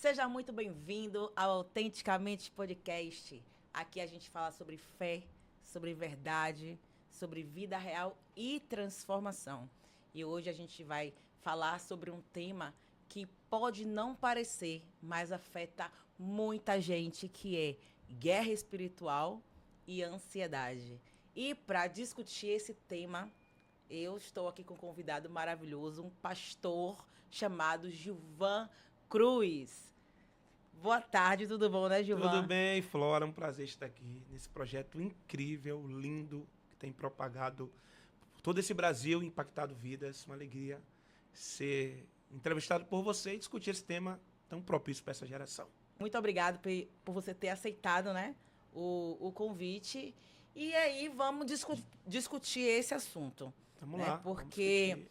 Seja muito bem-vindo ao Autenticamente Podcast. Aqui a gente fala sobre fé, sobre verdade, sobre vida real e transformação. E hoje a gente vai falar sobre um tema que pode não parecer, mas afeta muita gente, que é guerra espiritual e ansiedade. E para discutir esse tema, eu estou aqui com um convidado maravilhoso, um pastor chamado Gilvan Cruz. Boa tarde, tudo bom, né, Gilvan? Tudo bem, Flora? Um prazer estar aqui nesse projeto incrível, lindo, que tem propagado por todo esse Brasil, impactado vidas. Uma alegria ser entrevistado por você e discutir esse tema tão propício para essa geração. Muito obrigado por você ter aceitado, né, o convite. E aí vamos discutir esse assunto. Vamos né? lá. Porque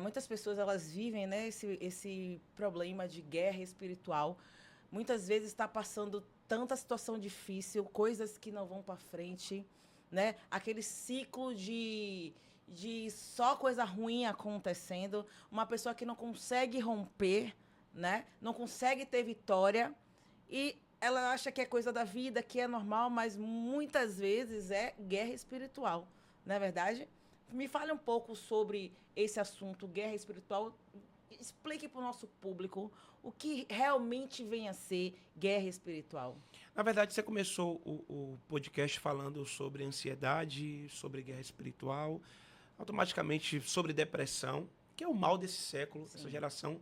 muitas pessoas elas vivem, né, esse problema de guerra espiritual. Muitas vezes está passando tanta situação difícil, coisas que não vão para frente, né? Aquele ciclo de só coisa ruim acontecendo, uma pessoa que não consegue romper, né? Não consegue ter vitória e ela acha que é coisa da vida, que é normal, mas muitas vezes é guerra espiritual, não é verdade? Me fale um pouco sobre esse assunto, guerra espiritual. Explique para o nosso público o que realmente vem a ser guerra espiritual. Na verdade, você começou o podcast falando sobre ansiedade, sobre guerra espiritual, automaticamente sobre depressão, que é o mal desse século. Sim. Essa geração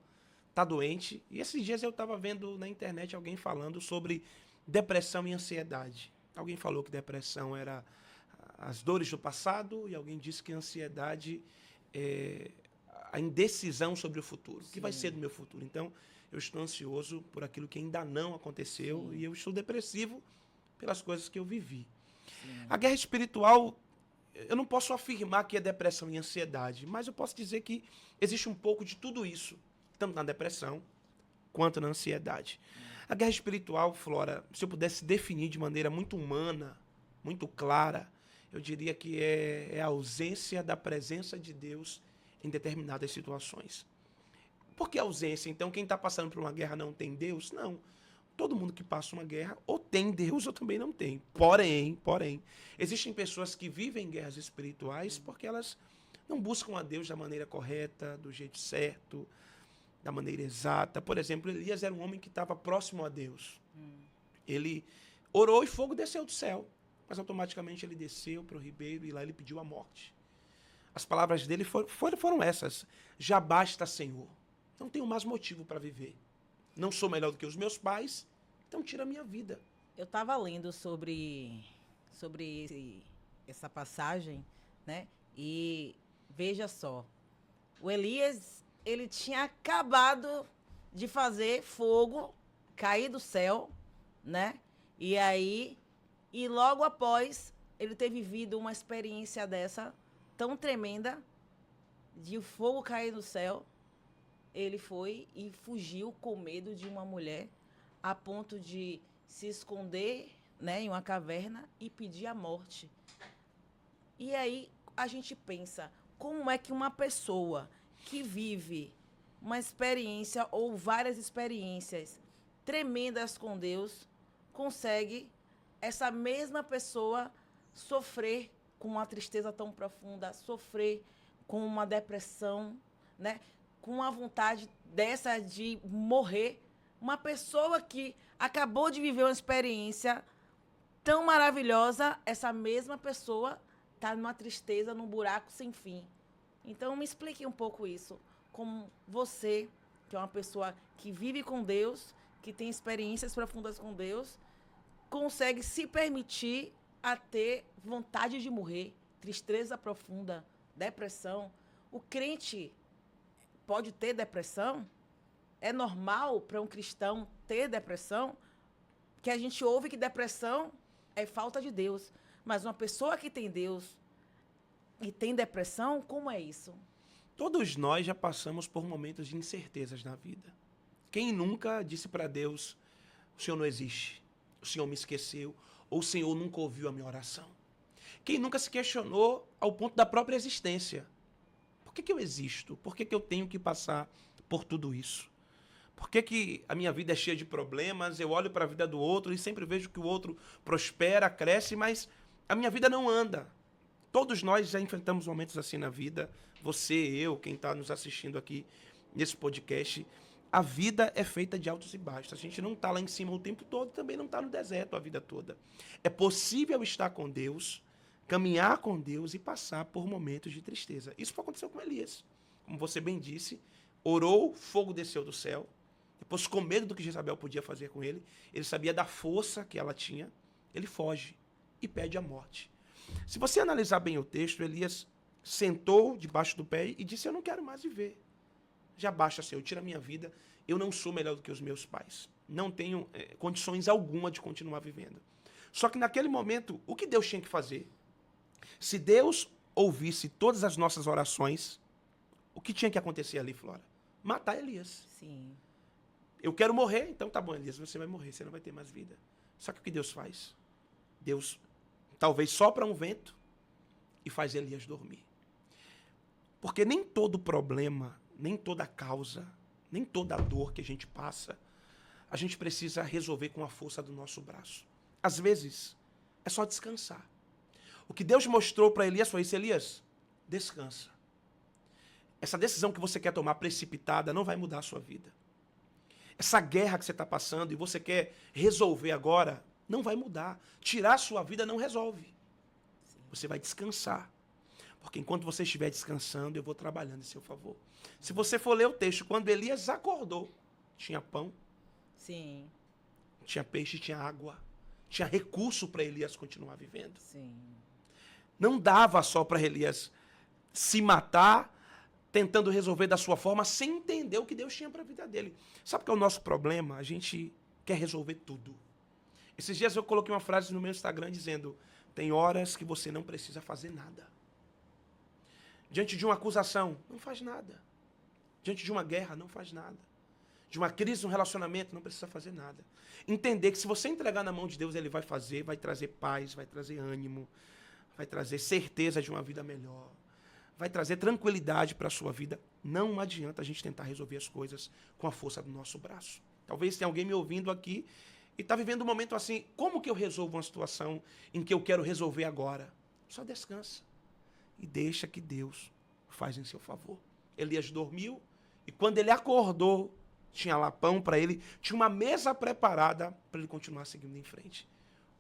está doente. E esses dias eu estava vendo na internet alguém falando sobre depressão e ansiedade. Alguém falou que depressão era as dores do passado e alguém disse que a ansiedade é a indecisão sobre o futuro. Sim. O que vai ser do meu futuro? Então, eu estou ansioso por aquilo que ainda não aconteceu. Sim. E eu estou depressivo pelas coisas que eu vivi. Sim. A guerra espiritual, eu não posso afirmar que é depressão e ansiedade, mas eu posso dizer que existe um pouco de tudo isso, tanto na depressão quanto na ansiedade. A guerra espiritual, Flora, se eu pudesse definir de maneira muito humana, muito clara, eu diria que é a ausência da presença de Deus em determinadas situações. Por que ausência? Então, quem está passando por uma guerra não tem Deus? Não. Todo mundo que passa uma guerra ou tem Deus ou também não tem. Porém, existem pessoas que vivem guerras espirituais porque elas não buscam a Deus da maneira correta, do jeito certo, da maneira exata. Por exemplo, Elias era um homem que estava próximo a Deus. Ele orou e fogo desceu do céu. Mas automaticamente ele desceu para o ribeiro e lá ele pediu a morte. As palavras dele foram essas: já basta, Senhor. Não tenho mais motivo para viver. Não sou melhor do que os meus pais, então tira a minha vida. Eu estava lendo sobre essa passagem, né? E veja só, o Elias, ele tinha acabado de fazer fogo cair do céu, né? E logo após ele ter vivido uma experiência dessa tão tremenda, de o fogo cair do céu, ele foi e fugiu com medo de uma mulher, a ponto de se esconder, né, em uma caverna e pedir a morte. E aí a gente pensa, como é que uma pessoa que vive uma experiência ou várias experiências tremendas com Deus consegue essa mesma pessoa sofrer com uma tristeza tão profunda, sofrer com uma depressão, né? Com uma vontade dessa de morrer. Uma pessoa que acabou de viver uma experiência tão maravilhosa, essa mesma pessoa está numa tristeza, num buraco sem fim. Então, me explique um pouco isso. Como você, que é uma pessoa que vive com Deus, que tem experiências profundas com Deus, consegue se permitir a ter vontade de morrer, tristeza profunda, depressão. O crente pode ter depressão? É normal para um cristão ter depressão? Que a gente ouve que depressão é falta de Deus. Mas uma pessoa que tem Deus e tem depressão, como é isso? Todos nós já passamos por momentos de incertezas na vida. Quem nunca disse para Deus: o Senhor não existe, o Senhor me esqueceu, ou o Senhor nunca ouviu a minha oração? Quem nunca se questionou ao ponto da própria existência? Por que eu existo? Por que eu tenho que passar por tudo isso? Por que que a minha vida é cheia de problemas? Eu olho para a vida do outro e sempre vejo que o outro prospera, cresce, mas a minha vida não anda. Todos nós já enfrentamos momentos assim na vida. Você, eu, quem está nos assistindo aqui nesse podcast. A vida é feita de altos e baixos. A gente não está lá em cima o tempo todo, também não está no deserto a vida toda. É possível estar com Deus, caminhar com Deus e passar por momentos de tristeza. Isso aconteceu com Elias. Como você bem disse, orou, fogo desceu do céu. Depois, com medo do que Jezabel podia fazer com ele, ele sabia da força que ela tinha, ele foge e pede a morte. Se você analisar bem o texto, Elias sentou debaixo do pé e disse: eu não quero mais viver. Já basta, Senhor, tira a minha vida. Eu não sou melhor do que os meus pais. Não tenho condições alguma de continuar vivendo. Só que naquele momento, o que Deus tinha que fazer? Se Deus ouvisse todas as nossas orações, o que tinha que acontecer ali, Flora? Matar Elias. Sim. Eu quero morrer, então tá bom, Elias, você vai morrer, você não vai ter mais vida. Só que o que Deus faz? Deus talvez sopra um vento e faz Elias dormir. Porque nem todo problema, nem toda causa, nem toda dor que a gente passa, a gente precisa resolver com a força do nosso braço. Às vezes, é só descansar. O que Deus mostrou para Elias foi isso: Elias, descansa. Essa decisão que você quer tomar precipitada não vai mudar a sua vida. Essa guerra que você está passando e você quer resolver agora, não vai mudar. Tirar a sua vida não resolve. Você vai descansar. Porque enquanto você estiver descansando, eu vou trabalhando em seu favor. Se você for ler o texto, quando Elias acordou, tinha pão, Sim. tinha peixe, tinha água, tinha recurso para Elias continuar vivendo. Sim. Não dava só para Elias se matar, tentando resolver da sua forma, sem entender o que Deus tinha para a vida dele. Sabe qual é o nosso problema? A gente quer resolver tudo. Esses dias eu coloquei uma frase no meu Instagram dizendo: tem horas que você não precisa fazer nada. Diante de uma acusação, não faz nada. Diante de uma guerra, não faz nada. De uma crise no relacionamento, não precisa fazer nada. Entender que se você entregar na mão de Deus, Ele vai fazer, vai trazer paz, vai trazer ânimo, vai trazer certeza de uma vida melhor, vai trazer tranquilidade para a sua vida. Não adianta a gente tentar resolver as coisas com a força do nosso braço. Talvez tenha alguém me ouvindo aqui e está vivendo um momento assim: como que eu resolvo uma situação em que eu quero resolver agora? Só descansa e deixa que Deus faz em seu favor. Elias dormiu e quando ele acordou, tinha lá pão para ele, tinha uma mesa preparada para ele continuar seguindo em frente.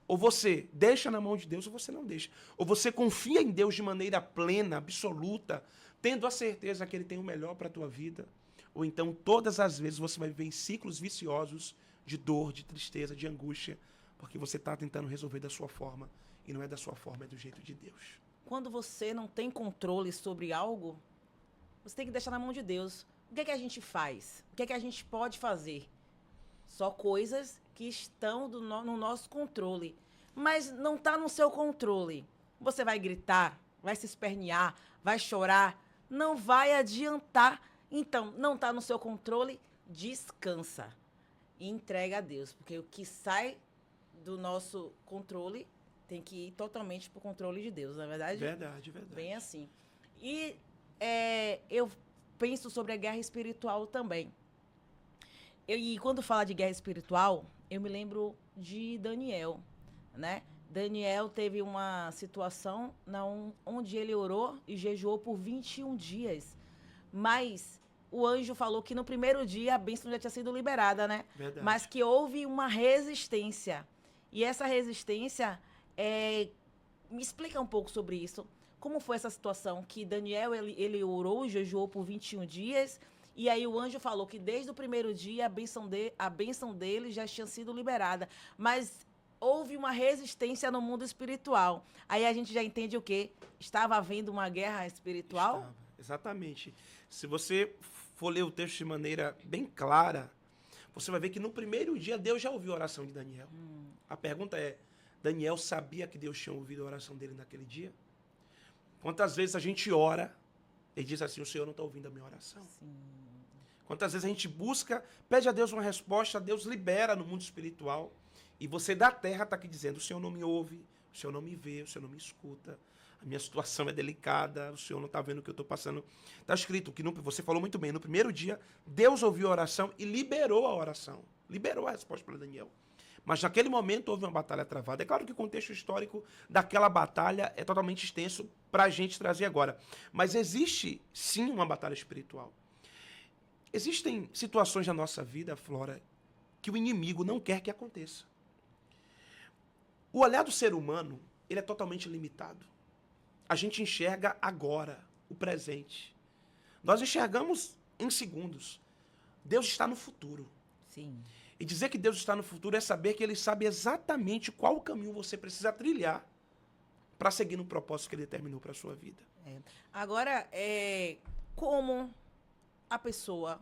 Ou você deixa na mão de Deus ou você não deixa. Ou você confia em Deus de maneira plena, absoluta, tendo a certeza que Ele tem o melhor para a tua vida. Ou então todas as vezes você vai viver em ciclos viciosos de dor, de tristeza, de angústia, porque você está tentando resolver da sua forma e não é da sua forma, é do jeito de Deus. Quando você não tem controle sobre algo, você tem que deixar na mão de Deus. O que é que a gente faz? O que é que a gente pode fazer? Só coisas que estão no nosso controle. Mas não está no seu controle. Você vai gritar, vai se espernear, vai chorar. Não vai adiantar. Então, não está no seu controle, descansa. E entrega a Deus. Porque o que sai do nosso controle tem que ir totalmente para o controle de Deus, não é verdade? Verdade, verdade. Bem assim. E eu penso sobre a guerra espiritual também. E quando fala de guerra espiritual, eu me lembro de Daniel, né? Daniel teve uma situação onde ele orou e jejuou por 21 dias. Mas o anjo falou que no primeiro dia a bênção já tinha sido liberada, né? Verdade. Mas que houve uma resistência. E essa resistência, me explica um pouco sobre isso. Como foi essa situação que Daniel, ele orou e jejuou por 21 dias, e aí o anjo falou que desde o primeiro dia a bênção dele já tinha sido liberada. Mas houve uma resistência no mundo espiritual. Aí a gente já entende o quê? Estava havendo uma guerra espiritual? Estava, exatamente. Se você for ler o texto de maneira bem clara, você vai ver que no primeiro dia Deus já ouviu a oração de Daniel. A pergunta é: Daniel sabia que Deus tinha ouvido a oração dele naquele dia? Quantas vezes a gente ora e diz assim: o Senhor não está ouvindo a minha oração? Sim. Quantas vezes a gente busca, pede a Deus uma resposta, Deus libera no mundo espiritual, e você da terra está aqui dizendo: o Senhor não me ouve, o Senhor não me vê, o Senhor não me escuta. a minha situação é delicada, o Senhor não está vendo o que eu estou passando. Está escrito que, você falou muito bem, no primeiro dia, Deus ouviu a oração e liberou a oração. Liberou a resposta para Daniel. Mas naquele momento houve uma batalha travada. É claro que o contexto histórico daquela batalha é totalmente extenso para a gente trazer agora. Mas existe, sim, uma batalha espiritual. Existem situações na nossa vida, Flora, que o inimigo não quer que aconteça. O olhar do ser humano, ele é totalmente limitado. A gente enxerga agora, o presente. Nós enxergamos em segundos. Deus está no futuro. Sim. E dizer que Deus está no futuro é saber que Ele sabe exatamente qual o caminho você precisa trilhar para seguir no propósito que Ele determinou para a sua vida. Agora, como a pessoa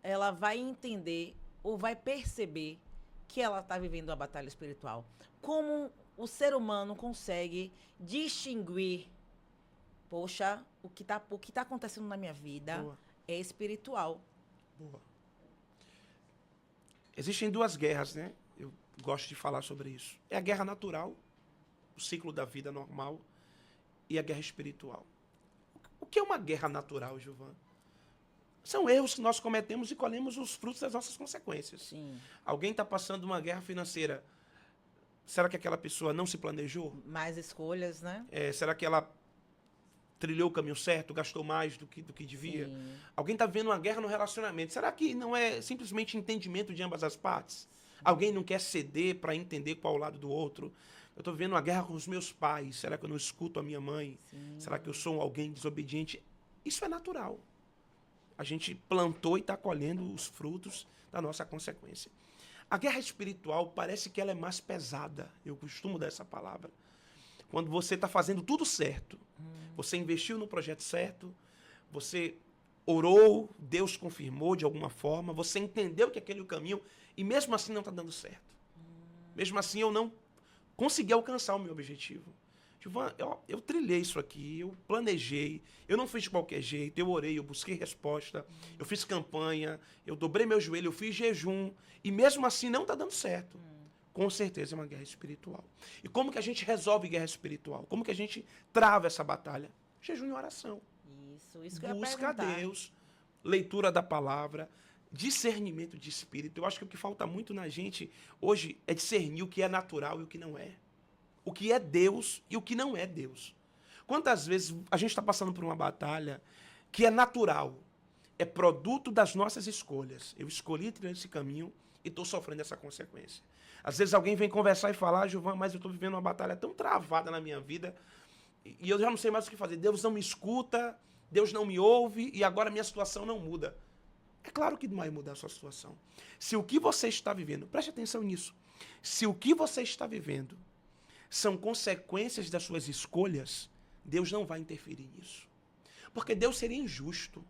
ela vai entender ou vai perceber que ela está vivendo uma batalha espiritual? Como o ser humano consegue distinguir, poxa, o que tá acontecendo na minha vida Boa. é espiritual? Boa. Existem duas guerras, né? Eu gosto de falar sobre isso. É a guerra natural, o ciclo da vida normal, e a guerra espiritual. O que é uma guerra natural, Gilvan? São erros que nós cometemos e colhemos os frutos das nossas consequências. Sim. Alguém está passando uma guerra financeira. Será que aquela pessoa não se planejou? Mais escolhas, né? Será que ela trilhou o caminho certo, gastou mais do que devia? Sim. Alguém está vendo uma guerra no relacionamento. Será que não é simplesmente entendimento de ambas as partes? Alguém não quer ceder para entender qual o lado do outro? Eu estou vivendo uma guerra com os meus pais. Será que eu não escuto a minha mãe? Sim. Será que eu sou alguém desobediente? Isso é natural. A gente plantou e está colhendo os frutos da nossa consequência. A guerra espiritual parece que ela é mais pesada. Eu costumo dar essa palavra. Quando você está fazendo tudo certo, você investiu no projeto certo, você orou, Deus confirmou de alguma forma, você entendeu que aquele é o caminho e mesmo assim não está dando certo. Mesmo assim eu não consegui alcançar o meu objetivo. Gilvan, eu trilhei isso aqui, eu planejei, eu não fiz de qualquer jeito, eu orei, eu busquei resposta, eu fiz campanha, eu dobrei meu joelho, eu fiz jejum, e mesmo assim não está dando certo. Com certeza é uma guerra espiritual. E como que a gente resolve guerra espiritual? Como que a gente trava essa batalha? Jejum e oração. Isso que eu ia Busca a perguntar. Deus, leitura da palavra, discernimento de espírito. Eu acho que o que falta muito na gente hoje é discernir o que é natural e o que não é. O que é Deus e o que não é Deus. Quantas vezes a gente está passando por uma batalha que é natural, é produto das nossas escolhas. Eu escolhi trilhar esse caminho e estou sofrendo essa consequência. Às vezes alguém vem conversar e falar, Gilvan, mas eu estou vivendo uma batalha tão travada na minha vida e eu já não sei mais o que fazer. Deus não me escuta, Deus não me ouve e agora minha situação não muda. É claro que não vai mudar a sua situação. Se o que você está vivendo, preste atenção nisso, se o que você está vivendo são consequências das suas escolhas, Deus não vai interferir nisso. Porque Deus seria injusto.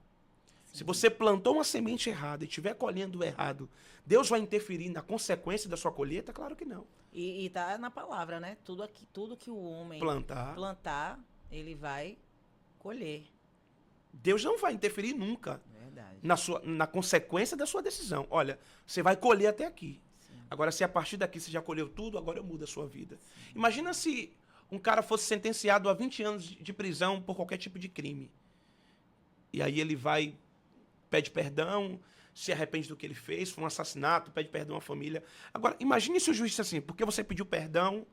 Sim. Se você plantou uma semente errada e estiver colhendo errado, Deus vai interferir na consequência da sua colheita? Claro que não. E tá na palavra, né? Tudo que o homem plantar, ele vai colher. Deus não vai interferir nunca. Verdade. Na consequência da sua decisão. Olha, você vai colher até aqui. Agora, se a partir daqui você já colheu tudo, agora eu mudo a sua vida. Sim. Imagina se um cara fosse sentenciado a 20 anos de prisão por qualquer tipo de crime. E aí ele vai, pede perdão, se arrepende do que ele fez, foi um assassinato, pede perdão à família. Agora, imagine se o juiz disse assim, porque você pediu perdão,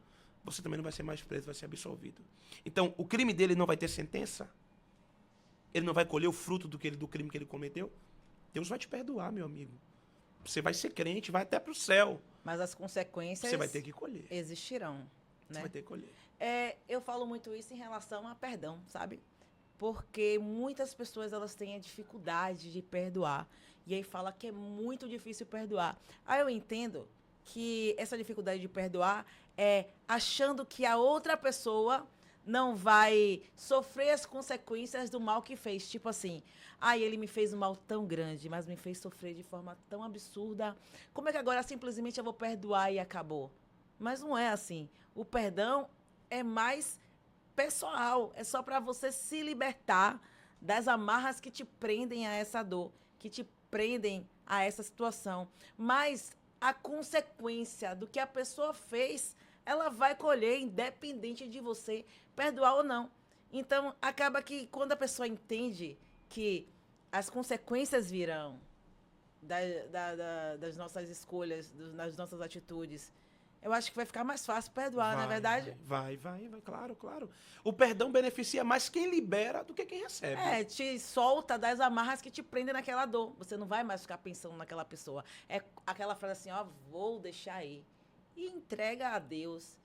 você também não vai ser mais preso, vai ser absolvido. Então, o crime dele não vai ter sentença? Ele não vai colher o fruto do crime que ele cometeu? Deus vai te perdoar, meu amigo. Você vai ser crente, vai até para o céu. Mas as consequências você vai ter que colher. Existirão. Né? Você vai ter que colher. Eu falo muito isso em relação a perdão, sabe? Porque muitas pessoas elas têm a dificuldade de perdoar. E aí fala que é muito difícil perdoar. Aí eu entendo que essa dificuldade de perdoar é achando que a outra pessoa não vai sofrer as consequências do mal que fez. Tipo assim, ele me fez um mal tão grande, mas me fez sofrer de forma tão absurda. Como é que agora simplesmente eu vou perdoar e acabou? Mas não é assim. O perdão é mais pessoal. É só para você se libertar das amarras que te prendem a essa dor, que te prendem a essa situação. Mas a consequência do que a pessoa fez, ela vai colher, independente de você perdoar ou não. Então, acaba que quando a pessoa entende que as consequências virão das nossas escolhas, das nossas atitudes, eu acho que vai ficar mais fácil perdoar, não é verdade? Vai, claro, claro. O perdão beneficia mais quem libera do que quem recebe. É, te solta das amarras que te prendem naquela dor. Você não vai mais ficar pensando naquela pessoa. É aquela frase assim, ó, vou deixar aí. E entrega a Deus.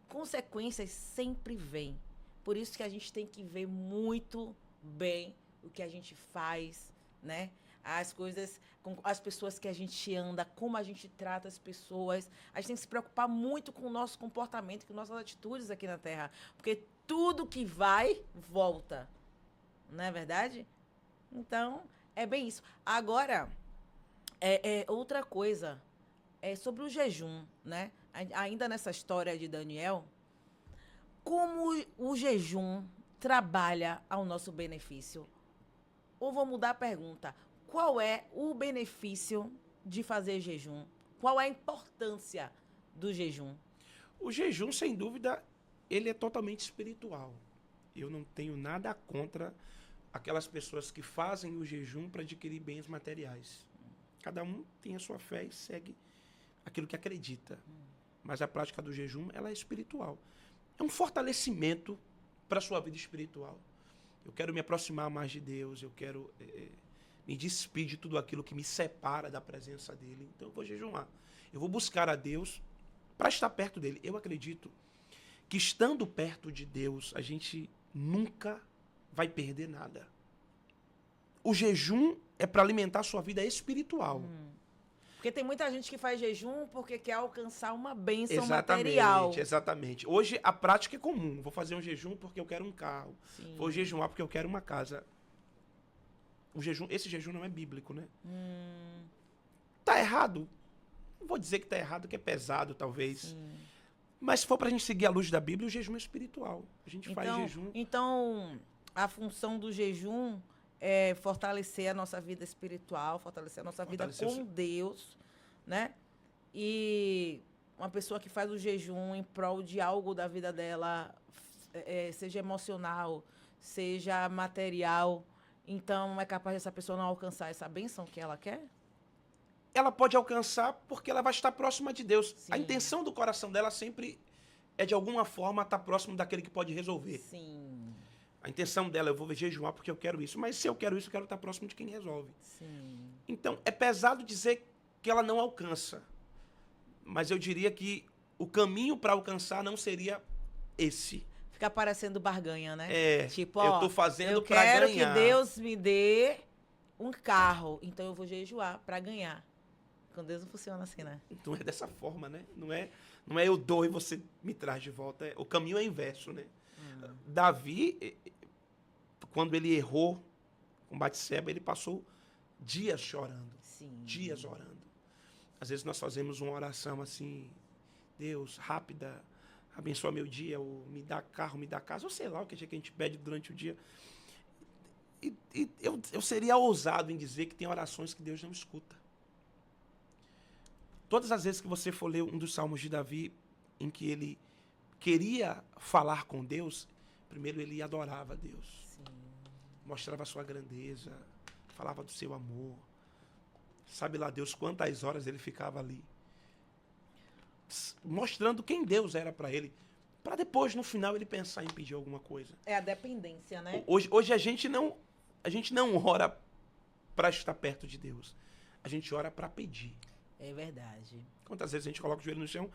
Consequências sempre vêm. Por isso que a gente tem que ver muito bem o que a gente faz, né? As coisas, com as pessoas que a gente anda, como a gente trata as pessoas. A gente tem que se preocupar muito com o nosso comportamento, com nossas atitudes aqui na Terra. Porque tudo que vai, volta. Não é verdade? Então, é bem isso. Agora, outra coisa, é sobre o jejum, né? Ainda nessa história de Daniel, como o jejum trabalha ao nosso benefício? Ou vou mudar a pergunta. Qual é o benefício de fazer jejum? Qual é a importância do jejum? O jejum, sem dúvida, ele é totalmente espiritual. Eu não tenho nada contra aquelas pessoas que fazem o jejum para adquirir bens materiais. Cada um tem a sua fé e segue aquilo que acredita. Mas a prática do jejum, ela é espiritual. É um fortalecimento para a sua vida espiritual. Eu quero me aproximar mais de Deus, eu quero me despir de tudo aquilo que me separa da presença dele. Então eu vou jejuar. Eu vou buscar a Deus para estar perto dele. Eu acredito que estando perto de Deus, a gente nunca vai perder nada. O jejum é para alimentar a sua vida espiritual. Porque tem muita gente que faz jejum porque quer alcançar uma bênção Exatamente, material. exatamente. Hoje a prática é comum. Vou fazer um jejum porque eu quero um carro. Sim. Vou jejuar porque eu quero uma casa. Esse jejum não é bíblico, né? Tá errado? Não vou dizer que tá errado, que é pesado, talvez. Sim. Mas se for pra gente seguir a luz da Bíblia, o jejum é espiritual. A gente faz jejum. Então, a função do jejum é fortalecer a nossa vida espiritual, fortalecer a nossa vida com Deus, né? E uma pessoa que faz o jejum em prol de algo da vida dela, seja emocional, seja material, então é capaz dessa pessoa não alcançar essa bênção que ela quer? Ela pode alcançar porque ela vai estar próxima de Deus. Sim. A intenção do coração dela sempre é, de alguma forma, estar próximo daquele que pode resolver. Sim. A intenção dela, eu vou jejuar porque eu quero isso. Mas se eu quero isso, eu quero estar próximo de quem resolve. Sim. Então, é pesado dizer que ela não alcança. Mas eu diria que o caminho para alcançar não seria esse. Fica parecendo barganha, né? É, tipo, eu ó, tô fazendo para eu quero ganhar. que Deus me dê um carro, então eu vou jejuar para ganhar. Com Deus não funciona assim, né? Não é dessa forma, né? Não é eu dou e você me traz de volta. O caminho é inverso, né? Davi, quando ele errou com Batseba, ele passou dias chorando. Sim. Dias orando. Às vezes nós fazemos uma oração assim, Deus, rápida, abençoa meu dia, ou me dá carro, me dá casa, ou sei lá o que a gente pede durante o dia. E eu seria ousado em dizer que tem orações que Deus não escuta. Todas as vezes que você for ler um dos salmos de Davi, em que ele queria falar com Deus, primeiro ele adorava a Deus. Sim. Mostrava a sua grandeza, falava do seu amor. Sabe lá Deus quantas horas ele ficava ali. Mostrando quem Deus era para ele. Para depois, no final, ele pensar em pedir alguma coisa. É a dependência, né? Hoje a gente não ora para estar perto de Deus. A gente ora para pedir. É verdade. Quantas vezes a gente coloca o joelho no chão?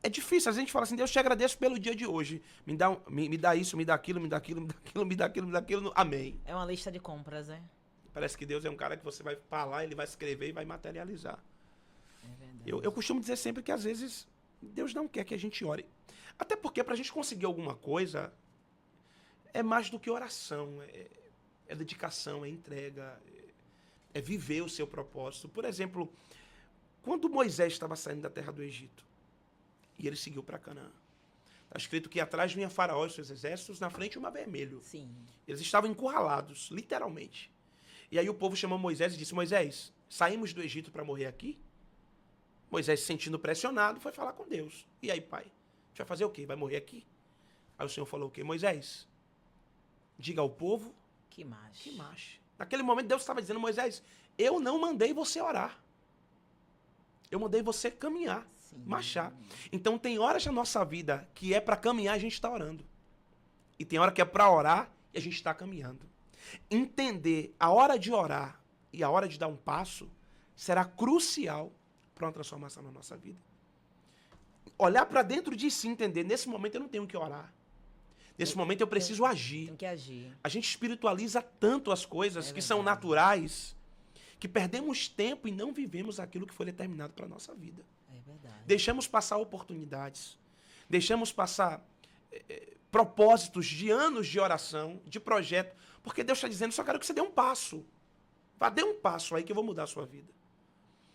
É difícil, às vezes a gente fala assim, Deus, te agradeço pelo dia de hoje. Me dá isso, me dá aquilo, me dá aquilo, me dá aquilo, me dá aquilo, me dá aquilo. Amém. É uma lista de compras, né? Parece que Deus é um cara que você vai falar, ele vai escrever e vai materializar. É verdade. Eu costumo dizer sempre que às vezes Deus não quer que a gente ore. Até porque para a gente conseguir alguma coisa é mais do que oração, é dedicação, é entrega, é viver o seu propósito. Por exemplo, quando Moisés estava saindo da terra do Egito e ele seguiu para Canaã, está escrito que atrás vinha Faraó e seus exércitos, na frente o Mar Vermelho. Sim. Eles estavam encurralados, literalmente. E aí o povo chamou Moisés e disse, Moisés, saímos do Egito para morrer aqui? Moisés, se sentindo pressionado, foi falar com Deus. E aí, pai? A gente vai fazer o quê? Vai morrer aqui? Aí o Senhor falou o quê? Moisés, diga ao povo Que macho. que marche. Naquele momento, Deus estava dizendo, Moisés, eu não mandei você orar. Eu mandei você caminhar, Sim. marchar. Então, tem horas na nossa vida que é para caminhar e a gente está orando. E tem hora que é para orar e a gente está caminhando. Entender a hora de orar e a hora de dar um passo será crucial para uma transformação na nossa vida. Olhar para dentro de si e entender, nesse momento eu não tenho que orar. Nesse momento eu preciso agir. Tem que agir. A gente espiritualiza tanto as coisas que são verdade. naturais que perdemos tempo e não vivemos aquilo que foi determinado para a nossa vida. É verdade. Deixamos passar oportunidades. Deixamos passar propósitos de anos de oração, de projeto, porque Deus está dizendo, só quero que você dê um passo. Vá, dê um passo aí que eu vou mudar a sua vida.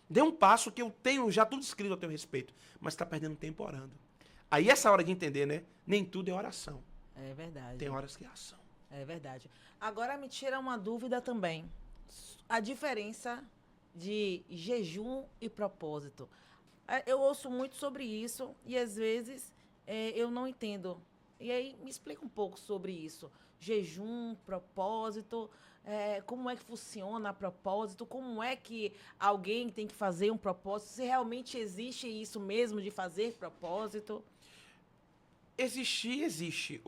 Dê um passo que eu tenho já tudo escrito a teu respeito, mas está perdendo tempo orando. Aí essa hora de entender, né? Nem tudo é oração. É verdade. Tem horas que é ação. É verdade. Agora me tira uma dúvida também. A diferença de jejum e propósito. Eu ouço muito sobre isso e às vezes eu não entendo. E aí me explica um pouco sobre isso. Jejum, propósito, como é que funciona a propósito, como é que alguém tem que fazer um propósito, se realmente existe isso mesmo de fazer propósito. Existe.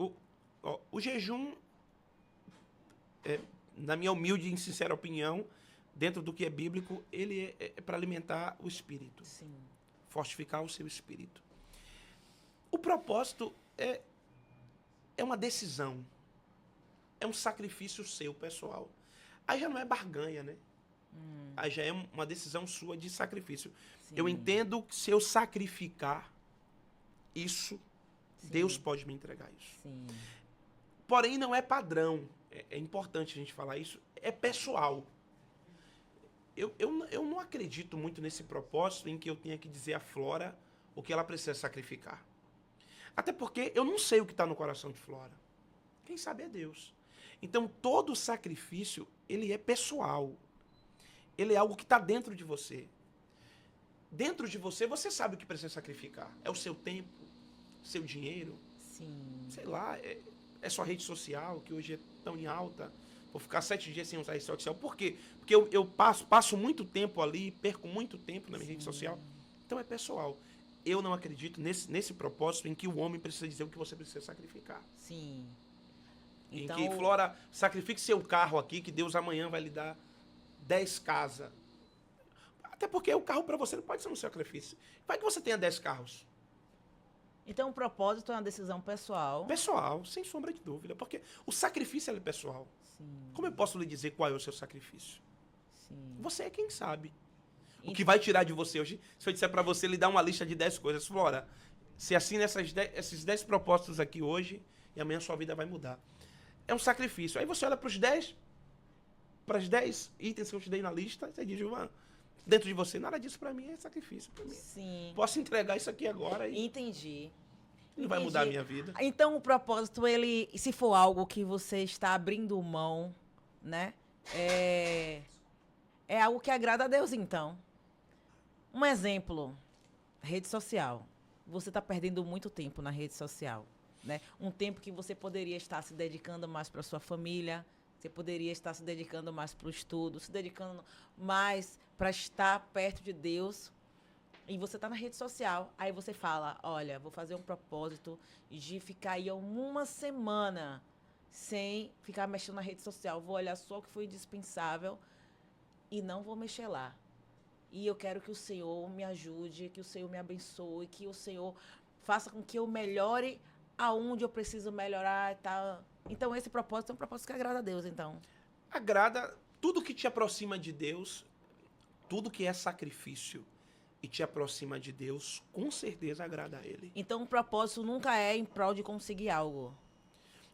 O jejum, na minha humilde e sincera opinião, dentro do que é bíblico, ele é para alimentar o espírito. Sim. Fortificar o seu espírito. O propósito é uma decisão. É um sacrifício seu, pessoal. Aí já não é barganha, né? Aí já é uma decisão sua de sacrifício. Sim. Eu entendo que se eu sacrificar isso, Sim. Deus pode me entregar isso. Sim. Porém, não é padrão. É importante a gente falar isso. É pessoal. Eu não acredito muito nesse propósito em que eu tenha que dizer a Flora o que ela precisa sacrificar. Até porque eu não sei o que está no coração de Flora. Quem sabe é Deus. Então, todo sacrifício, ele é pessoal. Ele é algo que está dentro de você. Dentro de você, você sabe o que precisa sacrificar. É o seu tempo, seu dinheiro. Sim. Sei lá, é sua rede social, que hoje é tão em alta. Vou ficar 7 dias sem usar rede social. Por quê? Porque eu passo muito tempo ali, perco muito tempo na minha rede social. Então é pessoal. Eu não acredito nesse propósito em que o homem precisa dizer o que você precisa sacrificar. Sim. Então, em que, Flora, sacrifique seu carro aqui, que Deus amanhã vai lhe dar 10 casas. Até porque o carro para você não pode ser um sacrifício. Vai que você tenha 10 carros. Então, o propósito é uma decisão pessoal. Pessoal, sem sombra de dúvida. Porque o sacrifício é pessoal. Sim. Como eu posso lhe dizer qual é o seu sacrifício? Sim. Você é quem sabe. O que vai tirar de você hoje, se eu disser para você, lhe dar uma lista de 10 coisas, Flora, se assina esses 10 propósitos aqui hoje, e amanhã sua vida vai mudar. É um sacrifício. Aí você olha para os 10 itens que eu te dei na lista, você diz, Gilvan, dentro de você, nada disso para mim é sacrifício. Pra mim. Sim. Posso entregar isso aqui agora e Entendi. não vai mudar a minha vida. Então, o propósito, ele, se for algo que você está abrindo mão, né? É algo que agrada a Deus, então. Um exemplo, rede social. Você está perdendo muito tempo na rede social, né? Um tempo que você poderia estar se dedicando mais para sua família, você poderia estar se dedicando mais para o estudo, se dedicando mais para estar perto de Deus. E você está na rede social, aí você fala, olha, vou fazer um propósito de ficar aí uma semana sem ficar mexendo na rede social. Vou olhar só o que foi indispensável e não vou mexer lá. E eu quero que o Senhor me ajude, que o Senhor me abençoe, que o Senhor faça com que eu melhore aonde eu preciso melhorar e tal. Então, esse propósito é um propósito que agrada a Deus, então. Agrada tudo que te aproxima de Deus, tudo que é sacrifício e te aproxima de Deus, com certeza agrada a Ele. Então, o propósito nunca é em prol de conseguir algo.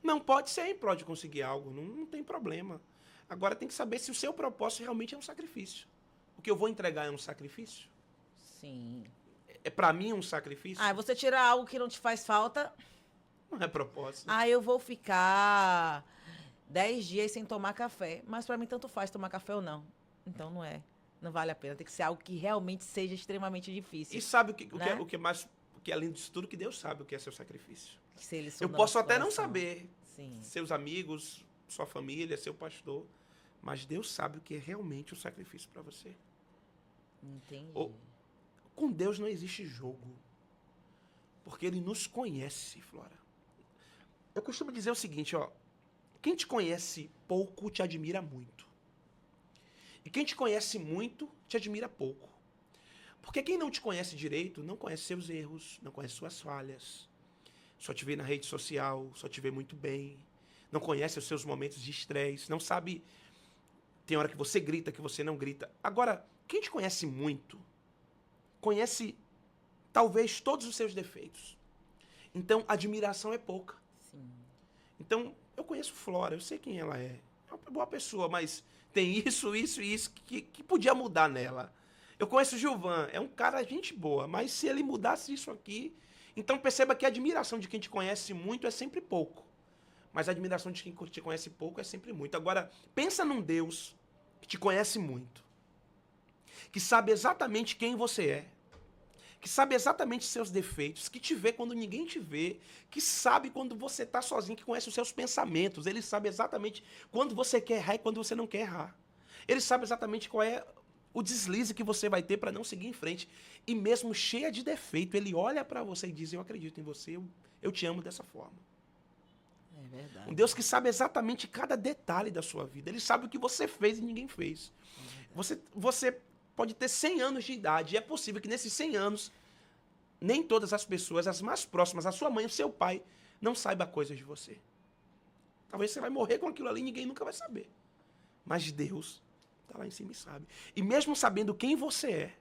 Não pode ser em prol de conseguir algo, não tem problema. Agora tem que saber se o seu propósito realmente é um sacrifício. O que eu vou entregar é um sacrifício? Sim. É para mim um sacrifício? Ah, você tira algo que não te faz falta. Não é propósito. Ah, eu vou ficar 10 dias sem tomar café. Mas para mim tanto faz tomar café ou não. Então não é. Não vale a pena. Tem que ser algo que realmente seja extremamente difícil. E sabe o né? que é lindo disso tudo? Que Deus sabe o que é seu sacrifício. Se ele Eu sondar posso nosso até não coração. saber. Sim. Seus amigos, sua família, seu pastor, mas Deus sabe o que é realmente o sacrifício para você. Entendi. Com Deus não existe jogo, porque Ele nos conhece, Flora. Eu costumo dizer o seguinte, ó, quem te conhece pouco te admira muito. E quem te conhece muito te admira pouco. Porque quem não te conhece direito não conhece seus erros, não conhece suas falhas. Só te vê na rede social, só te vê muito bem. Não conhece os seus momentos de estresse, não sabe... Tem hora que você grita, que você não grita. Agora, quem te conhece muito, conhece talvez todos os seus defeitos. Então, a admiração é pouca. Sim. Então, eu conheço Flora, eu sei quem ela é. É uma boa pessoa, mas tem isso e isso que podia mudar nela. Eu conheço o Gilvan, é um cara gente boa, mas se ele mudasse isso aqui... Então perceba que a admiração de quem te conhece muito é sempre pouco. Mas a admiração de quem te conhece pouco é sempre muito. Agora, pensa num Deus que te conhece muito. Que sabe exatamente quem você é. Que sabe exatamente seus defeitos. Que te vê quando ninguém te vê. Que sabe quando você está sozinho, que conhece os seus pensamentos. Ele sabe exatamente quando você quer errar e quando você não quer errar. Ele sabe exatamente qual é o deslize que você vai ter para não seguir em frente. E mesmo cheia de defeito, ele olha para você e diz, eu acredito em você, eu te amo dessa forma. É verdade. Um Deus que sabe exatamente cada detalhe da sua vida. Ele sabe o que você fez e ninguém fez. Você pode ter 100 anos de idade, e é possível que nesses 100 anos, nem todas as pessoas, as mais próximas, a sua mãe, o seu pai, não saiba coisas de você. Talvez você vai morrer com aquilo ali e ninguém nunca vai saber. Mas Deus está lá em cima e sabe. E mesmo sabendo quem você é,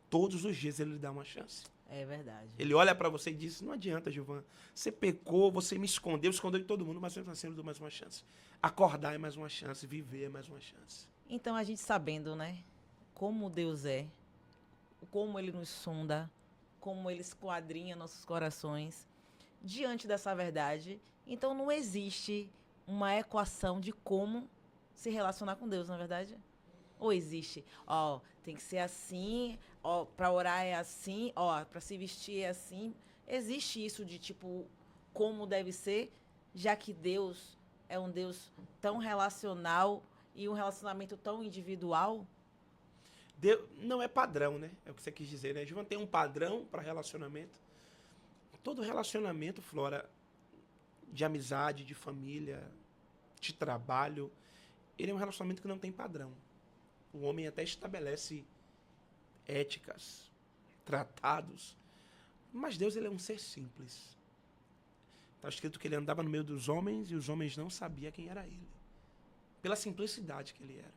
todos os dias ele lhe dá uma chance. É verdade. Ele olha para você e diz, não adianta, Gilvan, você pecou, você me escondeu de todo mundo, mas mesmo assim eu dou mais uma chance. Acordar é mais uma chance, viver é mais uma chance. Então, a gente sabendo, né, como Deus é, como Ele nos sonda, como Ele esquadrinha nossos corações, diante dessa verdade, então não existe uma equação de como se relacionar com Deus, na verdade? Ou existe? Ó, tem que ser assim, ó, para orar é assim, ó, para se vestir é assim. Existe isso de tipo como deve ser, já que Deus é um Deus tão relacional e um relacionamento tão individual? Deus não é padrão, né? É o que você quis dizer, né? Gilvan tem um padrão para relacionamento. Todo relacionamento, Flora, de amizade, de família, de trabalho, ele é um relacionamento que não tem padrão. O homem até estabelece éticas, tratados, mas Deus ele é um ser simples. Está escrito que ele andava no meio dos homens e os homens não sabiam quem era ele. Pela simplicidade que ele era.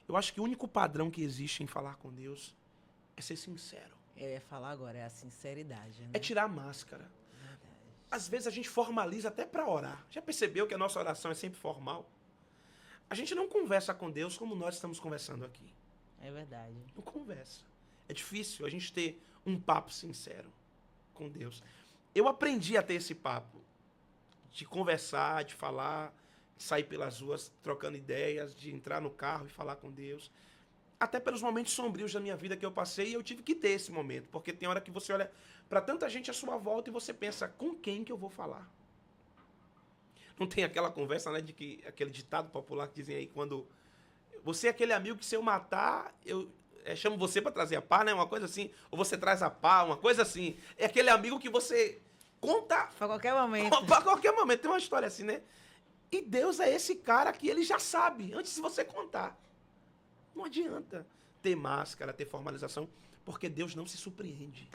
Eu acho que o único padrão que existe em falar com Deus é ser sincero. Eu ia falar agora, é a sinceridade, né? É tirar a máscara. Verdade. Às vezes a gente formaliza até para orar. Já percebeu que a nossa oração é sempre formal? A gente não conversa com Deus como nós estamos conversando aqui. É verdade. Não conversa. É difícil a gente ter um papo sincero com Deus. Eu aprendi a ter esse papo. De conversar, de falar, de sair pelas ruas trocando ideias, de entrar no carro e falar com Deus. Até pelos momentos sombrios da minha vida que eu passei, eu tive que ter esse momento. Porque tem hora que você olha para tanta gente à sua volta e você pensa, com quem que eu vou falar? Não tem aquela conversa, né, de que aquele ditado popular que dizem aí, quando você é aquele amigo que se eu matar, eu chamo você para trazer a pá, né, uma coisa assim, ou você traz a pá, uma coisa assim. É aquele amigo que você conta Pra qualquer momento. para qualquer momento. Tem uma história assim, né? E Deus é esse cara que ele já sabe, antes de você contar. Não adianta ter máscara, ter formalização, porque Deus não se surpreende.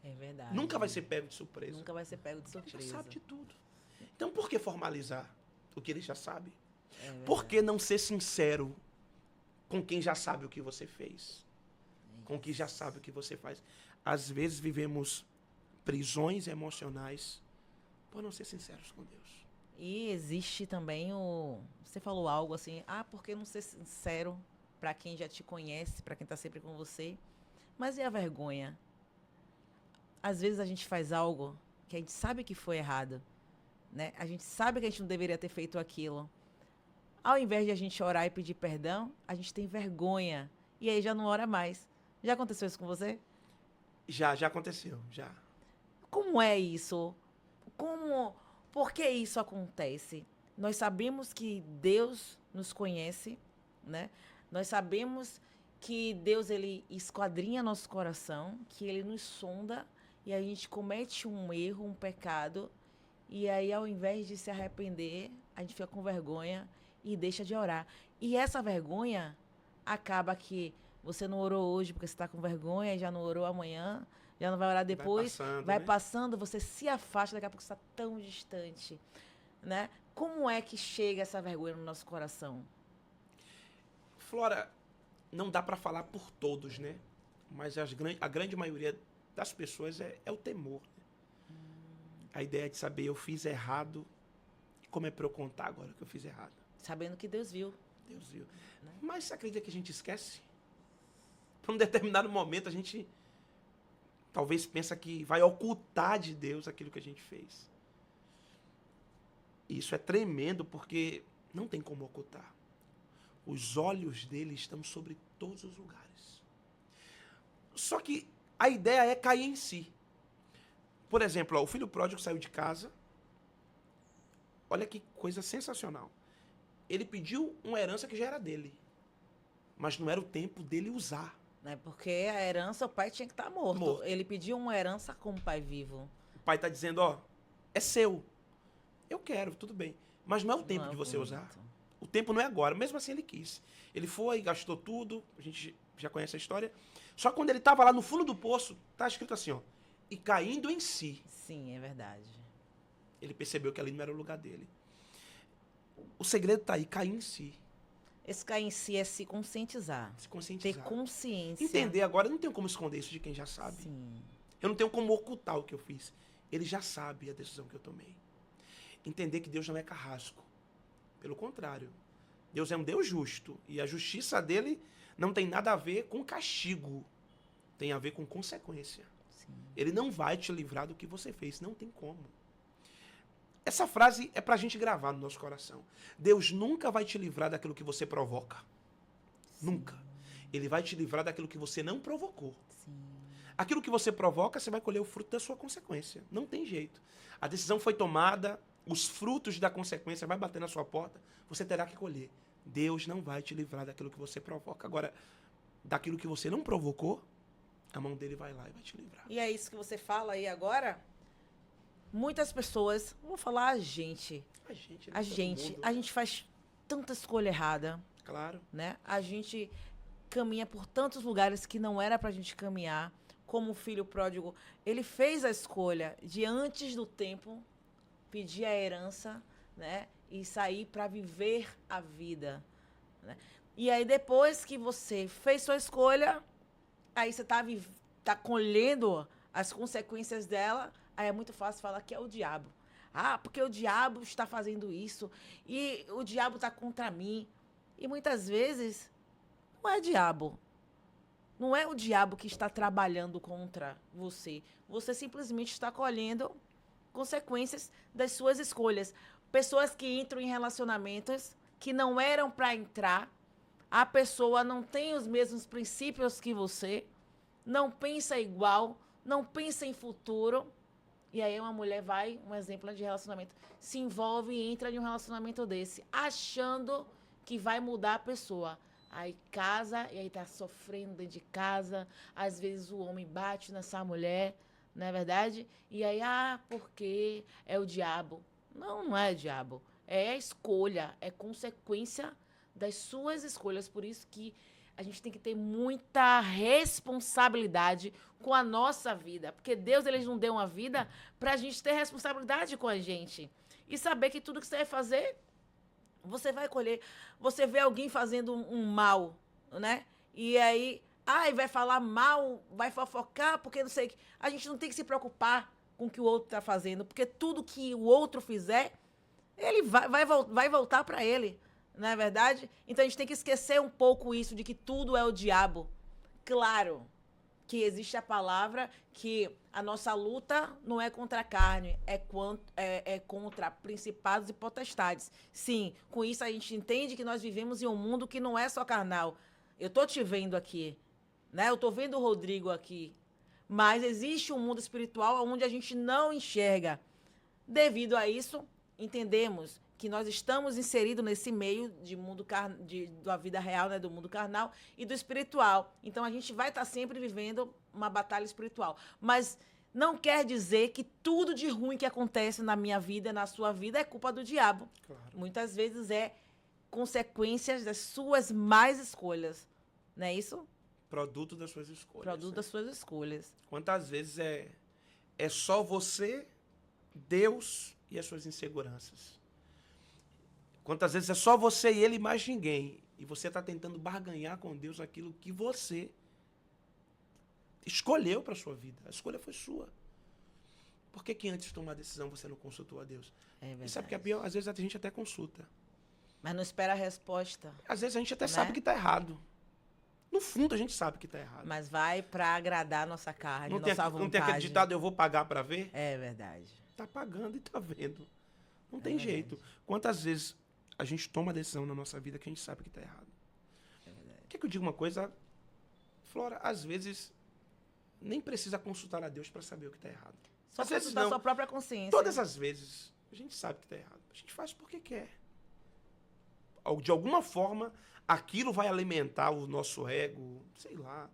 É verdade. Nunca vai ser pego de surpresa. Nunca vai ser pego de Ele surpresa. já sabe de tudo. Então, por que formalizar o que ele já sabe? É verdade. Por que não ser sincero com quem já sabe o que você fez? Com quem já sabe o que você faz? Às vezes vivemos prisões emocionais por não ser sinceros com Deus. E existe também o... Você falou algo assim, por que não ser sincero para quem já te conhece, para quem tá sempre com você? Mas e a vergonha? Às vezes a gente faz algo que a gente sabe que foi errado, né? A gente sabe que a gente não deveria ter feito aquilo. Ao invés de a gente orar e pedir perdão, a gente tem vergonha. E aí já não ora mais. Já aconteceu isso com você? Já aconteceu, já. Como é isso? Por que isso acontece? Nós sabemos que Deus nos conhece, né? Nós sabemos que Deus, ele esquadrinha nosso coração, que ele nos sonda e a gente comete um erro, um pecado, e aí ao invés de se arrepender, a gente fica com vergonha e deixa de orar. E essa vergonha acaba que você não orou hoje porque você está com vergonha, e já não orou amanhã, já não vai orar depois, vai né? passando, você se afasta, daqui a pouco você está tão distante, né? Como é que chega essa vergonha no nosso coração? Flora, não dá para falar por todos, né? Mas a grande maioria das pessoas é o temor. Né? A ideia de saber, eu fiz errado, como é para eu contar agora que eu fiz errado? Sabendo que Deus viu. Deus viu. Né? Mas você acredita que a gente esquece? Por um determinado momento, a gente talvez pensa que vai ocultar de Deus aquilo que a gente fez. E isso é tremendo, porque não tem como ocultar. Os olhos dele estão sobre todos os lugares. Só que a ideia é cair em si. Por exemplo, o filho pródigo saiu de casa. Olha que coisa sensacional. Ele pediu uma herança que já era dele. Mas não era o tempo dele usar. Né? Porque a herança, o pai tinha que estar morto. Ele pediu uma herança como pai vivo. O pai está dizendo, ó, é seu. Eu quero, tudo bem. Mas não é o tempo de você usar. O tempo não é agora. Mesmo assim ele quis. Ele foi, gastou tudo. A gente já conhece a história. Só que quando ele estava lá no fundo do poço, tá escrito assim, ó. E caindo em si. Sim, é verdade. Ele percebeu que ali não era o lugar dele. O segredo tá aí, cair em si. Esse cair em si é se conscientizar. Se conscientizar. Ter consciência. Entender agora, eu não tenho como esconder isso de quem já sabe. Sim. Eu não tenho como ocultar o que eu fiz. Ele já sabe a decisão que eu tomei. Entender que Deus não é carrasco. Pelo contrário. Deus é um Deus justo. E a justiça dele não tem nada a ver com castigo. Tem a ver com consequência. Sim. Ele não vai te livrar do que você fez. Não tem como. Essa frase é pra gente gravar no nosso coração. Deus nunca vai te livrar daquilo que você provoca. Sim. Nunca. Ele vai te livrar daquilo que você não provocou. Sim. Aquilo que você provoca, você vai colher o fruto da sua consequência. Não tem jeito. A decisão foi tomada, os frutos da consequência vai bater na sua porta, você terá que colher. Deus não vai te livrar daquilo que você provoca. Agora, daquilo que você não provocou, a mão dele vai lá e vai te livrar. E é isso que você fala aí agora? Muitas pessoas, vou falar a gente. A gente faz tanta escolha errada. Claro. Né? A gente caminha por tantos lugares que não era pra gente caminhar. Como o filho pródigo, ele fez a escolha de antes do tempo pedir a herança, né? E sair para viver a vida, né? E aí depois que você fez sua escolha, aí você tá colhendo as consequências dela, aí é muito fácil falar que é o diabo. Ah, porque o diabo está fazendo isso e o diabo está contra mim. E muitas vezes não é diabo. Não é o diabo que está trabalhando contra você. Você simplesmente está colhendo consequências das suas escolhas. Pessoas que entram em relacionamentos que não eram para entrar. A pessoa não tem os mesmos princípios que você. Não pensa igual. Não pensa em futuro. E aí uma mulher vai, um exemplo de relacionamento, se envolve e entra em um relacionamento desse, achando que vai mudar a pessoa. Aí casa, e aí tá sofrendo dentro de casa. Às vezes o homem bate nessa mulher, não é verdade? E aí, porque é o diabo. Não, não é o diabo. É a escolha, é consequência das suas escolhas. Por isso que a gente tem que ter muita responsabilidade com a nossa vida. Porque Deus, ele não deu uma vida pra gente ter responsabilidade com a gente. E saber que tudo que você vai fazer, você vai colher. Você vê alguém fazendo um mal, né? E aí, vai falar mal, vai fofocar, porque não sei o que. A gente não tem que se preocupar com o que o outro tá fazendo, porque tudo que o outro fizer, ele vai voltar para ele, não é verdade? Então a gente tem que esquecer um pouco isso de que tudo é o diabo. Claro que existe a palavra que a nossa luta não é contra a carne, é contra principados e potestades. Sim, com isso a gente entende que nós vivemos em um mundo que não é só carnal. Eu tô te vendo aqui, né? Eu tô vendo o Rodrigo aqui. Mas existe um mundo espiritual onde a gente não enxerga. Devido a isso, entendemos que nós estamos inseridos nesse meio de mundo da vida real, né, do mundo carnal e do espiritual. Então a gente vai estar sempre vivendo uma batalha espiritual. Mas não quer dizer que tudo de ruim que acontece na minha vida, na sua vida, é culpa do diabo. Claro. Muitas vezes é consequências das suas más escolhas. Não é isso? Produto das suas escolhas. Produto das suas escolhas. Quantas vezes é só você, Deus e as suas inseguranças? Quantas vezes é só você e ele e mais ninguém? E você está tentando barganhar com Deus aquilo que você escolheu para a sua vida. A escolha foi sua. Por que antes de tomar a decisão você não consultou a Deus? É verdade. E sabe o que é pior? Às vezes a gente até consulta. Mas não espera a resposta. Às vezes a gente até Né? sabe que está errado. No fundo a gente sabe que está errado. Mas vai para agradar a nossa carne, Não tem, nossa vontade. não tem aquele ditado, eu vou pagar para ver? É verdade. Tá pagando e tá vendo. Não É tem verdade. jeito. Quantas vezes a gente toma decisão na nossa vida que a gente sabe que tá errado? É verdade. Quer que eu diga uma coisa? Flora, às vezes nem precisa consultar a Deus para saber o que tá errado. Só Às vezes consultar não. a sua própria consciência. Todas as vezes a gente sabe que tá errado. A gente faz porque quer. De alguma forma, aquilo vai alimentar o nosso ego, sei lá.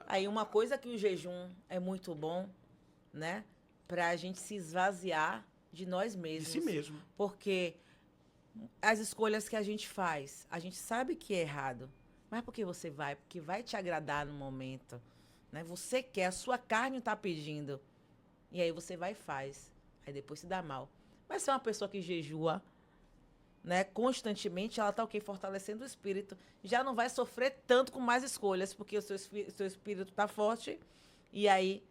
Aí uma coisa que o jejum é muito bom, né? Pra gente se esvaziar de nós De mesmos. si mesmo. Porque as escolhas que a gente faz, a gente sabe que é errado. Mas por que você vai? Porque vai te agradar no momento. Né? Você quer, a sua carne está pedindo. E aí você vai e faz. Aí depois se dá mal. Mas se é uma pessoa que jejua, né, constantemente, ela está o quê? Fortalecendo o espírito. Já não vai sofrer tanto com mais escolhas, porque o seu espírito está forte. E aí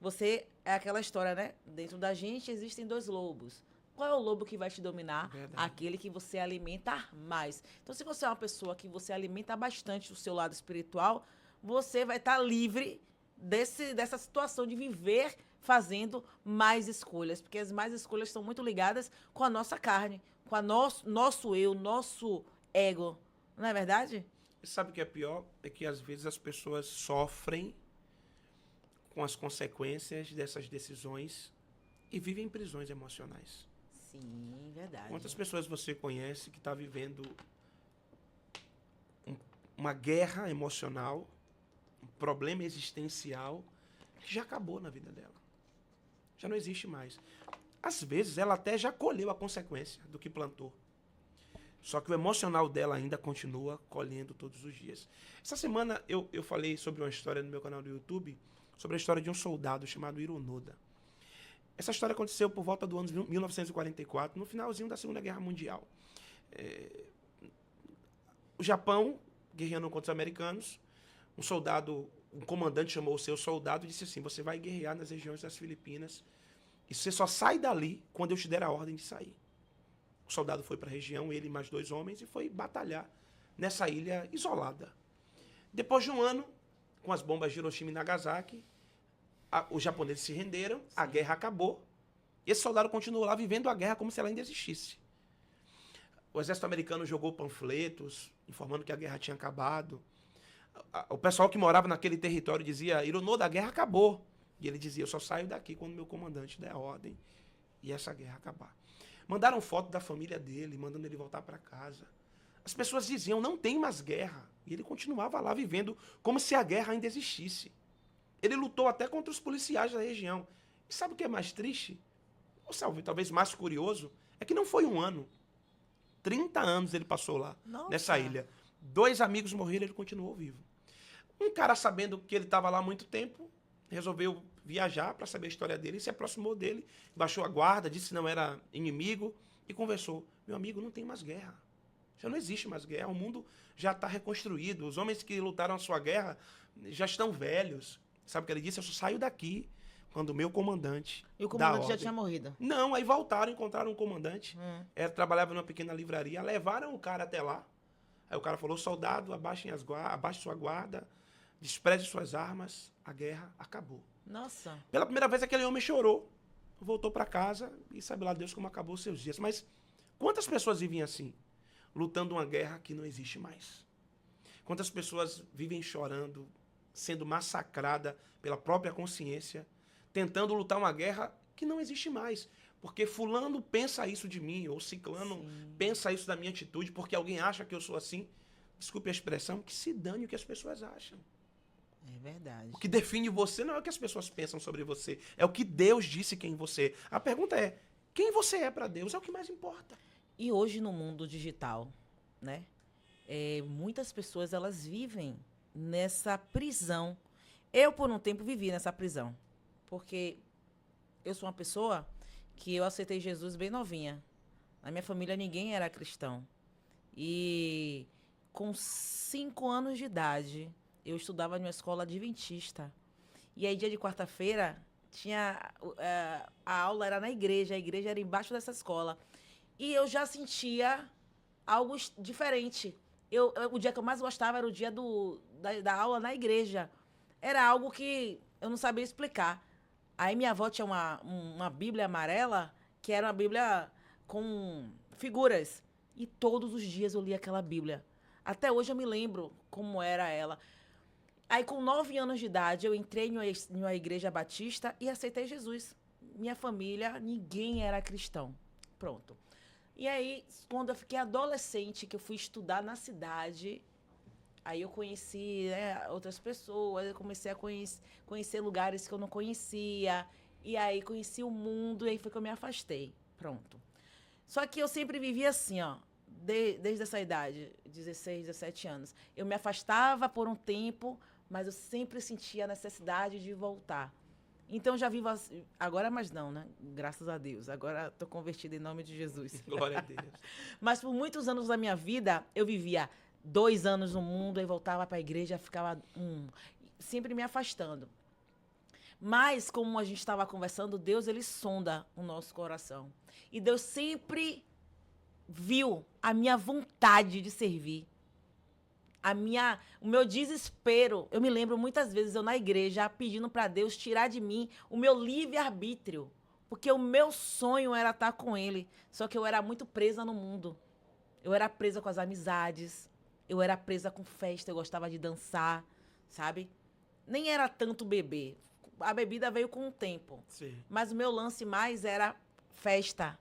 você, é aquela história, né? Dentro da gente existem dois lobos. Qual é o lobo que vai te dominar? Verdade. Aquele que você alimenta mais. Então, se você é uma pessoa que você alimenta bastante o seu lado espiritual, você vai estar livre dessa situação de viver fazendo mais escolhas. Porque as mais escolhas estão muito ligadas com a nossa carne, com a nosso eu, nosso ego. Não é verdade? E sabe o que é pior? É que às vezes as pessoas sofrem com as consequências dessas decisões e vivem em prisões emocionais. Sim, verdade. Quantas pessoas você conhece que está vivendo uma guerra emocional, um problema existencial que já acabou na vida dela? Já não existe mais. Às vezes ela até já colheu a consequência do que plantou. Só que o emocional dela ainda continua colhendo todos os dias. Essa semana eu falei sobre uma história no meu canal do YouTube, sobre a história de um soldado chamado Hironoda. Essa história aconteceu por volta do ano 1944, no finalzinho da Segunda Guerra Mundial. O Japão, guerreando contra os americanos, um comandante chamou o seu soldado e disse assim: você vai guerrear nas regiões das Filipinas e você só sai dali quando eu te der a ordem de sair. O soldado foi para a região, ele e mais 2 homens, e foi batalhar nessa ilha isolada. Depois de um ano, com as bombas de Hiroshima e Nagasaki, os japoneses se renderam, a guerra acabou, e esse soldado continuou lá vivendo a guerra como se ela ainda existisse. O exército americano jogou panfletos informando que a guerra tinha acabado. O pessoal que morava naquele território dizia: Hironoda, a guerra acabou. E ele dizia: eu só saio daqui quando meu comandante der a ordem e essa guerra acabar. Mandaram foto da família dele, mandando ele voltar para casa. As pessoas diziam: não tem mais guerra. E ele continuava lá vivendo como se a guerra ainda existisse. Ele lutou até contra os policiais da região. E sabe o que é mais triste? Ou talvez mais curioso? É que não foi um ano. 30 anos ele passou lá, Nossa. nessa ilha. 2 amigos morreram, ele continuou vivo. Um cara, sabendo que ele estava lá há muito tempo, resolveu viajar para saber a história dele, e se aproximou dele, baixou a guarda, disse que não era inimigo e conversou. Meu amigo, não tem mais guerra. Já não existe mais guerra, o mundo já está reconstruído. Os homens que lutaram a sua guerra já estão velhos. Sabe o que ele disse? Eu só saio daqui quando o meu comandante E o dá comandante já ordem. tinha morrido. Não, aí voltaram, encontraram um comandante. Trabalhava numa pequena livraria, levaram o cara até lá. Aí o cara falou: soldado, abaixe sua guarda, despreze suas armas, a guerra acabou. Nossa. Pela primeira vez aquele homem chorou, voltou para casa e sabe lá Deus como acabou os seus dias. Mas quantas pessoas vivem assim, lutando uma guerra que não existe mais? Quantas pessoas vivem chorando, sendo massacrada pela própria consciência, tentando lutar uma guerra que não existe mais? porque fulano pensa isso de mim, ou ciclano pensa isso da minha atitude, porque alguém acha que eu sou assim. Desculpe a expressão, que se dane o que as pessoas acham. É verdade. O que define você não é o que as pessoas pensam sobre você, é o que Deus disse quem você é. A pergunta é, quem você é para Deus é o que mais importa. E hoje no mundo digital, né? Muitas pessoas elas vivem nessa prisão. Eu por um tempo vivi nessa prisão, porque eu sou uma pessoa que eu aceitei Jesus bem novinha. Na minha família ninguém era cristão. E com 5 anos de idade, eu estudava em uma escola adventista. E aí, dia de quarta-feira, a aula era na igreja, a igreja era embaixo dessa escola. E eu já sentia algo diferente. O dia que eu mais gostava era o dia da aula na igreja. Era algo que eu não sabia explicar. Aí minha avó tinha uma Bíblia amarela, que era uma Bíblia com figuras. E todos os dias eu lia aquela Bíblia. Até hoje eu me lembro como era ela. Aí, com 9 anos de idade, eu entrei em uma igreja batista e aceitei Jesus. Minha família, ninguém era cristão. Pronto. E aí, quando eu fiquei adolescente, que eu fui estudar na cidade, aí eu conheci, né, outras pessoas, eu comecei a conhecer lugares que eu não conhecia, e aí conheci o mundo, e aí foi que eu me afastei. Pronto. Só que eu sempre vivi assim, ó, desde essa idade, 16, 17 anos. Eu me afastava por um tempo, mas eu sempre sentia a necessidade de voltar. Então, já vivo assim, agora mais não, né? Graças a Deus. Agora estou convertida em nome de Jesus. Glória a Deus. Mas por muitos anos da minha vida, eu vivia 2 anos no mundo, aí voltava para a igreja, ficava sempre me afastando. Mas, como a gente estava conversando, Deus, ele sonda o nosso coração. E Deus sempre viu a minha vontade de servir. O meu desespero. Eu me lembro muitas vezes eu na igreja pedindo para Deus tirar de mim o meu livre-arbítrio. Porque o meu sonho era estar com ele. Só que eu era muito presa no mundo. Eu era presa com as amizades. Eu era presa com festa. Eu gostava de dançar, sabe? Nem era tanto beber. A bebida veio com o tempo. Sim. Mas o meu lance mais era festa,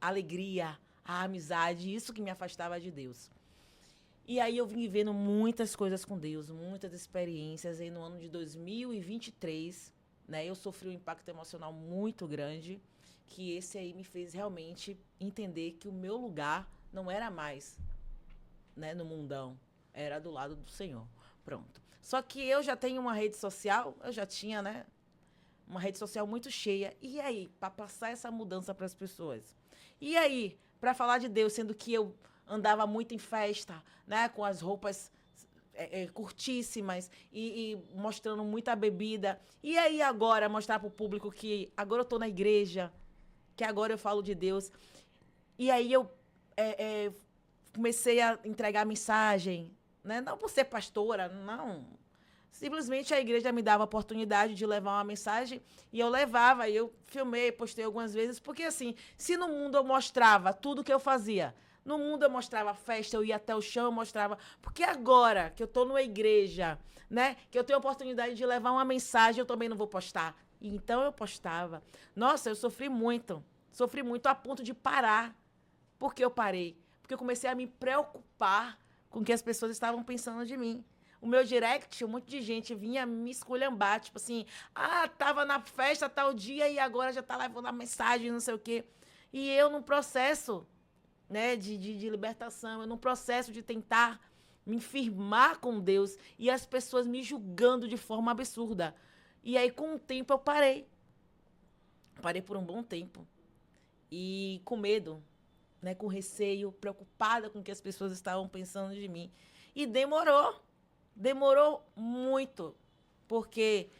alegria, a amizade. Isso que me afastava de Deus. E aí eu vim vivendo muitas coisas com Deus, muitas experiências. E no ano de 2023, né, eu sofri um impacto emocional muito grande, que esse aí me fez realmente entender que o meu lugar não era mais, né, no mundão, era do lado do Senhor. Pronto. Só que eu já tenho uma rede social, eu já tinha, né, uma rede social muito cheia. E aí, para passar essa mudança para as pessoas? E aí, para falar de Deus, sendo que eu andava muito em festa, né, com as roupas curtíssimas e mostrando muita bebida. E aí agora mostrar para o público que agora eu estou na igreja, que agora eu falo de Deus. E aí eu comecei a entregar mensagem, né, não por ser pastora, não. Simplesmente a igreja me dava a oportunidade de levar uma mensagem e eu levava, e eu filmei, postei algumas vezes, porque assim, se no mundo eu mostrava tudo que eu fazia, no mundo eu mostrava festa, eu ia até o chão, eu mostrava. Porque agora que eu estou numa igreja, né, que eu tenho a oportunidade de levar uma mensagem, eu também não vou postar. E então eu postava. Nossa, eu sofri muito a ponto de parar. Por que eu parei? Porque eu comecei a me preocupar com o que as pessoas estavam pensando de mim. O meu direct, um monte de gente vinha me esculhambar, tipo assim, tava na festa tal dia e agora já tá levando a mensagem, não sei o quê. E eu num processo, né, de libertação, eu num processo de tentar me firmar com Deus e as pessoas me julgando de forma absurda. E aí, com o tempo, eu parei. Parei por um bom tempo. E com medo, né, com receio, preocupada com o que as pessoas estavam pensando de mim. E demorou muito, porque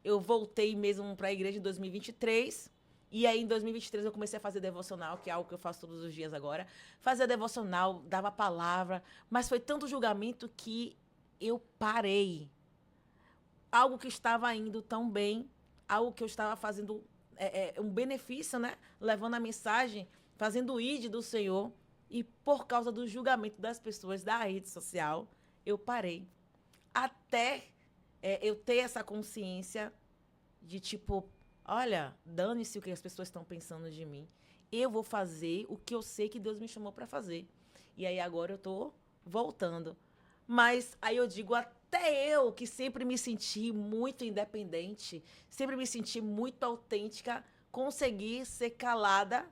eu voltei mesmo para a igreja em 2023, e aí em 2023 eu comecei a fazer devocional, que é algo que eu faço todos os dias agora. Fazia devocional, dava palavra, mas foi tanto julgamento que eu parei. Algo que estava indo tão bem, algo que eu estava fazendo um benefício, né? Levando a mensagem, fazendo o ID do Senhor, e por causa do julgamento das pessoas da rede social, eu parei. Até eu ter essa consciência de, tipo, olha, dane-se o que as pessoas estão pensando de mim. Eu vou fazer o que eu sei que Deus me chamou para fazer. E aí agora eu tô voltando. Mas aí eu digo, até eu, que sempre me senti muito independente, sempre me senti muito autêntica, consegui ser calada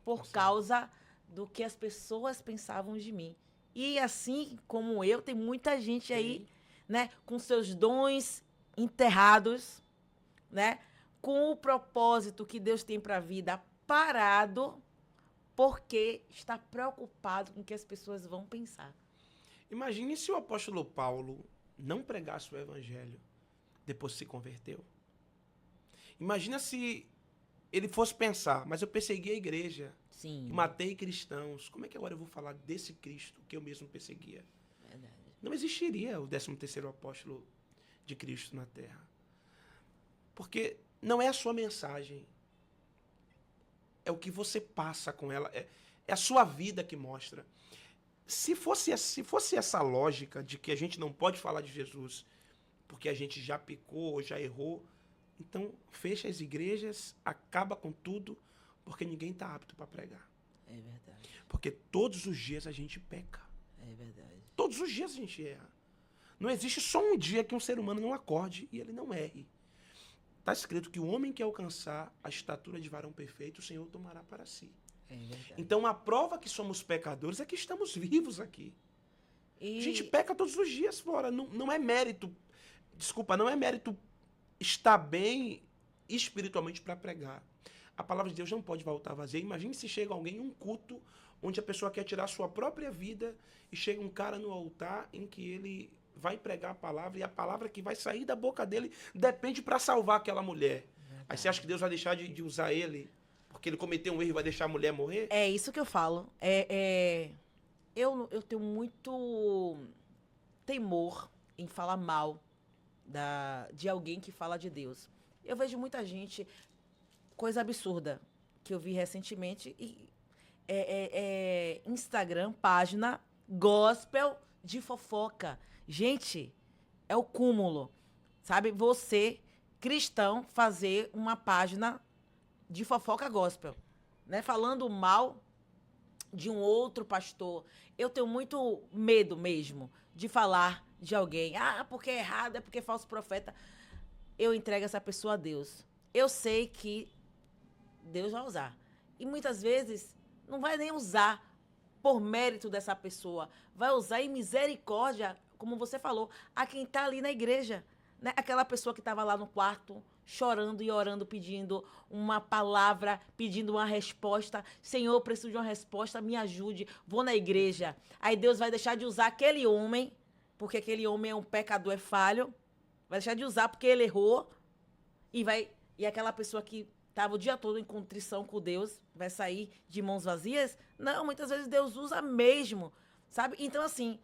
por causa do que as pessoas pensavam de mim. E assim como eu, tem muita gente aí, né, com seus dons enterrados, né, com o propósito que Deus tem para a vida parado, porque está preocupado com o que as pessoas vão pensar. Imagine se o apóstolo Paulo não pregasse o evangelho depois que se converteu. Imagina se ele fosse pensar, mas eu persegui a igreja, Sim. matei cristãos. Como é que agora eu vou falar desse Cristo que eu mesmo perseguia? Verdade. Não existiria o 13º apóstolo de Cristo na Terra. Porque não é a sua mensagem. É o que você passa com ela. É a sua vida que mostra. Se fosse essa lógica de que a gente não pode falar de Jesus porque a gente já pecou, já errou, então fecha as igrejas, acaba com tudo, porque ninguém está apto para pregar. É verdade. Porque todos os dias a gente peca. É verdade. Todos os dias a gente erra. Não existe só um dia que um ser humano não acorde e ele não erre. Está escrito que o homem que alcançar a estatura de varão perfeito, o Senhor tomará para si. É verdade. Então a prova que somos pecadores é que estamos vivos aqui. E... A gente peca todos os dias fora. Não é mérito. Desculpa, não é mérito estar bem espiritualmente para pregar. A palavra de Deus não pode voltar vazia. Imagine se chega alguém em um culto onde a pessoa quer tirar a sua própria vida e chega um cara no altar em que ele vai pregar a palavra e a palavra que vai sair da boca dele depende para salvar aquela mulher. Aí você acha que Deus vai deixar de usar ele porque ele cometeu um erro e vai deixar a mulher morrer? É isso que eu falo. Eu tenho muito temor em falar mal de alguém que fala de Deus. Eu vejo muita gente, coisa absurda que eu vi recentemente, Instagram, página gospel de fofoca. Gente, é o cúmulo, sabe? Você, cristão, fazer uma página de fofoca gospel, né? Falando mal de um outro pastor. Eu tenho muito medo mesmo de falar de alguém. Ah, porque é errado, é porque é falso profeta. Eu entrego essa pessoa a Deus. Eu sei que Deus vai usar. E muitas vezes não vai nem usar por mérito dessa pessoa. Vai usar em misericórdia, como você falou, a quem está ali na igreja. Né? Aquela pessoa que estava lá no quarto, chorando e orando, pedindo uma palavra, pedindo uma resposta. Senhor, eu preciso de uma resposta, me ajude, vou na igreja. Aí Deus vai deixar de usar aquele homem, porque aquele homem é um pecador, é falho. Vai deixar de usar porque ele errou. E aquela pessoa que estava o dia todo em contrição com Deus vai sair de mãos vazias? Não, muitas vezes Deus usa mesmo, sabe? Então, assim,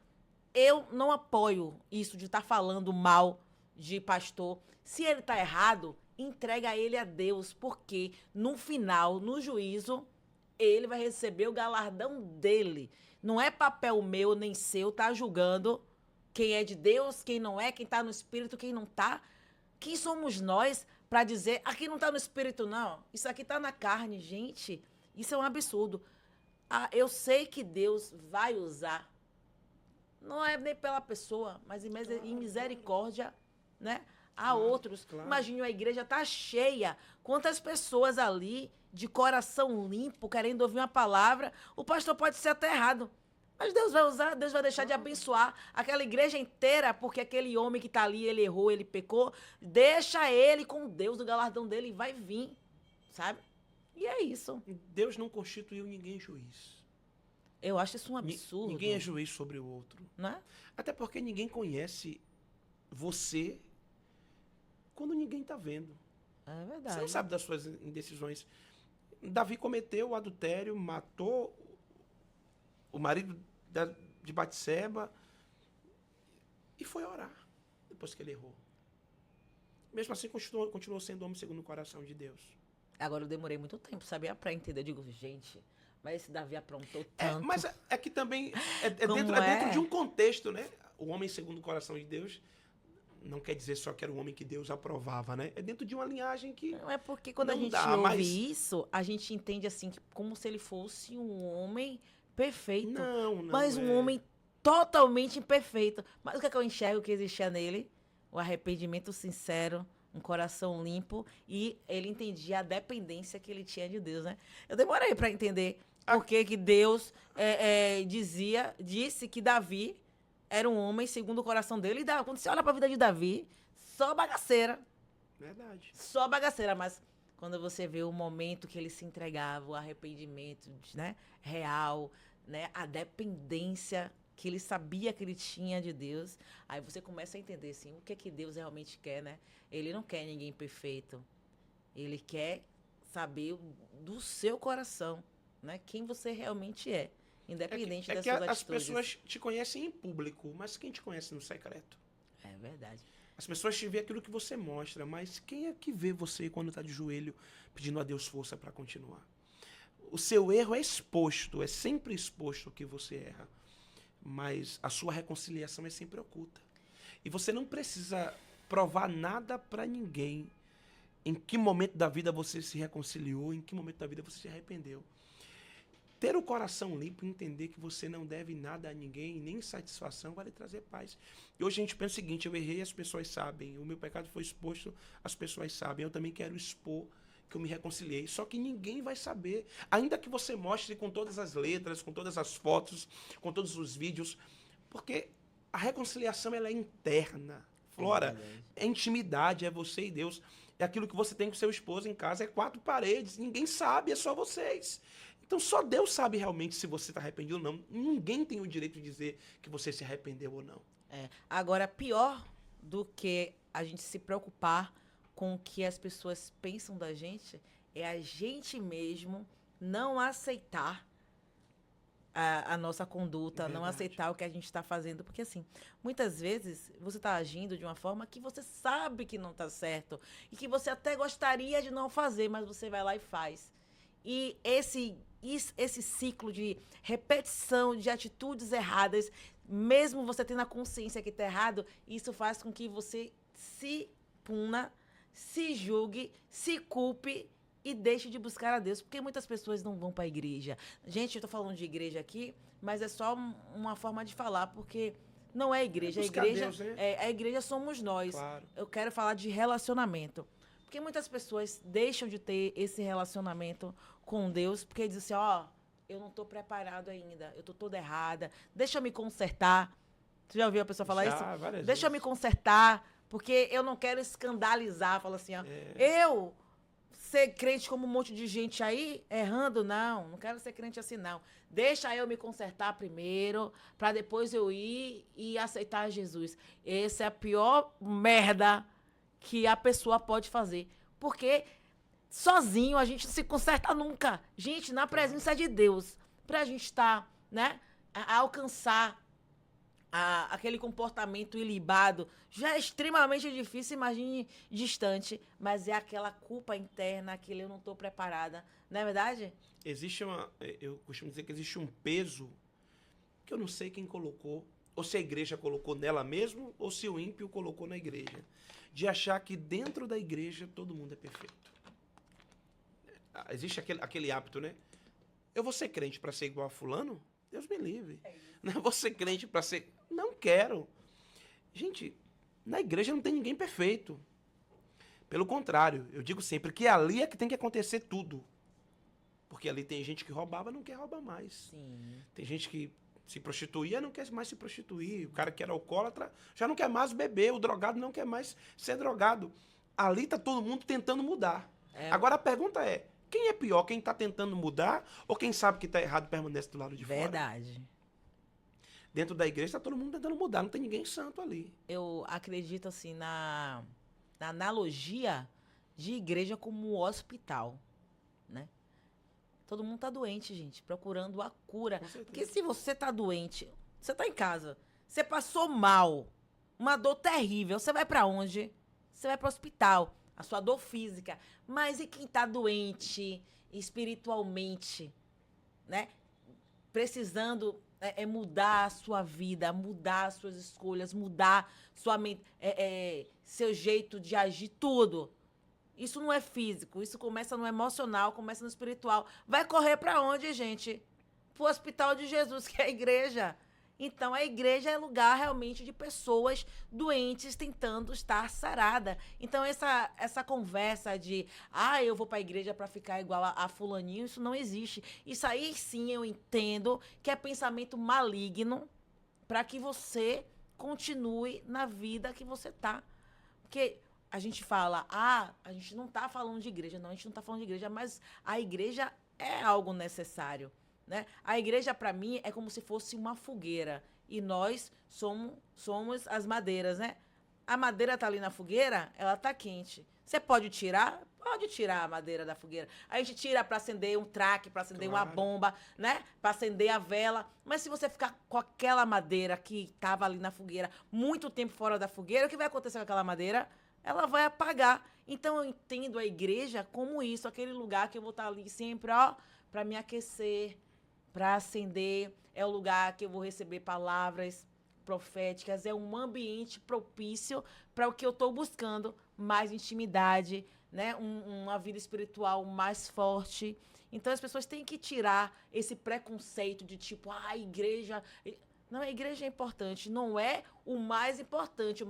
eu não apoio isso de estar falando mal de pastor. Se ele está errado, entrega ele a Deus, porque no final, no juízo, ele vai receber o galardão dele. Não é papel meu nem seu tá julgando quem é de Deus, quem não é, quem está no Espírito, quem não está. Quem somos nós para dizer, aqui não está no Espírito, não. Isso aqui está na carne, gente. Isso é um absurdo. Eu sei que Deus vai usar. Não é nem pela pessoa, mas em misericórdia, né? A outros. Claro. Imagine, a igreja tá cheia. Quantas pessoas ali, de coração limpo, querendo ouvir uma palavra. O pastor pode ser até errado. Mas Deus vai usar, Deus vai deixar de abençoar aquela igreja inteira, porque aquele homem que está ali, ele errou, ele pecou. Deixa ele com Deus, o galardão dele vai vir, sabe? E é isso. Deus não constituiu ninguém juiz. Eu acho isso um absurdo. Ninguém é juiz sobre o outro. Não é? Até porque ninguém conhece você quando ninguém está vendo. É verdade. Você não sabe das suas indecisões. Davi cometeu o adultério, matou o marido de Batseba e foi orar depois que ele errou. Mesmo assim, continuou sendo homem segundo o coração de Deus. Agora eu demorei muito tempo, sabia? Pra entender. Eu digo, gente, mas esse Davi aprontou tanto. Mas é que também é Como dentro de um contexto, né? O homem segundo o coração de Deus não quer dizer só que era um homem que Deus aprovava, né? É dentro de uma linhagem que Não é porque quando a não gente dá, ouve mas isso, a gente entende assim, como se ele fosse um homem perfeito. não Mas um é. homem totalmente imperfeito. Mas o que é que eu enxergo que existia nele? O arrependimento sincero, um coração limpo. E ele entendia a dependência que ele tinha de Deus, né? Eu demorei para entender por que que Deus disse que Davi era um homem segundo o coração dele. E quando você olha para a vida de Davi, só bagaceira. Verdade. Só bagaceira, mas quando você vê o momento que ele se entregava, o arrependimento, né, real, né, a dependência que ele sabia que ele tinha de Deus, aí você começa a entender, assim, o que é que Deus realmente quer, né? Ele não quer ninguém perfeito. Ele quer saber do seu coração, né, quem você realmente é, independente das que suas as atitudes. pessoas te conhecem em público, mas quem te conhece no secreto? É verdade. As pessoas te veem aquilo que você mostra, mas quem é que vê você quando está de joelho pedindo a Deus força para continuar? O seu erro é exposto, é sempre exposto que você erra, mas a sua reconciliação é sempre oculta. E você não precisa provar nada para ninguém em que momento da vida você se reconciliou, em que momento da vida você se arrependeu. Ter o coração limpo e entender que você não deve nada a ninguém, nem satisfação, vai lhe trazer paz. E hoje a gente pensa o seguinte, eu errei, as pessoas sabem. O meu pecado foi exposto, as pessoas sabem. Eu também quero expor que eu me reconciliei. Só que ninguém vai saber. Ainda que você mostre com todas as letras, com todas as fotos, com todos os vídeos. Porque a reconciliação ela é interna. Flora, é intimidade, é você e Deus. É aquilo que você tem com seu esposo em casa, é 4 paredes. Ninguém sabe, é só vocês. Então só Deus sabe realmente se você está arrependido ou não. Ninguém tem o direito de dizer que você se arrependeu ou não. Agora, pior do que a gente se preocupar com o que as pessoas pensam da gente é a gente mesmo não aceitar a nossa conduta, não Verdade. aceitar o que a gente está fazendo. Porque, assim, muitas vezes você está agindo de uma forma que você sabe que não está certo e que você até gostaria de não fazer, mas você vai lá e faz. E esse ciclo de repetição de atitudes erradas, mesmo você tendo a consciência que está errado, isso faz com que você se puna, se julgue, se culpe e deixe de buscar a Deus. Porque muitas pessoas não vão para a igreja. Gente, eu estou falando de igreja aqui, mas é só uma forma de falar, porque não é igreja. buscar Deus, né? A igreja somos nós. Claro. Eu quero falar de relacionamento. Porque muitas pessoas deixam de ter esse relacionamento com Deus, porque dizem assim, eu não estou preparado ainda, eu estou toda errada, deixa eu me consertar. Você já ouviu a pessoa falar isso? Várias Deixa eu me vezes. consertar, porque eu não quero escandalizar. Fala assim, eu ser crente como um monte de gente aí, errando, não quero ser crente assim, não. Deixa eu me consertar primeiro, para depois eu ir e aceitar Jesus. Essa é a pior merda que a pessoa pode fazer. Porque sozinho a gente não se conserta nunca. Gente, na presença de Deus, pra gente estar, né, a alcançar aquele comportamento ilibado, já é extremamente difícil, imagine distante, mas é aquela culpa interna, aquele eu não estou preparada. Não é verdade? Eu costumo dizer que existe um peso que eu não sei quem colocou, ou se a igreja colocou nela mesmo, ou se o ímpio colocou na igreja, de achar que dentro da igreja todo mundo é perfeito. Existe aquele hábito, né? Eu vou ser crente para ser igual a fulano? Deus me livre. Não vou ser crente para ser... Não quero. Gente, na igreja não tem ninguém perfeito. Pelo contrário, eu digo sempre que ali é que tem que acontecer tudo. Porque ali tem gente que roubava, não quer roubar mais. Sim. Tem gente que se prostituía, não quer mais se prostituir. O cara que era alcoólatra já não quer mais beber. O drogado não quer mais ser drogado. Ali está todo mundo tentando mudar. Agora a pergunta é, quem é pior? Quem está tentando mudar ou quem sabe que está errado permanece do lado de fora? Verdade. Dentro da igreja está todo mundo tentando mudar, não tem ninguém santo ali. Eu acredito assim na analogia de igreja como hospital, né? Todo mundo tá doente, gente, procurando a cura. Porque se você tá doente, você tá em casa, você passou mal, uma dor terrível, você vai para onde? Você vai para o hospital, a sua dor física. Mas e quem tá doente espiritualmente, né? Precisando é mudar a sua vida, mudar as suas escolhas, mudar sua mente, seu jeito de agir, tudo. Isso não é físico, isso começa no emocional, começa no espiritual. Vai correr para onde, gente? Para o hospital de Jesus, que é a igreja. Então, a igreja é lugar realmente de pessoas doentes tentando estar sarada. Então, essa conversa de, eu vou para a igreja para ficar igual a fulaninho, isso não existe. Isso aí, sim, eu entendo que é pensamento maligno para que você continue na vida que você tá. Porque a gente fala, a gente não tá falando de igreja. Não, a gente não tá falando de igreja, mas a igreja é algo necessário. Né? A igreja, para mim, é como se fosse uma fogueira. E nós somos as madeiras, né? A madeira tá ali na fogueira, ela tá quente. Você pode tirar? Pode tirar a madeira da fogueira. A gente tira para acender um traque, para acender uma bomba, né? Para acender a vela. Mas se você ficar com aquela madeira que tava ali na fogueira muito tempo fora da fogueira, o que vai acontecer com aquela madeira? Ela vai apagar. Então eu entendo a igreja como isso, aquele lugar que eu vou estar ali sempre, para me aquecer, para acender, é o lugar que eu vou receber palavras proféticas, é um ambiente propício para o que eu estou buscando, mais intimidade, né? Uma vida espiritual mais forte. Então as pessoas têm que tirar esse preconceito de tipo, igreja... Não, a igreja é importante, não é o mais importante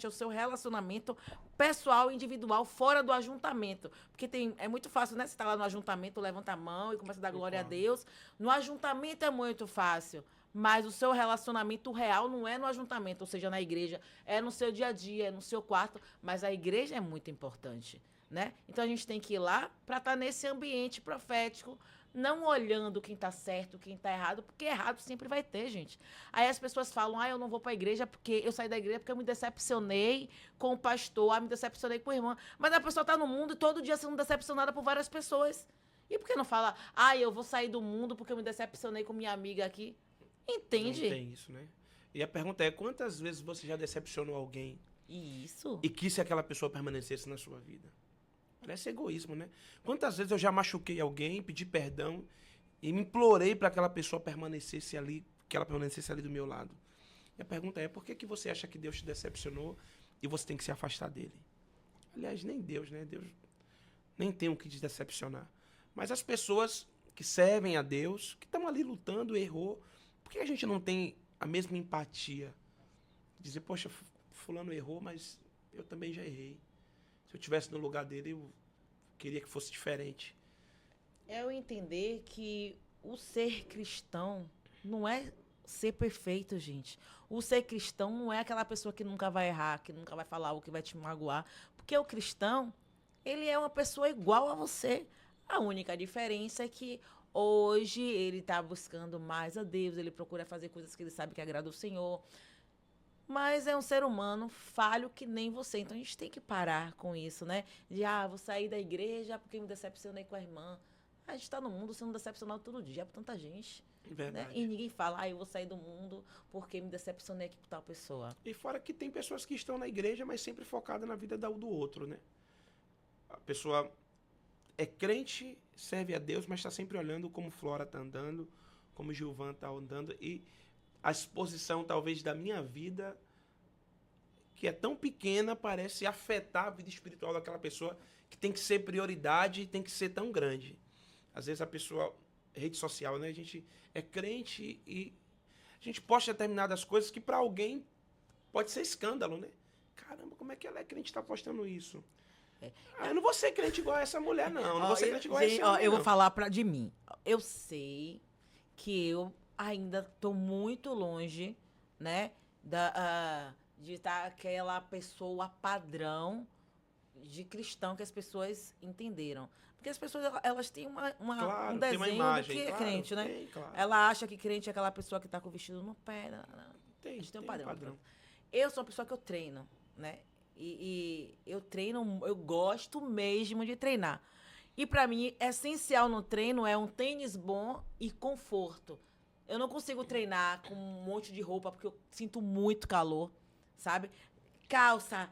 é o seu relacionamento pessoal, individual, fora do ajuntamento. Porque é muito fácil, né? Você está lá no ajuntamento, levanta a mão e começa a dar glória a Deus. No ajuntamento é muito fácil, mas o seu relacionamento real não é no ajuntamento, ou seja, na igreja, é no seu dia a dia, é no seu quarto, mas a igreja é muito importante, né? Então a gente tem que ir lá para estar nesse ambiente profético, não olhando quem tá certo, quem tá errado, porque errado sempre vai ter, gente. Aí as pessoas falam, eu não vou pra igreja porque eu saí da igreja porque eu me decepcionei com o pastor, me decepcionei com o irmão. Mas a pessoa tá no mundo e todo dia sendo decepcionada por várias pessoas. E por que não fala, eu vou sair do mundo porque eu me decepcionei com minha amiga aqui? Entende? Não tem isso, né? E a pergunta é, quantas vezes você já decepcionou alguém? Isso. E quis que aquela pessoa permanecesse na sua vida? Parece egoísmo, né? Quantas vezes eu já machuquei alguém, pedi perdão e me implorei para que ela permanecesse ali do meu lado. E a pergunta é, por que você acha que Deus te decepcionou e você tem que se afastar dele? Aliás, nem Deus, né? Deus nem tem o que te decepcionar. Mas as pessoas que servem a Deus, que estão ali lutando, errou, por que a gente não tem a mesma empatia? Dizer, poxa, fulano errou, mas eu também já errei. Se eu estivesse no lugar dele, eu queria que fosse diferente. É eu entender que o ser cristão não é ser perfeito, gente. O ser cristão não é aquela pessoa que nunca vai errar, que nunca vai falar algo que vai te magoar. Porque o cristão, ele é uma pessoa igual a você. A única diferença é que hoje ele está buscando mais a Deus, ele procura fazer coisas que ele sabe que agrada o Senhor. Mas é um ser humano falho que nem você. Então a gente tem que parar com isso, né? De, vou sair da igreja porque me decepcionei com a irmã. A gente tá no mundo sendo decepcionado todo dia por tanta gente. Verdade. Né? E ninguém fala, eu vou sair do mundo porque me decepcionei aqui com tal pessoa. E fora que tem pessoas que estão na igreja, mas sempre focada na vida do outro, né? A pessoa é crente, serve a Deus, mas está sempre olhando como Flora tá andando, como Gilvan tá andando. E a exposição, talvez, da minha vida, que é tão pequena, parece afetar a vida espiritual daquela pessoa, que tem que ser prioridade e tem que ser tão grande. Às vezes a pessoa, rede social, né? A gente é crente e a gente posta determinadas coisas que para alguém pode ser escândalo, né? Caramba, como é que ela é crente e tá postando isso? Eu não vou ser crente igual a essa mulher, não. Não vou ser crente igual a esse homem, eu vou falar de mim. Eu sei que eu ainda tô muito longe, né? De estar aquela pessoa padrão de cristão que as pessoas entenderam. Porque as pessoas, elas têm Claro, um tem uma desenho imagem, do que é claro, crente, né? tem, claro. Ela acha que crente é aquela pessoa que tá com o vestido no pé. Não. Tem, a gente tem um tem padrão. Eu sou uma pessoa que eu treino, né? E eu treino, eu gosto mesmo de treinar. E para mim, essencial no treino é um tênis bom e conforto. Eu não consigo treinar com um monte de roupa porque eu sinto muito calor, sabe? Calça,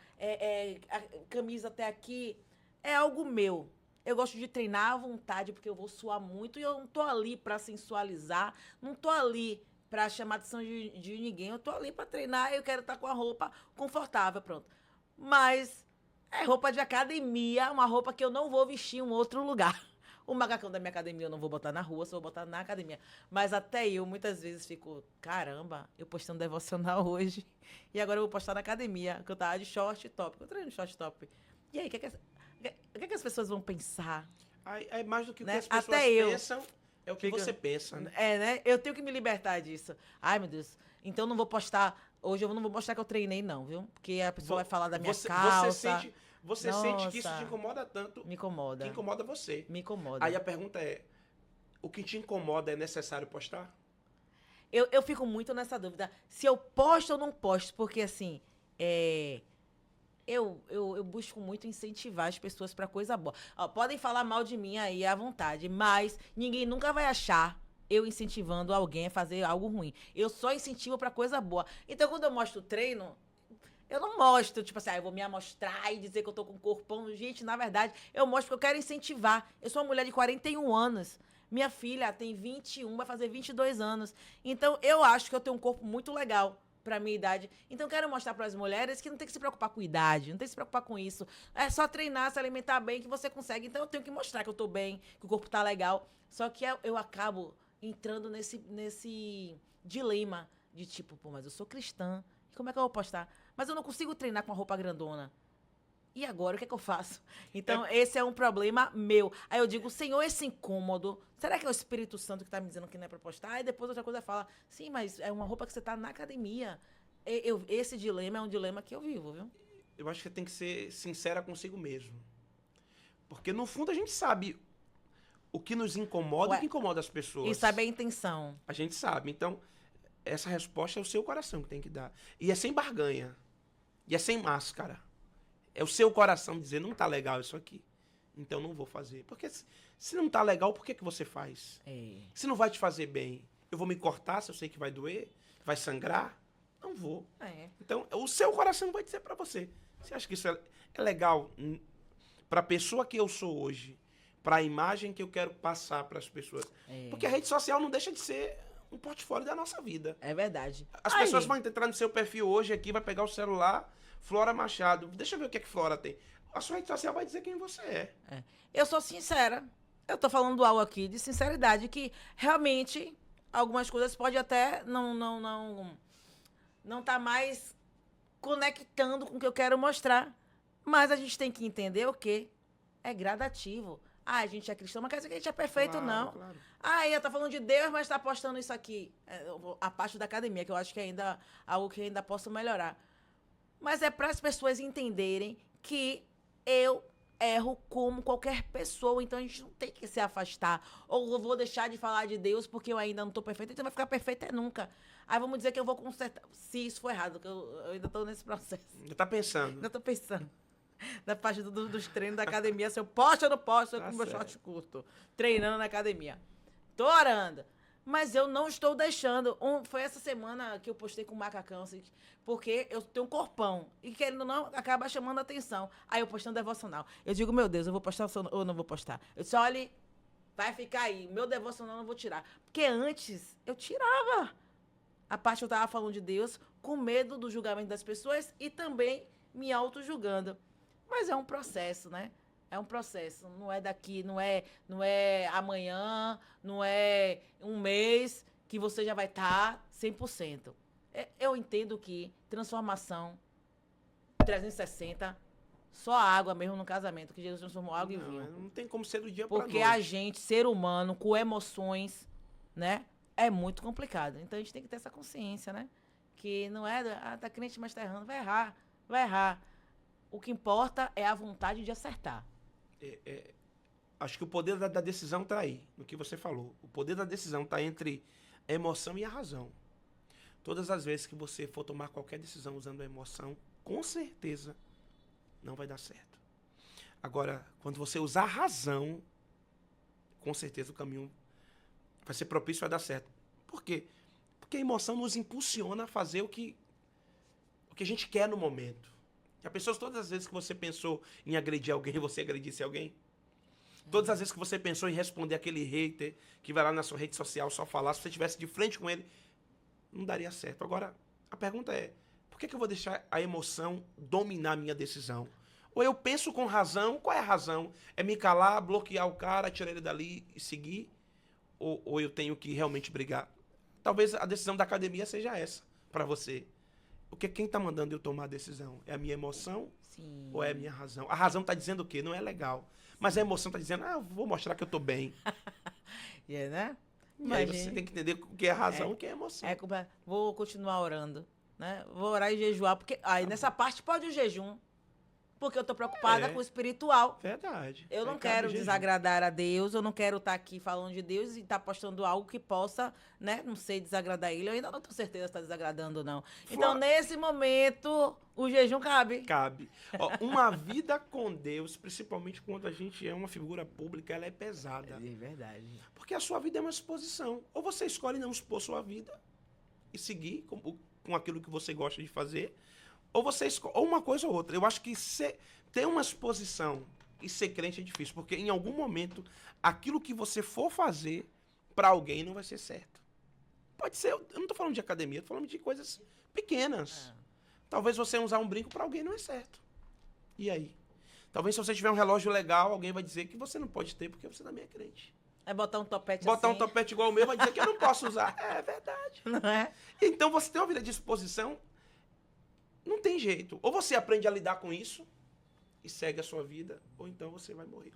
a camisa até aqui, é algo meu. Eu gosto de treinar à vontade porque eu vou suar muito e eu não tô ali para sensualizar, não tô ali pra chamar a atenção de ninguém. Eu tô ali pra treinar, eu quero estar com a roupa confortável, pronto. Mas é roupa de academia, uma roupa que eu não vou vestir em um outro lugar. O macacão da minha academia eu não vou botar na rua, só vou botar na academia. Mas até eu, muitas vezes, fico, caramba, eu postei um devocional hoje e agora eu vou postar na academia, que eu tava de short e top. Eu treino short e top. E aí, o que as pessoas vão pensar? É mais do que o que Né? as pessoas Até eu. pensam, é o que Fica- você pensa, né? É, né? Eu tenho que me libertar disso. Ai, meu Deus. Então não vou postar. Hoje eu não vou mostrar que eu treinei, não, viu? Porque a pessoa vai falar da minha calça. Você sente que isso Nossa. te incomoda tanto Me incomoda. que incomoda você. Me incomoda. Aí a pergunta é, o que te incomoda é necessário postar? Eu fico muito nessa dúvida. Se eu posto ou não posto, porque assim, eu busco muito incentivar as pessoas pra coisa boa. Ó, podem falar mal de mim aí à vontade, mas ninguém nunca vai achar eu incentivando alguém a fazer algo ruim. Eu só incentivo pra coisa boa. Então, quando eu mostro o treino, eu não mostro, tipo assim, eu vou me amostrar e dizer que eu tô com um corpão. Gente, na verdade, eu mostro porque eu quero incentivar. Eu sou uma mulher de 41 anos. Minha filha tem 21, vai fazer 22 anos. Então, eu acho que eu tenho um corpo muito legal pra minha idade. Então, eu quero mostrar para as mulheres que não tem que se preocupar com idade, não tem que se preocupar com isso. É só treinar, se alimentar bem que você consegue. Então, eu tenho que mostrar que eu tô bem, que o corpo tá legal. Só que eu acabo entrando nesse dilema de tipo, pô, mas eu sou cristã. E como é que eu vou postar? Mas eu não consigo treinar com uma roupa grandona. E agora, o que é que eu faço? Então, esse é um problema meu. Aí eu digo, Senhor, esse incômodo, será que é o Espírito Santo que está me dizendo que não é para postar? Aí depois outra coisa fala, sim, mas é uma roupa que você está na academia. Esse dilema é um dilema que eu vivo, viu? Eu acho que você tem que ser sincera consigo mesmo. Porque no fundo a gente sabe o que nos incomoda e o que incomoda as pessoas. E saber a intenção. A gente sabe. Então, essa resposta é o seu coração que tem que dar. E é sem barganha. E é sem máscara. É o seu coração dizer, não tá legal isso aqui. Então não vou fazer. Porque se não tá legal, por que você faz? Se não vai te fazer bem, eu vou me cortar se eu sei que vai doer, vai sangrar? Não vou. Então, o seu coração vai dizer pra você. Você acha que isso é legal pra pessoa que eu sou hoje? Pra imagem que eu quero passar pras pessoas? Porque a rede social não deixa de ser um portfólio da nossa vida. É verdade. As pessoas vão entrar no seu perfil hoje aqui, vai pegar o celular, Flora Machado. Deixa eu ver o que é que Flora tem. A sua rede social vai dizer quem você é. Eu sou sincera. Eu tô falando algo aqui de sinceridade, que realmente algumas coisas pode até não tá mais conectando com o que eu quero mostrar. Mas a gente tem que entender o quê? É gradativo. Ah, a gente é cristão, mas quer dizer que a gente é perfeito, não. Claro. Ah, eu tá falando de Deus, mas tá postando isso aqui. A parte da academia, que eu acho que ainda algo que ainda posso melhorar. Mas é para as pessoas entenderem que eu erro como qualquer pessoa, então a gente não tem que se afastar. Ou eu vou deixar de falar de Deus porque eu ainda não tô perfeita, então vai ficar perfeita nunca. Aí vamos dizer que eu vou consertar. Se isso for errado, que eu ainda tô nesse processo. Ainda tá pensando. Ainda tô pensando. Da parte dos treinos da academia, se eu posto ou não posto, eu com meu short curto. Treinando na academia. Tô orando. Mas eu não estou deixando. Foi essa semana que eu postei com o macacão, assim, porque eu tenho um corpão. E querendo ou não, acaba chamando a atenção. Aí eu postei um devocional. Eu digo, meu Deus, eu vou postar ou não vou postar? Eu disse, olha, vai ficar aí. Meu devocional eu não vou tirar. Porque antes eu tirava a parte que eu tava falando de Deus, com medo do julgamento das pessoas e também me auto-julgando. Mas é um processo, né? É um processo. Não é daqui, não é amanhã, não é um mês que você já vai estar 100%. Eu entendo que transformação 360, só a água mesmo no casamento, que Jesus transformou água em vinho. Não tem como ser do dia para noite. Porque a gente, ser humano, com emoções, né? É muito complicado. Então a gente tem que ter essa consciência, né? Que não é, tá crente, mas tá errando. Vai errar. O que importa é a vontade de acertar. Acho que o poder da decisão está aí, no que você falou. O poder da decisão está entre a emoção e a razão. Todas as vezes que você for tomar qualquer decisão usando a emoção, com certeza não vai dar certo. Agora, quando você usar a razão, com certeza o caminho vai ser propício a dar certo. Por quê? Porque a emoção nos impulsiona a fazer o que a gente quer no momento. Já pensou todas as vezes que você pensou em agredir alguém, você agredisse alguém? Todas as vezes que você pensou em responder aquele hater que vai lá na sua rede social só falar, se você estivesse de frente com ele, não daria certo. Agora, a pergunta é, por que eu vou deixar a emoção dominar a minha decisão? Ou eu penso com razão, qual é a razão? É me calar, bloquear o cara, tirar ele dali e seguir? Ou eu tenho que realmente brigar? Talvez a decisão da academia seja essa, para você. Porque quem tá mandando eu tomar a decisão? É a minha emoção? Sim. Ou é a minha razão? A razão tá dizendo o quê? Não é legal. Mas a emoção tá dizendo, eu vou mostrar que eu tô bem. Né? E aí você tem que entender o que é razão e o que é emoção. Vou continuar orando, né? Vou orar e jejuar, porque aí nessa parte pode o jejum, porque eu tô preocupada com o espiritual. Verdade. Eu não Aí cabe quero o jejum. desagradar a Deus, eu não quero estar aqui falando de Deus e estar postando algo que possa, né, não sei, desagradar ele. Eu ainda não tenho certeza se está desagradando ou não. Então, nesse momento, o jejum cabe. Cabe. Ó, uma vida com Deus, principalmente quando a gente é uma figura pública, ela é pesada. É verdade. Porque a sua vida é uma exposição. Ou você escolhe não expor sua vida e seguir com aquilo que você gosta de fazer, ou você escolhe, ou uma coisa ou outra. Eu acho que ter uma exposição e ser crente é difícil, porque em algum momento, aquilo que você for fazer para alguém não vai ser certo. Pode ser, eu não estou falando de academia, estou falando de coisas pequenas. Talvez você usar um brinco para alguém não é certo. E aí? Talvez se você tiver um relógio legal, alguém vai dizer que você não pode ter porque você também é crente. É botar um topete Botar assim. um topete igual o meu vai dizer que eu não posso usar. É verdade. Não é? Então você tem uma vida de exposição, não tem jeito. Ou você aprende a lidar com isso e segue a sua vida, ou então você vai morrer.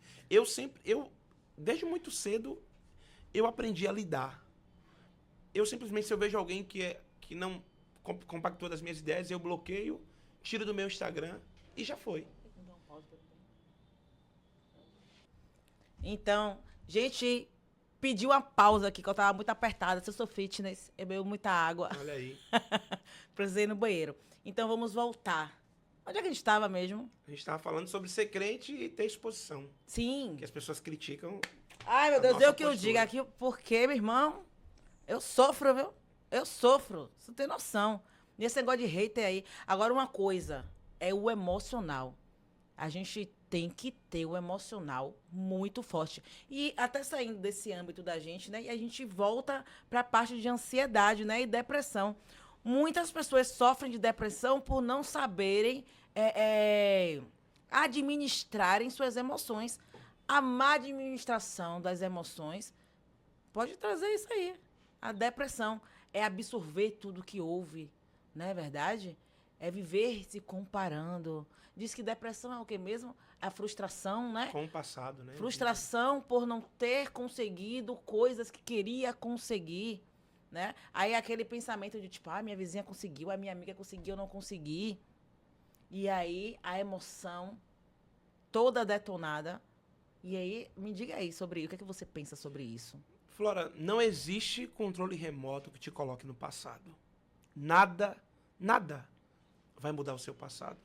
Desde muito cedo, eu aprendi a lidar. Eu simplesmente, se eu vejo alguém que não compactua das minhas ideias, eu bloqueio, tiro do meu Instagram e já foi. Então, gente, pediu uma pausa aqui, que eu tava muito apertada. Se eu sou fitness, eu bebo muita água. Olha aí. Precisei ir no banheiro. Então, vamos voltar. Onde é que a gente estava mesmo? A gente estava falando sobre ser crente e ter exposição. Sim. Que as pessoas criticam. Ai, meu Deus, nossa eu que eu postura. diga aqui, porque, meu irmão, eu sofro, viu? Eu sofro. Você não tem noção. E esse negócio de hater aí. Agora, uma coisa, é o emocional. A gente tem que ter o emocional muito forte. E até saindo desse âmbito da gente, né? E a gente volta para a parte de ansiedade, né? E depressão. Muitas pessoas sofrem de depressão por não saberem administrarem suas emoções. A má administração das emoções pode trazer isso aí. A depressão é absorver tudo que houve, não é verdade? É viver se comparando. Diz que depressão é o quê mesmo? A frustração, né? Com o passado, né? Frustração por não ter conseguido coisas que queria conseguir, né? Aí aquele pensamento de tipo, minha vizinha conseguiu, a minha amiga conseguiu, eu não consegui. E aí a emoção toda detonada. E aí, me diga aí sobre isso. O que é que você pensa sobre isso? Flora, não existe controle remoto que te coloque no passado. Nada vai mudar o seu passado.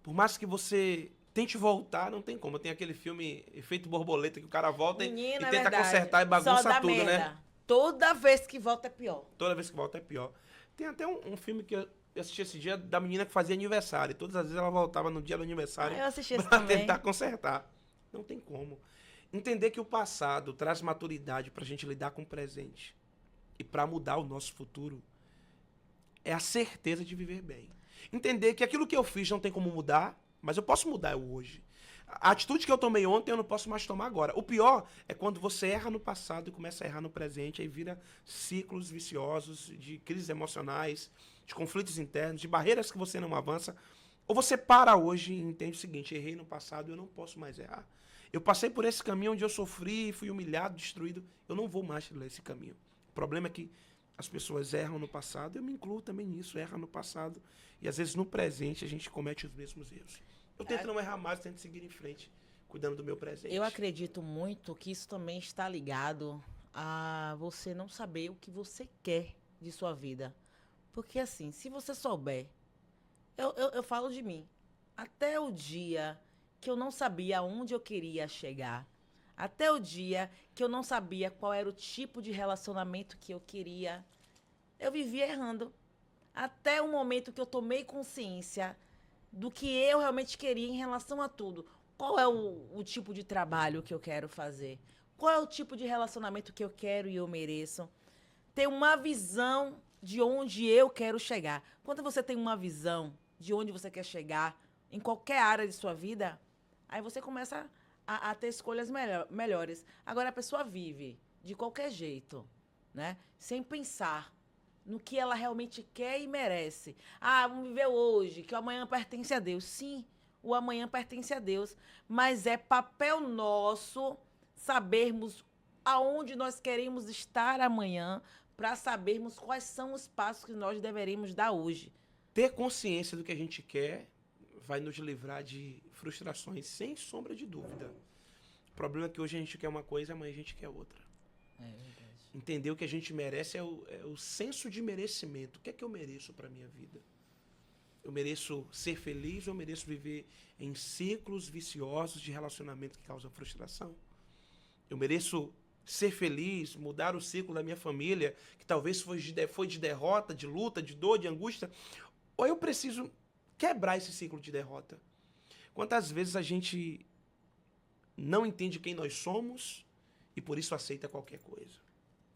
Por mais que você tente voltar, não tem como. Tem aquele filme Efeito Borboleta, que o cara volta e tenta consertar e bagunça tudo, né? Toda vez que volta é pior. Toda vez que volta é pior. Tem até um filme que eu assisti esse dia da menina que fazia aniversário. E todas as vezes ela voltava no dia do aniversário Eu assisti esse pra também. tentar consertar. Não tem como. Entender que o passado traz maturidade pra gente lidar com o presente e pra mudar o nosso futuro é a certeza de viver bem. Entender que aquilo que eu fiz não tem como mudar, mas eu posso mudar hoje. A atitude que eu tomei ontem eu não posso mais tomar agora. O pior é quando você erra no passado e começa a errar no presente, aí vira ciclos viciosos de crises emocionais, de conflitos internos, de barreiras que você não avança. Ou você para hoje e entende o seguinte, errei no passado, eu não posso mais errar. Eu passei por esse caminho onde eu sofri, fui humilhado, destruído, eu não vou mais trilhar esse caminho. O problema é que as pessoas erram no passado, eu me incluo também nisso, erra no passado, e às vezes no presente a gente comete os mesmos erros. Eu tento não errar mais, tento seguir em frente, cuidando do meu presente. Eu acredito muito que isso também está ligado a você não saber o que você quer de sua vida. Porque assim, se você souber, eu falo de mim, até o dia que eu não sabia aonde eu queria chegar, até o dia que eu não sabia qual era o tipo de relacionamento que eu queria, eu vivia errando. Até o momento que eu tomei consciência do que eu realmente queria em relação a tudo. Qual é o tipo de trabalho que eu quero fazer? Qual é o tipo de relacionamento que eu quero e eu mereço? Ter uma visão de onde eu quero chegar. Quando você tem uma visão de onde você quer chegar, em qualquer área de sua vida, aí você começa a ter escolhas melhores. Agora, a pessoa vive de qualquer jeito, né? Sem pensar no que ela realmente quer e merece. Ah, vamos viver hoje, que o amanhã pertence a Deus. Sim, o amanhã pertence a Deus, mas é papel nosso sabermos aonde nós queremos estar amanhã, para sabermos quais são os passos que nós deveríamos dar hoje. Ter consciência do que a gente quer vai nos livrar de frustrações, sem sombra de dúvida. O problema é que hoje a gente quer uma coisa e amanhã a gente quer outra. É verdade. Entender o que a gente merece é o senso de merecimento. O que é que eu mereço para a minha vida? Eu mereço ser feliz ou eu mereço viver em ciclos viciosos de relacionamento que causam frustração? Eu mereço ser feliz, mudar o ciclo da minha família, que talvez foi de derrota, de luta, de dor, de angústia, ou eu preciso quebrar esse ciclo de derrota? Quantas vezes a gente não entende quem nós somos e por isso aceita qualquer coisa?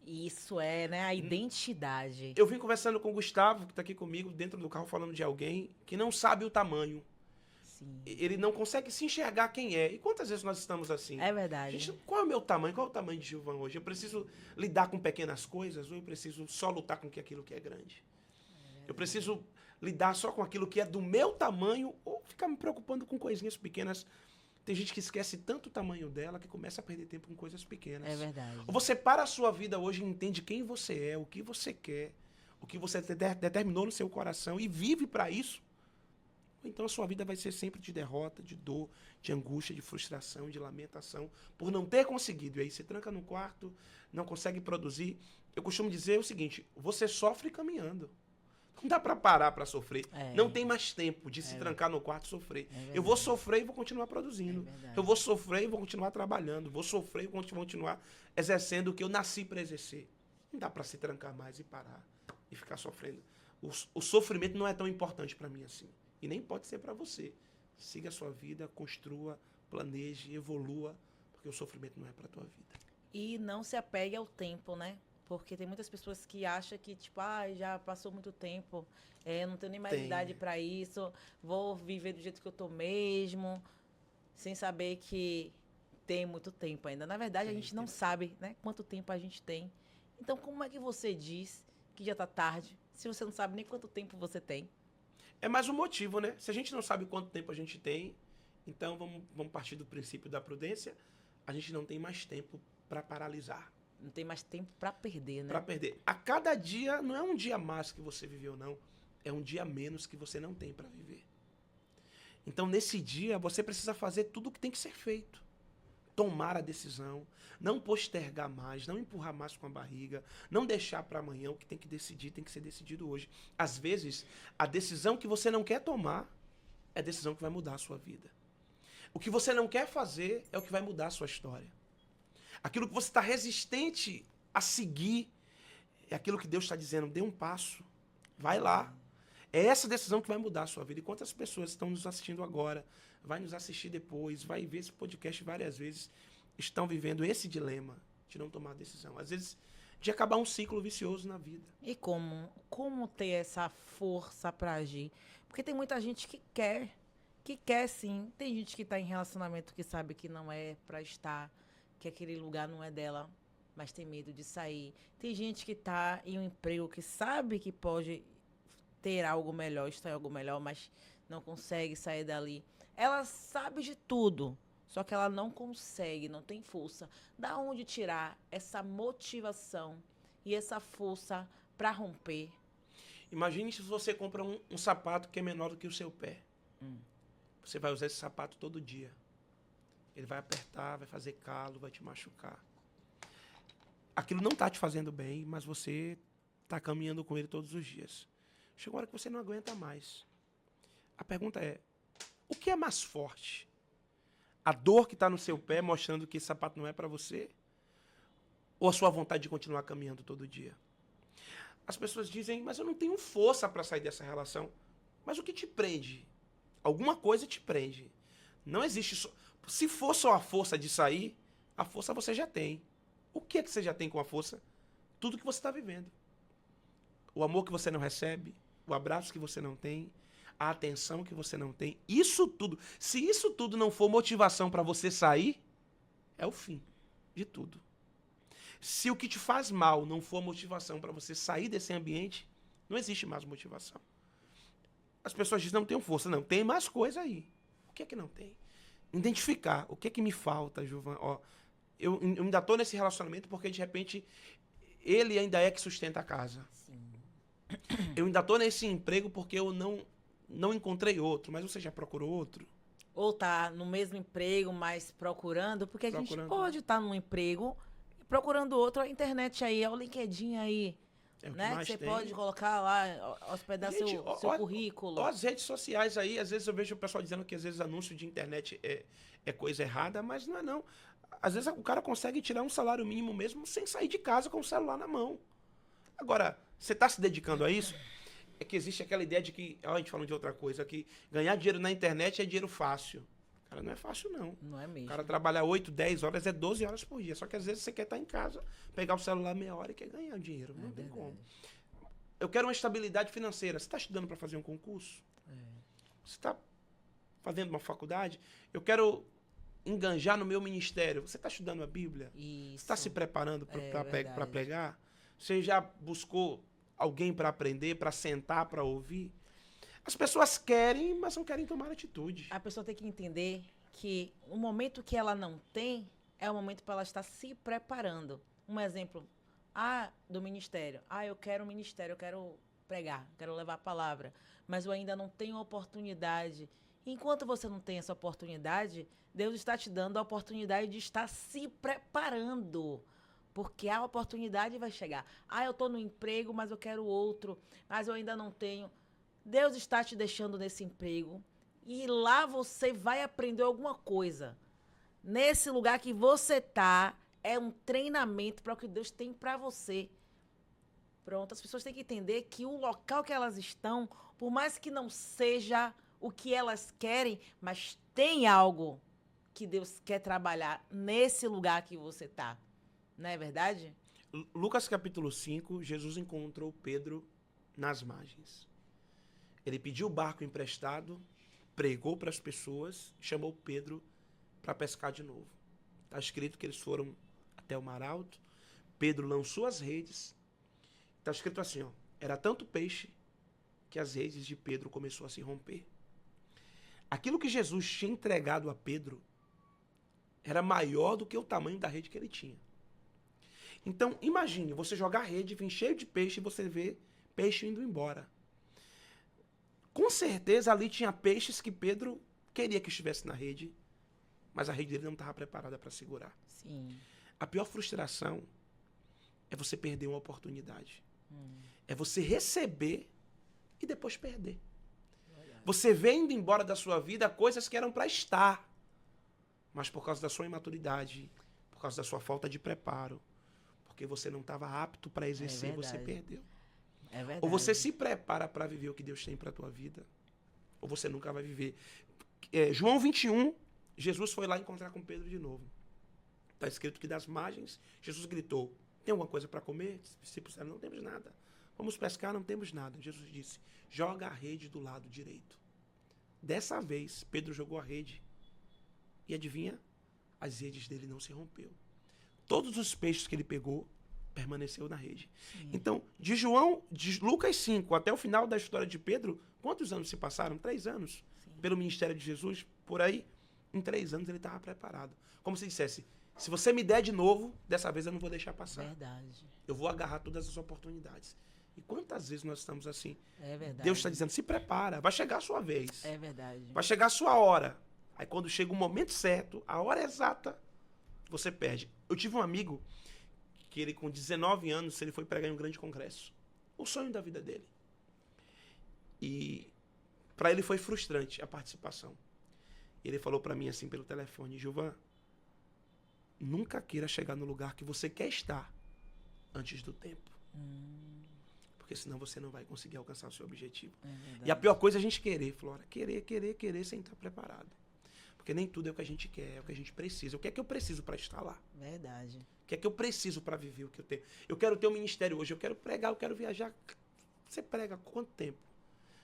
Isso é, né, a identidade. Eu vim conversando com o Gustavo, que está aqui comigo, dentro do carro, falando de alguém que não sabe o tamanho. Sim. Ele não consegue se enxergar quem é. E quantas vezes nós estamos assim? É verdade. Gente, qual é o meu tamanho? Qual é o tamanho de Gilvan hoje? Eu preciso lidar com pequenas coisas ou eu preciso só lutar com aquilo que é grande? Eu preciso lidar só com aquilo que é do meu tamanho ou ficar me preocupando com coisinhas pequenas? Tem gente que esquece tanto o tamanho dela que começa a perder tempo com coisas pequenas. É verdade. Ou você para a sua vida hoje e entende quem você é, o que você quer, o que você determinou no seu coração e vive para isso. Ou então a sua vida vai ser sempre de derrota, de dor, de angústia, de frustração, de lamentação, por não ter conseguido. E aí você tranca no quarto, não consegue produzir. Eu costumo dizer o seguinte, você sofre caminhando. Não dá para parar para sofrer. Não tem mais tempo de se trancar no quarto e sofrer. Eu vou sofrer e vou continuar produzindo. Eu vou sofrer e vou continuar trabalhando. Vou sofrer e vou continuar exercendo o que eu nasci para exercer. Não dá para se trancar mais e parar e ficar sofrendo. O sofrimento não é tão importante para mim assim. E nem pode ser para você. Siga a sua vida, construa, planeje, evolua, porque o sofrimento não é para tua vida. E não se apegue ao tempo, né? Porque tem muitas pessoas que acham que, tipo, já passou muito tempo, não tenho nem mais idade para isso, vou viver do jeito que eu tô mesmo, sem saber que tem muito tempo ainda. Na verdade, a gente não sabe, né, quanto tempo a gente tem. Então, como é que você diz que já tá tarde, se você não sabe nem quanto tempo você tem? É mais um motivo, né? Se a gente não sabe quanto tempo a gente tem, então vamos partir do princípio da prudência, a gente não tem mais tempo para paralisar. Não tem mais tempo para perder, né? Para perder. A cada dia, não é um dia mais que você viveu, não. É um dia menos que você não tem para viver. Então, nesse dia, você precisa fazer tudo o que tem que ser feito. Tomar a decisão, não postergar mais, não empurrar mais com a barriga, não deixar para amanhã. O que tem que decidir tem que ser decidido hoje. Às vezes, a decisão que você não quer tomar é a decisão que vai mudar a sua vida. O que você não quer fazer é o que vai mudar a sua história. Aquilo que você está resistente a seguir é aquilo que Deus está dizendo, dê um passo, vai lá. É essa decisão que vai mudar a sua vida. E quantas pessoas estão nos assistindo agora, vai nos assistir depois, vai ver esse podcast várias vezes, estão vivendo esse dilema de não tomar decisão. Às vezes, de acabar um ciclo vicioso na vida. E como ter essa força para agir? Porque tem muita gente que quer sim. Tem gente que está em relacionamento que sabe que não é para estar, que aquele lugar não é dela, mas tem medo de sair. Tem gente que está em um emprego que sabe que pode ter algo melhor, estar em algo melhor, mas não consegue sair dali. Ela sabe de tudo, só que ela não consegue, não tem força. Da onde tirar essa motivação e essa força para romper? Imagine se você compra um sapato que é menor do que o seu pé. Você vai usar esse sapato todo dia. Ele vai apertar, vai fazer calo, vai te machucar. Aquilo não está te fazendo bem, mas você está caminhando com ele todos os dias. Chega uma hora que você não aguenta mais. A pergunta é, o que é mais forte? A dor que está no seu pé mostrando que esse sapato não é para você? Ou a sua vontade de continuar caminhando todo dia? As pessoas dizem, mas eu não tenho força para sair dessa relação. Mas o que te prende? Alguma coisa te prende. Não existe só... Se for só a força de sair, a força você já tem. O que é que você já tem com a força? Tudo que você está vivendo. o amor que você não recebe, o abraço que você não tem, a atenção que você não tem, isso tudo, se isso tudo não for motivação para você sair, é o fim de tudo. Se o que te faz mal não for motivação para você sair desse ambiente, não existe mais motivação. As pessoas dizem, não tenho força. Não, tem mais coisa aí. O que é que não tem? Identificar o que é que me falta, Gilvan. Ó, eu ainda estou nesse relacionamento porque, de repente, ele ainda é que sustenta a casa. Sim. Eu ainda estou nesse emprego porque eu não encontrei outro. Mas você já procurou outro? Ou tá no mesmo emprego, mas procurando, porque a gente pode estar num emprego e procurando outro. A internet aí, o LinkedIn aí, É o que né? mais Você tem. pode colocar lá, hospedar Gente, seu currículo. Ó, as redes sociais aí, às vezes eu vejo o pessoal dizendo que às vezes anúncio de internet é coisa errada, mas não é não. Às vezes o cara consegue tirar um salário mínimo mesmo sem sair de casa com o celular na mão. Agora, você está se dedicando a isso? É que existe aquela ideia de que, ó, a gente falando de outra coisa, que ganhar dinheiro na internet é dinheiro fácil. Cara, não é fácil não. Não é mesmo. O cara trabalhar 8, 10 horas, é 12 horas por dia. Só que às vezes você quer estar em casa, pegar o celular meia hora e quer ganhar dinheiro. Não tem como. Eu quero uma estabilidade financeira. Você está estudando para fazer um concurso? Você está fazendo uma faculdade? Eu quero enganjar no meu ministério. Você está estudando a Bíblia? Isso. Você está se preparando para verdade. pregar? Você já buscou alguém para aprender, para sentar, para ouvir? As pessoas querem, mas não querem tomar atitude. A pessoa tem que entender que o momento que ela não tem é o momento para ela estar se preparando. Um exemplo do ministério. Eu quero um ministério, eu quero pregar, quero levar a palavra, mas eu ainda não tenho oportunidade. Enquanto você não tem essa oportunidade, Deus está te dando a oportunidade de estar se preparando. Porque a oportunidade vai chegar. Eu estou no emprego, mas eu quero outro, mas eu ainda não tenho. Deus está te deixando nesse emprego e lá você vai aprender alguma coisa. Nesse lugar que você está, é um treinamento para o que Deus tem para você. Pronto, as pessoas têm que entender que o local que elas estão, por mais que não seja o que elas querem, mas tem algo que Deus quer trabalhar nesse lugar que você está. Não é verdade? Lucas capítulo 5, Jesus encontrou Pedro nas margens. Ele pediu o barco emprestado, pregou para as pessoas, chamou Pedro para pescar de novo. Está escrito que eles foram até o mar alto, Pedro lançou as redes. Está escrito assim, ó, era tanto peixe que as redes de Pedro começou a se romper. Aquilo que Jesus tinha entregado a Pedro era maior do que o tamanho da rede que ele tinha. Então, imagine, você jogar a rede, vir cheio de peixe e você vê peixe indo embora. Com certeza ali tinha peixes que Pedro queria que estivesse na rede, mas a rede dele não estava preparada para segurar. Sim. A pior frustração é você perder uma oportunidade. É você receber e depois perder. Você vê indo embora da sua vida coisas que eram para estar, mas por causa da sua imaturidade, por causa da sua falta de preparo, porque você não estava apto para exercer, você perdeu. É verdade. Ou você se prepara para viver o que Deus tem para a tua vida, ou você nunca vai viver. João 21, Jesus foi lá encontrar com Pedro de novo. Está escrito que das margens, Jesus gritou, tem alguma coisa para comer? Os discípulos disseram, não temos nada. Vamos pescar, não temos nada. Jesus disse, joga a rede do lado direito. Dessa vez, Pedro jogou a rede. E adivinha? As redes dele não se rompeu. Todos os peixes que ele pegou, permaneceu na rede. Sim. Então, de Lucas 5 até o final da história de Pedro, quantos anos se passaram? 3 anos. Sim. Pelo ministério de Jesus, por aí. Em 3 anos ele estava preparado. Como se dissesse, se você me der de novo, dessa vez eu não vou deixar passar. Verdade. Eu vou agarrar todas as oportunidades. E quantas vezes nós estamos assim? É verdade. Deus está dizendo, se prepara, vai chegar a sua vez. É verdade. Vai chegar a sua hora. Aí quando chega o momento certo, a hora exata, você perde. Eu tive um amigo que ele com 19 anos, ele foi pregar em um grande congresso. O sonho da vida dele. E para ele foi frustrante a participação. Ele falou para mim assim pelo telefone, Gilvan, nunca queira chegar no lugar que você quer estar antes do tempo. Porque senão você não vai conseguir alcançar o seu objetivo. E a pior coisa é a gente querer, Flora. Querer sem estar preparado. Porque nem tudo é o que a gente quer, é o que a gente precisa. O que é que eu preciso para estar lá? Verdade. O que é que eu preciso para viver o que eu tenho? Eu quero ter um ministério hoje, eu quero pregar, eu quero viajar. Você prega há quanto tempo?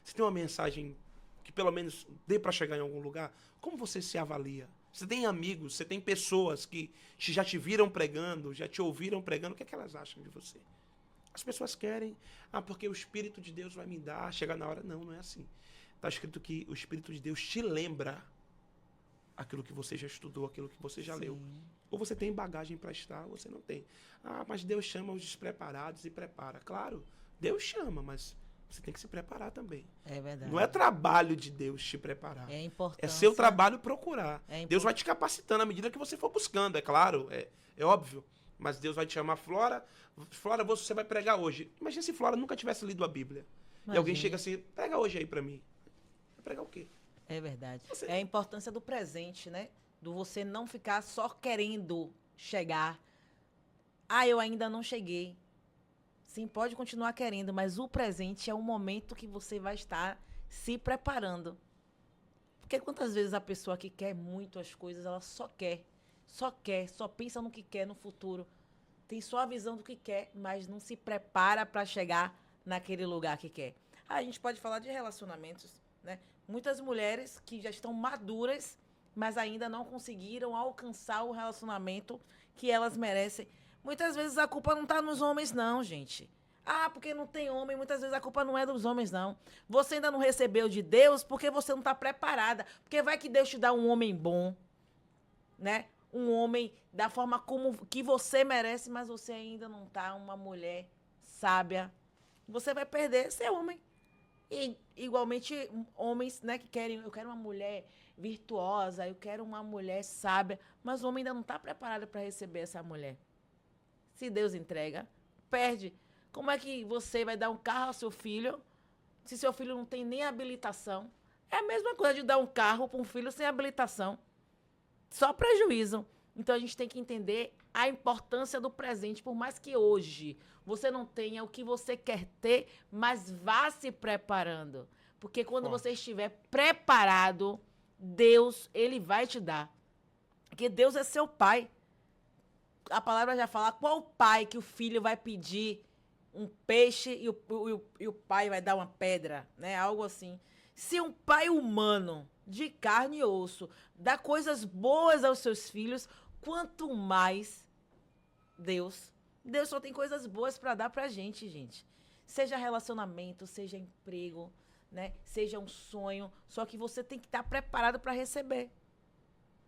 Você tem uma mensagem que pelo menos dê para chegar em algum lugar? Como você se avalia? Você tem amigos, você tem pessoas que já te viram pregando, já te ouviram pregando, o que é que elas acham de você? As pessoas querem, porque o Espírito de Deus vai me dar, chegar na hora. Não, não é assim. Está escrito que o Espírito de Deus te lembra aquilo que você já estudou, aquilo que você já leu. Ou você tem bagagem para estar, ou você não tem. Mas Deus chama os despreparados e prepara. Claro, Deus chama, mas você tem que se preparar também. É verdade. Não é trabalho de Deus te preparar. É importante. É seu trabalho procurar. É Deus vai te capacitando à medida que você for buscando, é claro, é óbvio. Mas Deus vai te chamar, Flora, você vai pregar hoje. Imagina se Flora nunca tivesse lido a Bíblia. E alguém chega assim, prega hoje aí para mim. Vai pregar o quê? É verdade. É a importância do presente, né? Do você não ficar só querendo chegar. Eu ainda não cheguei. Sim, pode continuar querendo, mas o presente é o momento que você vai estar se preparando. Porque quantas vezes a pessoa que quer muito as coisas, ela só quer, só pensa no que quer no futuro. Tem só a visão do que quer, mas não se prepara para chegar naquele lugar que quer. A gente pode falar de relacionamentos, né? Muitas mulheres que já estão maduras, mas ainda não conseguiram alcançar o relacionamento que elas merecem. Muitas vezes a culpa não está nos homens, não, gente. Porque não tem homem. Muitas vezes a culpa não é dos homens, não. Você ainda não recebeu de Deus porque você não está preparada. Porque vai que Deus te dá um homem bom, né? Um homem da forma como que você merece, mas você ainda não está uma mulher sábia. Você vai perder ser homem. E, igualmente, homens, né, que querem, eu quero uma mulher virtuosa, eu quero uma mulher sábia, mas o homem ainda não está preparado para receber essa mulher. Se Deus entrega, perde. Como é que você vai dar um carro ao seu filho se seu filho não tem nem habilitação? É a mesma coisa de dar um carro para um filho sem habilitação. Só prejuízo. Então, a gente tem que entender a importância do presente, por mais que hoje você não tenha o que você quer ter, mas vá se preparando. Porque quando você estiver preparado, Deus, Ele vai te dar. Porque Deus é seu pai. A palavra já fala, qual pai que o filho vai pedir um peixe e o pai vai dar uma pedra, né? Algo assim. Se um pai humano, de carne e osso, dá coisas boas aos seus filhos, quanto mais Deus só tem coisas boas para dar pra gente, gente. Seja relacionamento, seja emprego, né? Seja um sonho, só que você tem que estar preparado para receber.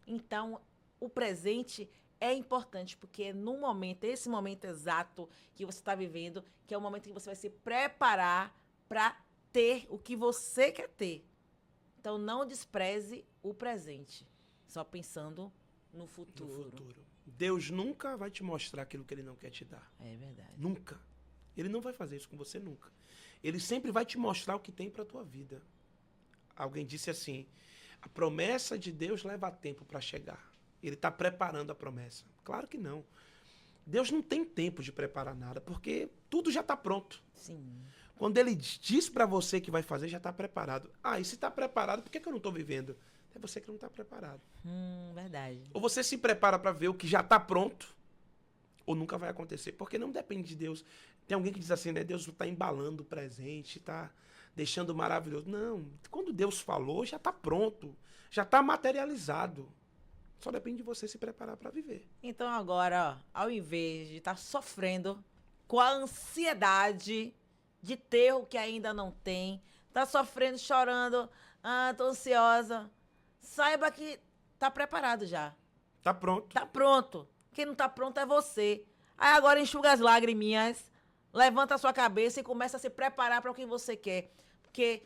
Então, o presente é importante, porque é no momento, esse momento exato que você está vivendo, que é o momento que você vai se preparar para ter o que você quer ter. Então, não despreze o presente, só pensando no futuro. Deus nunca vai te mostrar aquilo que Ele não quer te dar. É verdade. Nunca. Ele não vai fazer isso com você nunca. Ele sempre vai te mostrar o que tem para a tua vida. Alguém disse assim, a promessa de Deus leva tempo para chegar. Ele está preparando a promessa. Claro que não. Deus não tem tempo de preparar nada, porque tudo já está pronto. Sim. Quando Ele diz para você que vai fazer, já está preparado. E se está preparado, por que eu não estou vivendo? É você que não está preparado. Verdade. Ou você se prepara para ver o que já está pronto, ou nunca vai acontecer. Porque não depende de Deus. Tem alguém que diz assim, né? Deus está embalando o presente, está deixando maravilhoso. Não. Quando Deus falou, já está pronto. Já está materializado. Só depende de você se preparar para viver. Então agora, ó, ao invés de estar sofrendo com a ansiedade de ter o que ainda não tem, tá sofrendo, chorando, tô ansiosa, saiba que tá preparado já. Tá pronto. Tá pronto. Quem não tá pronto é você. Aí agora enxuga as lágriminhas, levanta a sua cabeça e começa a se preparar para o que você quer. Porque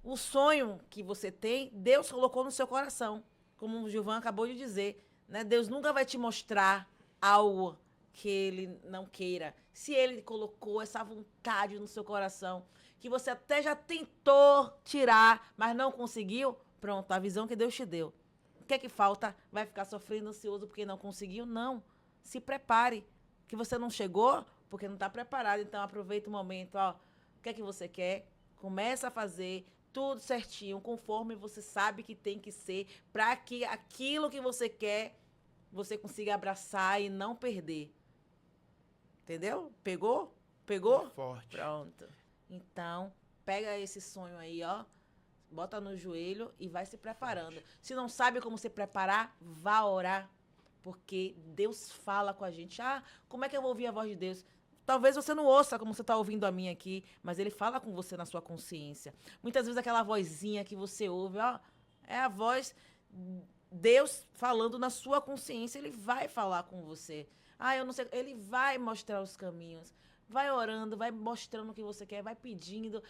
o sonho que você tem, Deus colocou no seu coração. Como o Gilvan acabou de dizer, né? Deus nunca vai te mostrar algo que Ele não queira. Se Ele colocou essa vontade no seu coração, que você até já tentou tirar, mas não conseguiu, pronto, a visão que Deus te deu. O que é que falta? Vai ficar sofrendo, ansioso porque não conseguiu? Não. Se prepare. Que você não chegou porque não está preparado. Então, aproveita o momento. Ó, o que é que você quer? Começa a fazer tudo certinho, conforme você sabe que tem que ser, para que aquilo que você quer, você consiga abraçar e não perder. Entendeu? Pegou? Pegou? Forte. Pronto. Então, pega esse sonho aí, ó, bota no joelho e vai se preparando. Se não sabe como se preparar, vá orar, porque Deus fala com a gente. Ah, como é que eu vou ouvir a voz de Deus? Talvez você não ouça como você está ouvindo a minha aqui, mas ele fala com você na sua consciência. Muitas vezes aquela vozinha que você ouve, ó, é a voz Deus falando na sua consciência, ele vai falar com você. Ah, eu não sei, ele vai mostrar os caminhos. Vai orando, vai mostrando o que você quer, vai pedindo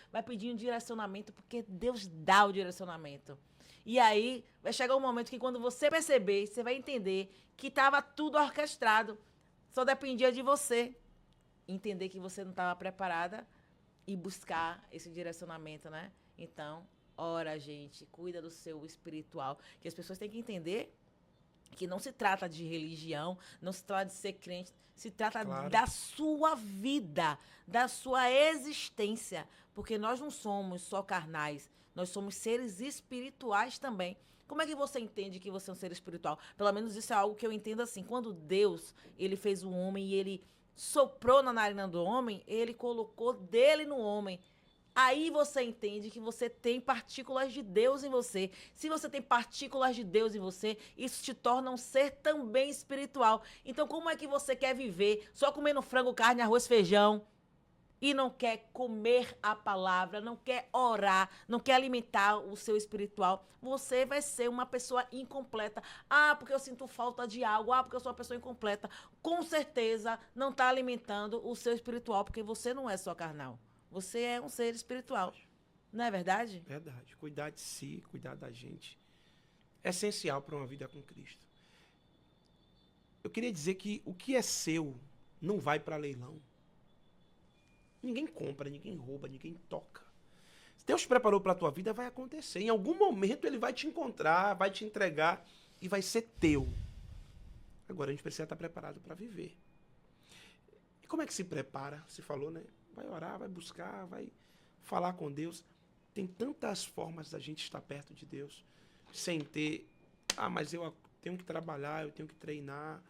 direcionamento, porque Deus dá o direcionamento. E aí, vai chegar um momento que quando você perceber, você vai entender que estava tudo orquestrado. Só dependia de você entender que você não estava preparada e buscar esse direcionamento, né? Então, ora, gente, cuida do seu espiritual. Que as pessoas têm que entender que não se trata de religião, não se trata de ser crente, se trata da sua vida, da sua existência. Porque nós não somos só carnais, nós somos seres espirituais também. Como é que você entende que você é um ser espiritual? Pelo menos isso é algo que eu entendo assim. Quando Deus, ele fez o homem e ele soprou na narina do homem, ele colocou dele no homem. Aí você entende que você tem partículas de Deus em você. Se você tem partículas de Deus em você, isso te torna um ser também espiritual. Então, como é que você quer viver só comendo frango, carne, arroz, feijão e não quer comer a palavra, não quer orar, não quer alimentar o seu espiritual? Você vai ser uma pessoa incompleta. Ah, porque eu sinto falta de algo. Ah, porque eu sou uma pessoa incompleta. Com certeza não está alimentando o seu espiritual, porque você não é só carnal. Você é um ser espiritual. Não é verdade? Verdade. Cuidar de si, cuidar da gente, é essencial para uma vida com Cristo. Eu queria dizer que o que é seu não vai para leilão. Ninguém compra, ninguém rouba, ninguém toca. Se Deus preparou para a tua vida, vai acontecer. Em algum momento ele vai te encontrar, vai te entregar e vai ser teu. Agora a gente precisa estar preparado para viver. E como é que se prepara? Você falou, né? Vai orar, vai buscar, vai falar com Deus. Tem tantas formas da gente estar perto de Deus sem ter... Ah, mas eu tenho que trabalhar, eu tenho que treinar.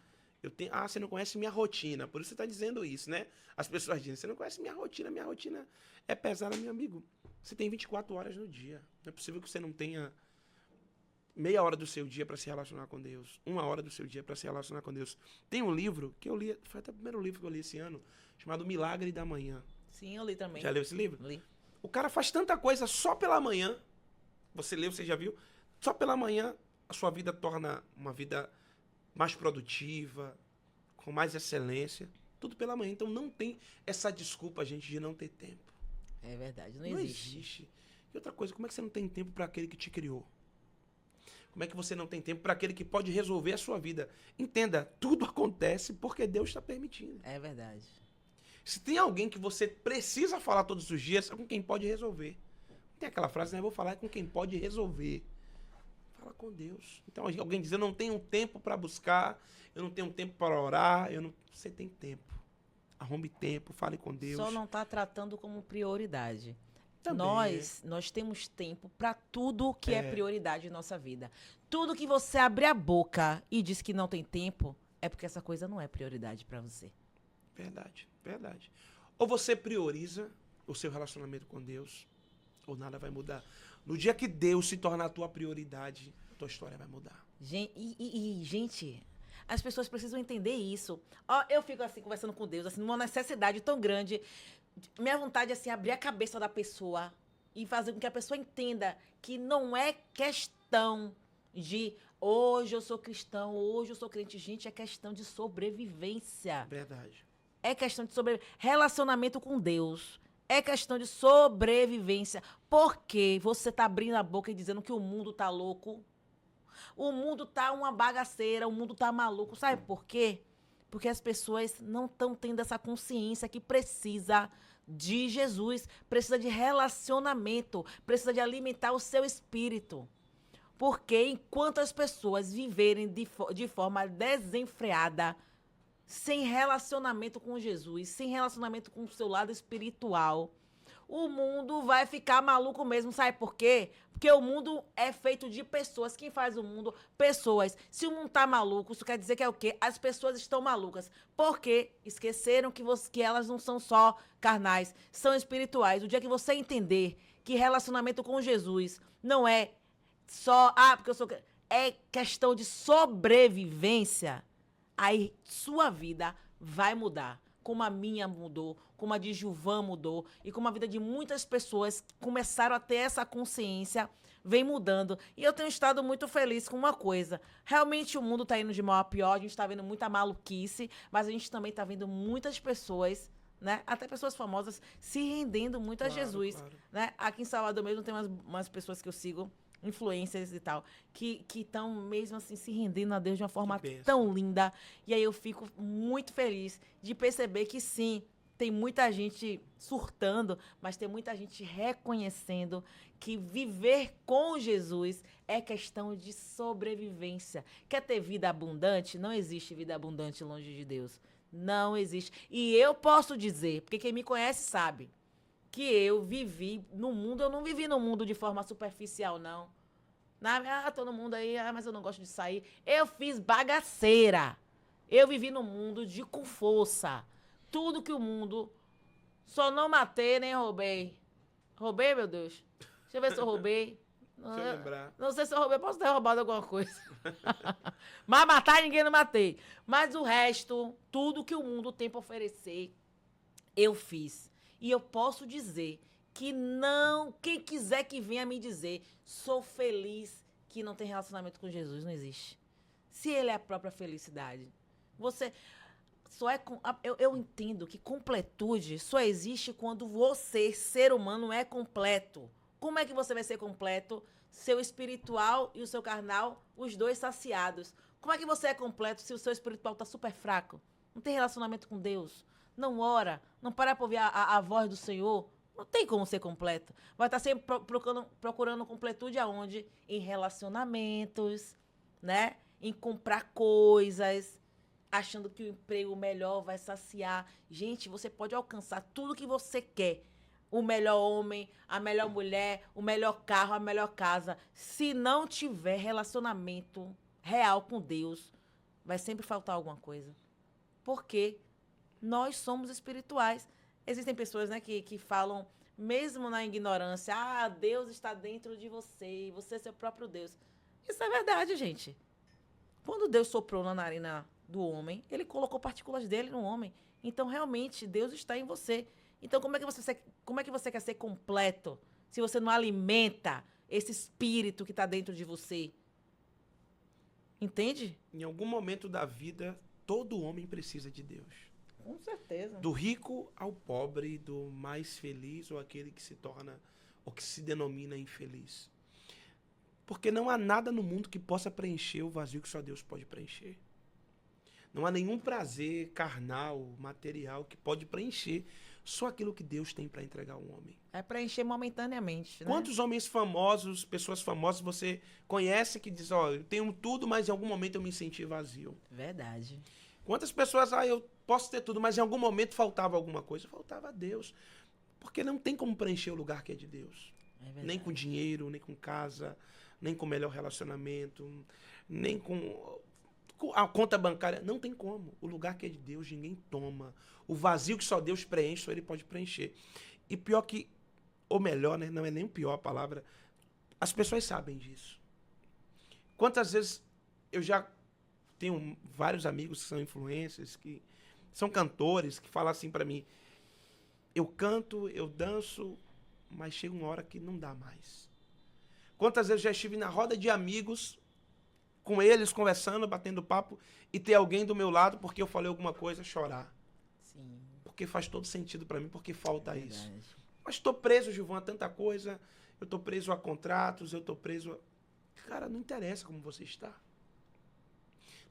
Você não conhece minha rotina. Por isso você está dizendo isso, né? As pessoas dizem, você não conhece minha rotina é pesada, meu amigo. Você tem 24 horas no dia. Não é possível que você não tenha meia hora do seu dia para se relacionar com Deus. 1 hora do seu dia para se relacionar com Deus. Tem um livro que eu li, foi até o primeiro livro que eu li esse ano, chamado Milagre da Manhã. Sim, eu li também. Já leu esse livro? Li. O cara faz tanta coisa só pela manhã. Você leu, você já viu? Só pela manhã a sua vida torna uma vida mais produtiva, com mais excelência. Tudo pela manhã. Então não tem essa desculpa, gente, de não ter tempo. É verdade, não existe. existe. E outra coisa, como é que você não tem tempo para aquele que te criou? Como é que você não tem tempo para aquele que pode resolver a sua vida? Entenda, tudo acontece porque Deus está permitindo. É verdade. Se tem alguém que você precisa falar todos os dias, é com quem pode resolver. Tem aquela frase, né? Eu vou falar com quem pode resolver. Fala com Deus. Então, alguém diz, eu não tenho tempo para buscar, eu não tenho tempo para orar, Você tem tempo. Arrume tempo, fale com Deus. Só não está tratando como prioridade. Também, Nós temos tempo para tudo que é prioridade em nossa vida. Tudo que você abrir a boca e diz que não tem tempo, é porque essa coisa não é prioridade para você. Verdade, verdade. Ou você prioriza o seu relacionamento com Deus, ou nada vai mudar. No dia que Deus se tornar a tua prioridade, a tua história vai mudar. Gente, as pessoas precisam entender isso. Ó, eu fico assim, conversando com Deus, assim, numa necessidade tão grande. Minha vontade é assim, abrir a cabeça da pessoa e fazer com que a pessoa entenda que não é questão de hoje eu sou cristão, hoje eu sou crente. Gente, é questão de sobrevivência. Verdade. É questão de relacionamento com Deus. É questão de sobrevivência. Porque você tá abrindo a boca e dizendo que o mundo tá louco. O mundo tá uma bagaceira, o mundo tá maluco. Sabe por quê? Porque as pessoas não estão tendo essa consciência que precisa de Jesus, precisa de relacionamento, precisa de alimentar o seu espírito. Porque enquanto as pessoas viverem de forma desenfreada, sem relacionamento com Jesus, sem relacionamento com o seu lado espiritual, o mundo vai ficar maluco mesmo. Sabe por quê? Porque o mundo é feito de pessoas. Quem faz o mundo? Pessoas. Se o mundo tá maluco, isso quer dizer que é o quê? As pessoas estão malucas. Porque esqueceram que elas não são só carnais, são espirituais. O dia que você entender que relacionamento com Jesus não é só, porque eu sou... É questão de sobrevivência, aí sua vida vai mudar. Como a minha mudou, como a de Gilvan mudou, e como a vida de muitas pessoas que começaram a ter essa consciência, vem mudando. E eu tenho estado muito feliz com uma coisa. Realmente o mundo está indo de mal a pior, a gente está vendo muita maluquice, mas a gente também está vendo muitas pessoas, né? Até pessoas famosas se rendendo muito a Jesus. Claro. Né? Aqui em Salvador mesmo tem umas pessoas que eu sigo, influencers e tal, que estão mesmo assim se rendendo a Deus de uma forma tão linda. E aí eu fico muito feliz de perceber que sim, tem muita gente surtando, mas tem muita gente reconhecendo que viver com Jesus é questão de sobrevivência. Quer ter vida abundante? Não existe vida abundante longe de Deus. Não existe. E eu posso dizer, porque quem me conhece sabe, que eu vivi no mundo, eu não vivi no mundo de forma superficial, não. Todo mundo aí, mas eu não gosto de sair. Eu fiz bagaceira. Eu vivi no mundo com força. Tudo que o mundo... Só não matei, nem roubei. Roubei, meu Deus? Deixa eu ver se eu roubei. Deixa eu lembrar. Não sei se eu roubei, posso ter roubado alguma coisa. Mas matar ninguém não matei. Mas o resto, tudo que o mundo tem pra oferecer, eu fiz. E eu posso dizer que não... Quem quiser que venha me dizer, sou feliz que não tem relacionamento com Jesus, não existe. Se ele é a própria felicidade. Você... Só é eu entendo que completude só existe quando você, ser humano, é completo. Como é que você vai ser completo? Seu espiritual e o seu carnal, os dois saciados. Como é que você é completo se o seu espiritual está super fraco? Não tem relacionamento com Deus? Não ora? Não para para ouvir a voz do Senhor? Não tem como ser completo. Vai estar sempre procurando completude aonde? Em relacionamentos, né? Em comprar coisas, achando que o emprego melhor vai saciar. Gente, você pode alcançar tudo que você quer. O melhor homem, a melhor mulher, o melhor carro, a melhor casa. Se não tiver relacionamento real com Deus, vai sempre faltar alguma coisa. Por quê? Nós somos espirituais. Existem pessoas, né, que falam, mesmo na ignorância, Deus está dentro de você, você é seu próprio Deus. Isso é verdade, gente. Quando Deus soprou na narina do homem, ele colocou partículas dele no homem. Então, realmente, Deus está em você. Então, como é que você quer ser completo se você não alimenta esse espírito que está dentro de você? Entende? Em algum momento da vida, todo homem precisa de Deus. Com certeza. Do rico ao pobre, do mais feliz ou aquele que se torna ou que se denomina infeliz. Porque não há nada no mundo que possa preencher o vazio que só Deus pode preencher. Não há nenhum prazer carnal, material que pode preencher só aquilo que Deus tem para entregar ao homem. É preencher momentaneamente, né? Quantos homens famosos, pessoas famosas você conhece que diz, eu tenho tudo, mas em algum momento eu me senti vazio? Verdade. Quantas pessoas, eu posso ter tudo, mas em algum momento faltava alguma coisa? Faltava Deus. Porque não tem como preencher o lugar que é de Deus. É Nem com dinheiro, nem com casa, nem com melhor relacionamento, nem com a conta bancária. Não tem como. O lugar que é de Deus, ninguém toma. O vazio que só Deus preenche, só Ele pode preencher. E pior que, ou melhor, né? Não é nem o pior a palavra, as pessoas sabem disso. Quantas vezes eu já tenho vários amigos que são influencers, que são cantores, que falam assim pra mim, eu canto, eu danço, mas chega uma hora que não dá mais. Quantas vezes eu já estive na roda de amigos, com eles, conversando, batendo papo, e ter alguém do meu lado, porque eu falei alguma coisa, chorar. Sim. Porque faz todo sentido pra mim, porque falta isso. Verdade. Mas estou preso, Gilvan, a tanta coisa, eu estou preso a contratos, eu estou preso a... Cara, não interessa como você está.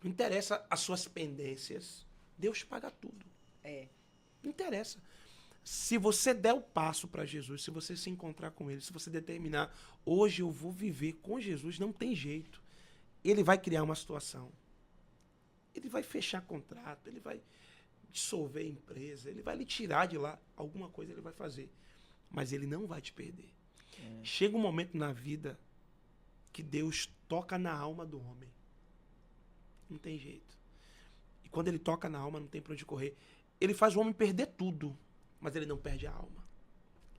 Não interessa as suas pendências. Deus paga tudo. Não interessa. Se você der o passo para Jesus, se você se encontrar com Ele, se você determinar, hoje eu vou viver com Jesus, não tem jeito. Ele vai criar uma situação. Ele vai fechar contrato, ele vai dissolver a empresa, ele vai lhe tirar de lá. Alguma coisa ele vai fazer. mas ele não vai te perder. Chega um momento na vida que Deus toca na alma do homem. Não tem jeito. E quando ele toca na alma, não tem pra onde correr. Ele faz o homem perder tudo, mas ele não perde a alma.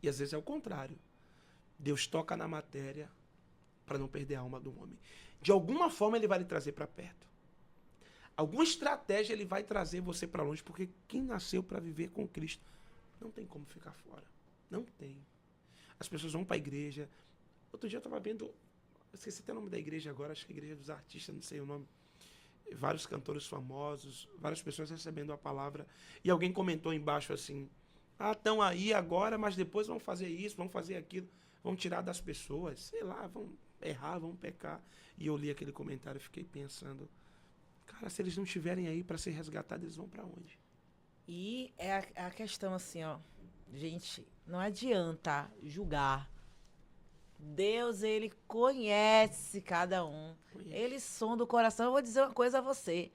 E às vezes é o contrário. Deus toca na matéria para não perder a alma do homem. De alguma forma ele vai lhe trazer para perto. Alguma estratégia ele vai trazer você para longe, porque quem nasceu para viver com Cristo não tem como ficar fora. Não tem. As pessoas vão para a igreja. Outro dia eu estava vendo, esqueci até o nome da igreja agora, acho que é a Igreja dos Artistas, não sei o nome. Vários cantores famosos, várias pessoas recebendo a palavra. E alguém comentou embaixo assim, estão aí agora, mas depois vão fazer isso, vão fazer aquilo, vão tirar das pessoas, sei lá, vão errar, vão pecar. E eu li aquele comentário e fiquei pensando, cara, se eles não estiverem aí para ser resgatados, eles vão para onde? E é a questão assim, ó. Gente, não adianta julgar. Deus, ele conhece cada um. Ele sonda o coração. Eu vou dizer uma coisa a você.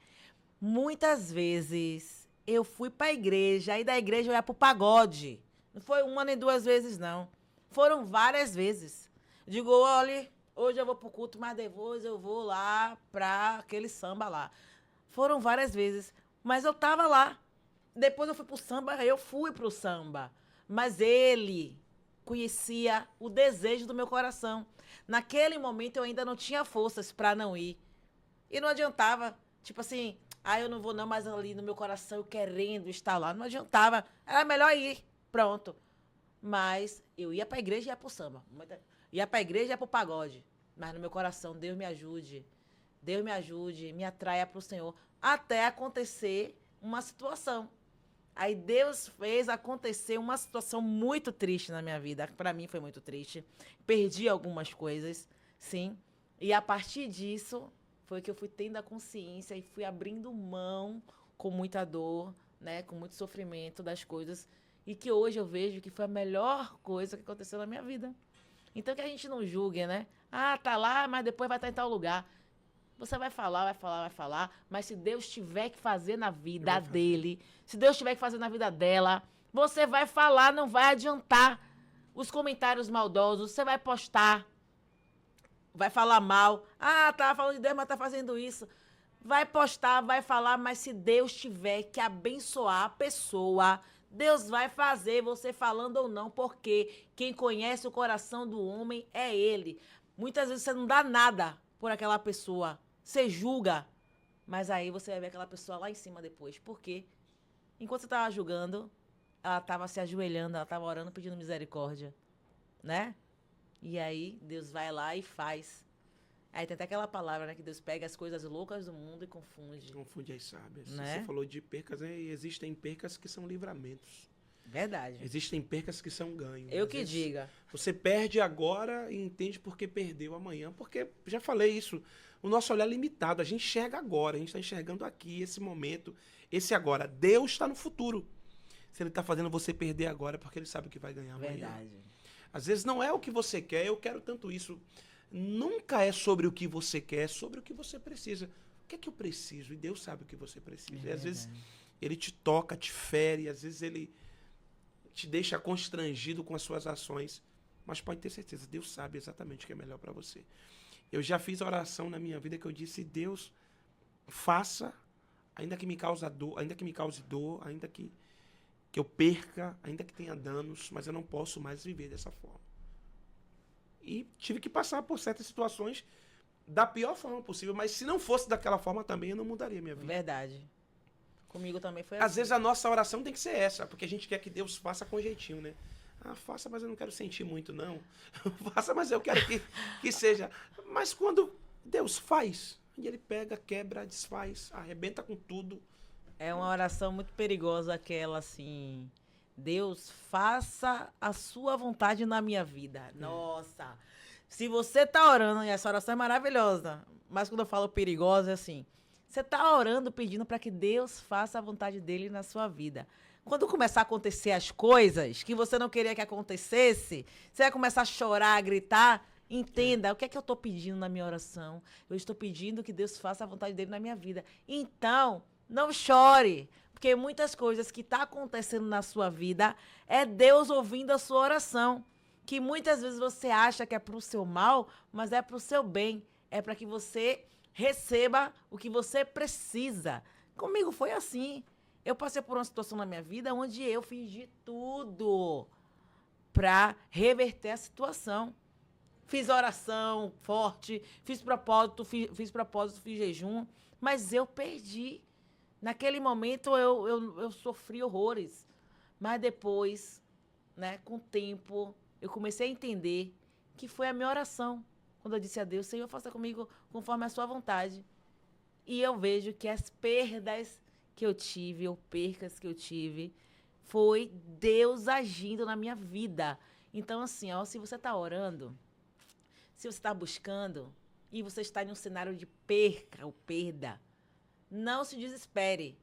Muitas vezes eu fui para a igreja, aí da igreja eu ia pro pagode. Não foi uma nem duas vezes, não. Foram várias vezes. Digo, olha, hoje eu vou pro culto, mas depois eu vou lá para aquele samba lá. Foram várias vezes. Mas eu tava lá. Depois eu fui pro samba, eu fui pro samba. Mas ele conhecia o desejo do meu coração. Naquele momento eu ainda não tinha forças para não ir. E não adiantava, tipo assim, eu não vou não, mas ali no meu coração eu querendo estar lá. Não adiantava, era melhor ir, pronto. Mas eu ia para a igreja e ia pro samba. Ia para a igreja e ia pro pagode. Mas no meu coração, Deus me ajude, me atraia pro Senhor. Até acontecer uma situação. Aí Deus fez acontecer uma situação muito triste na minha vida. Para mim foi muito triste. Perdi algumas coisas, sim. E a partir disso, foi que eu fui tendo a consciência e fui abrindo mão com muita dor, né, com muito sofrimento das coisas. E que hoje eu vejo que foi a melhor coisa que aconteceu na minha vida. Então que a gente não julgue, né? Tá lá, mas depois vai estar em tal lugar. Você vai falar, mas se Deus tiver que fazer na vida dele, se Deus tiver que fazer na vida dela, você vai falar, não vai adiantar. Os comentários maldosos, você vai postar, vai falar mal. Tá falando de Deus, mas tá fazendo isso. Vai postar, vai falar, mas se Deus tiver que abençoar a pessoa, Deus vai fazer, você falando ou não, porque quem conhece o coração do homem é ele. Muitas vezes você não dá nada por aquela pessoa. Você julga, mas aí você vai ver aquela pessoa lá em cima depois. Por quê? Enquanto você estava julgando, ela estava se ajoelhando, ela estava orando, pedindo misericórdia, né? E aí Deus vai lá e faz. Aí tem até aquela palavra, né? Que Deus pega as coisas loucas do mundo e confunde. Confunde as sábias. Né? Você falou de percas, né? E existem percas que são livramentos. Verdade. Existem percas que são ganhos. Eu que diga. Você perde agora e entende por que perdeu amanhã. Porque, já falei isso, o nosso olhar é limitado. A gente enxerga agora, a gente está enxergando aqui, esse momento, esse agora. Deus está no futuro. Se ele está fazendo você perder agora, é porque ele sabe o que vai ganhar amanhã. Verdade. Às vezes não é o que você quer, eu quero tanto isso. Nunca é sobre o que você quer, é sobre o que você precisa. O que é que eu preciso? E Deus sabe o que você precisa. E às vezes ele te toca, te fere, às vezes ele te deixa constrangido com as suas ações, mas pode ter certeza, Deus sabe exatamente o que é melhor para você. Eu já fiz oração na minha vida que eu disse, Deus, faça, ainda que me cause dor, ainda que eu perca, ainda que tenha danos, mas eu não posso mais viver dessa forma. E tive que passar por certas situações da pior forma possível, mas se não fosse daquela forma também, eu não mudaria a minha vida. Verdade. Comigo também foi assim. Às vezes a nossa oração tem que ser essa, porque a gente quer que Deus faça com jeitinho, né? Faça, mas eu não quero sentir muito, não. Faça, mas eu quero que seja. Mas quando Deus faz, e ele pega, quebra, desfaz, arrebenta com tudo. É uma oração muito perigosa aquela, assim... Deus, faça a sua vontade na minha vida. Nossa! Se você tá orando, e essa oração é maravilhosa, mas quando eu falo perigosa, é assim... Você tá orando, pedindo para que Deus faça a vontade dele na sua vida. Quando começar a acontecer as coisas que você não queria que acontecesse, você vai começar a chorar, a gritar. Entenda, o que é que eu estou pedindo na minha oração? Eu estou pedindo que Deus faça a vontade dele na minha vida. Então, não chore. Porque muitas coisas que tá acontecendo na sua vida é Deus ouvindo a sua oração. Que muitas vezes você acha que é pro seu mal, mas é pro seu bem. É para que você receba o que você precisa. Comigo foi assim. Eu passei por uma situação na minha vida onde eu fiz de tudo para reverter a situação. Fiz oração forte, fiz propósito, fiz jejum, mas eu perdi. Naquele momento eu sofri horrores. Mas depois, né, com o tempo, eu comecei a entender que foi a minha oração. Quando eu disse a Deus, Senhor, faça comigo conforme a sua vontade. E eu vejo que as perdas que eu tive, ou percas que eu tive, foi Deus agindo na minha vida. Então, assim, ó, se você está orando, se você está buscando, e você está em um cenário de perca ou perda, não se desespere,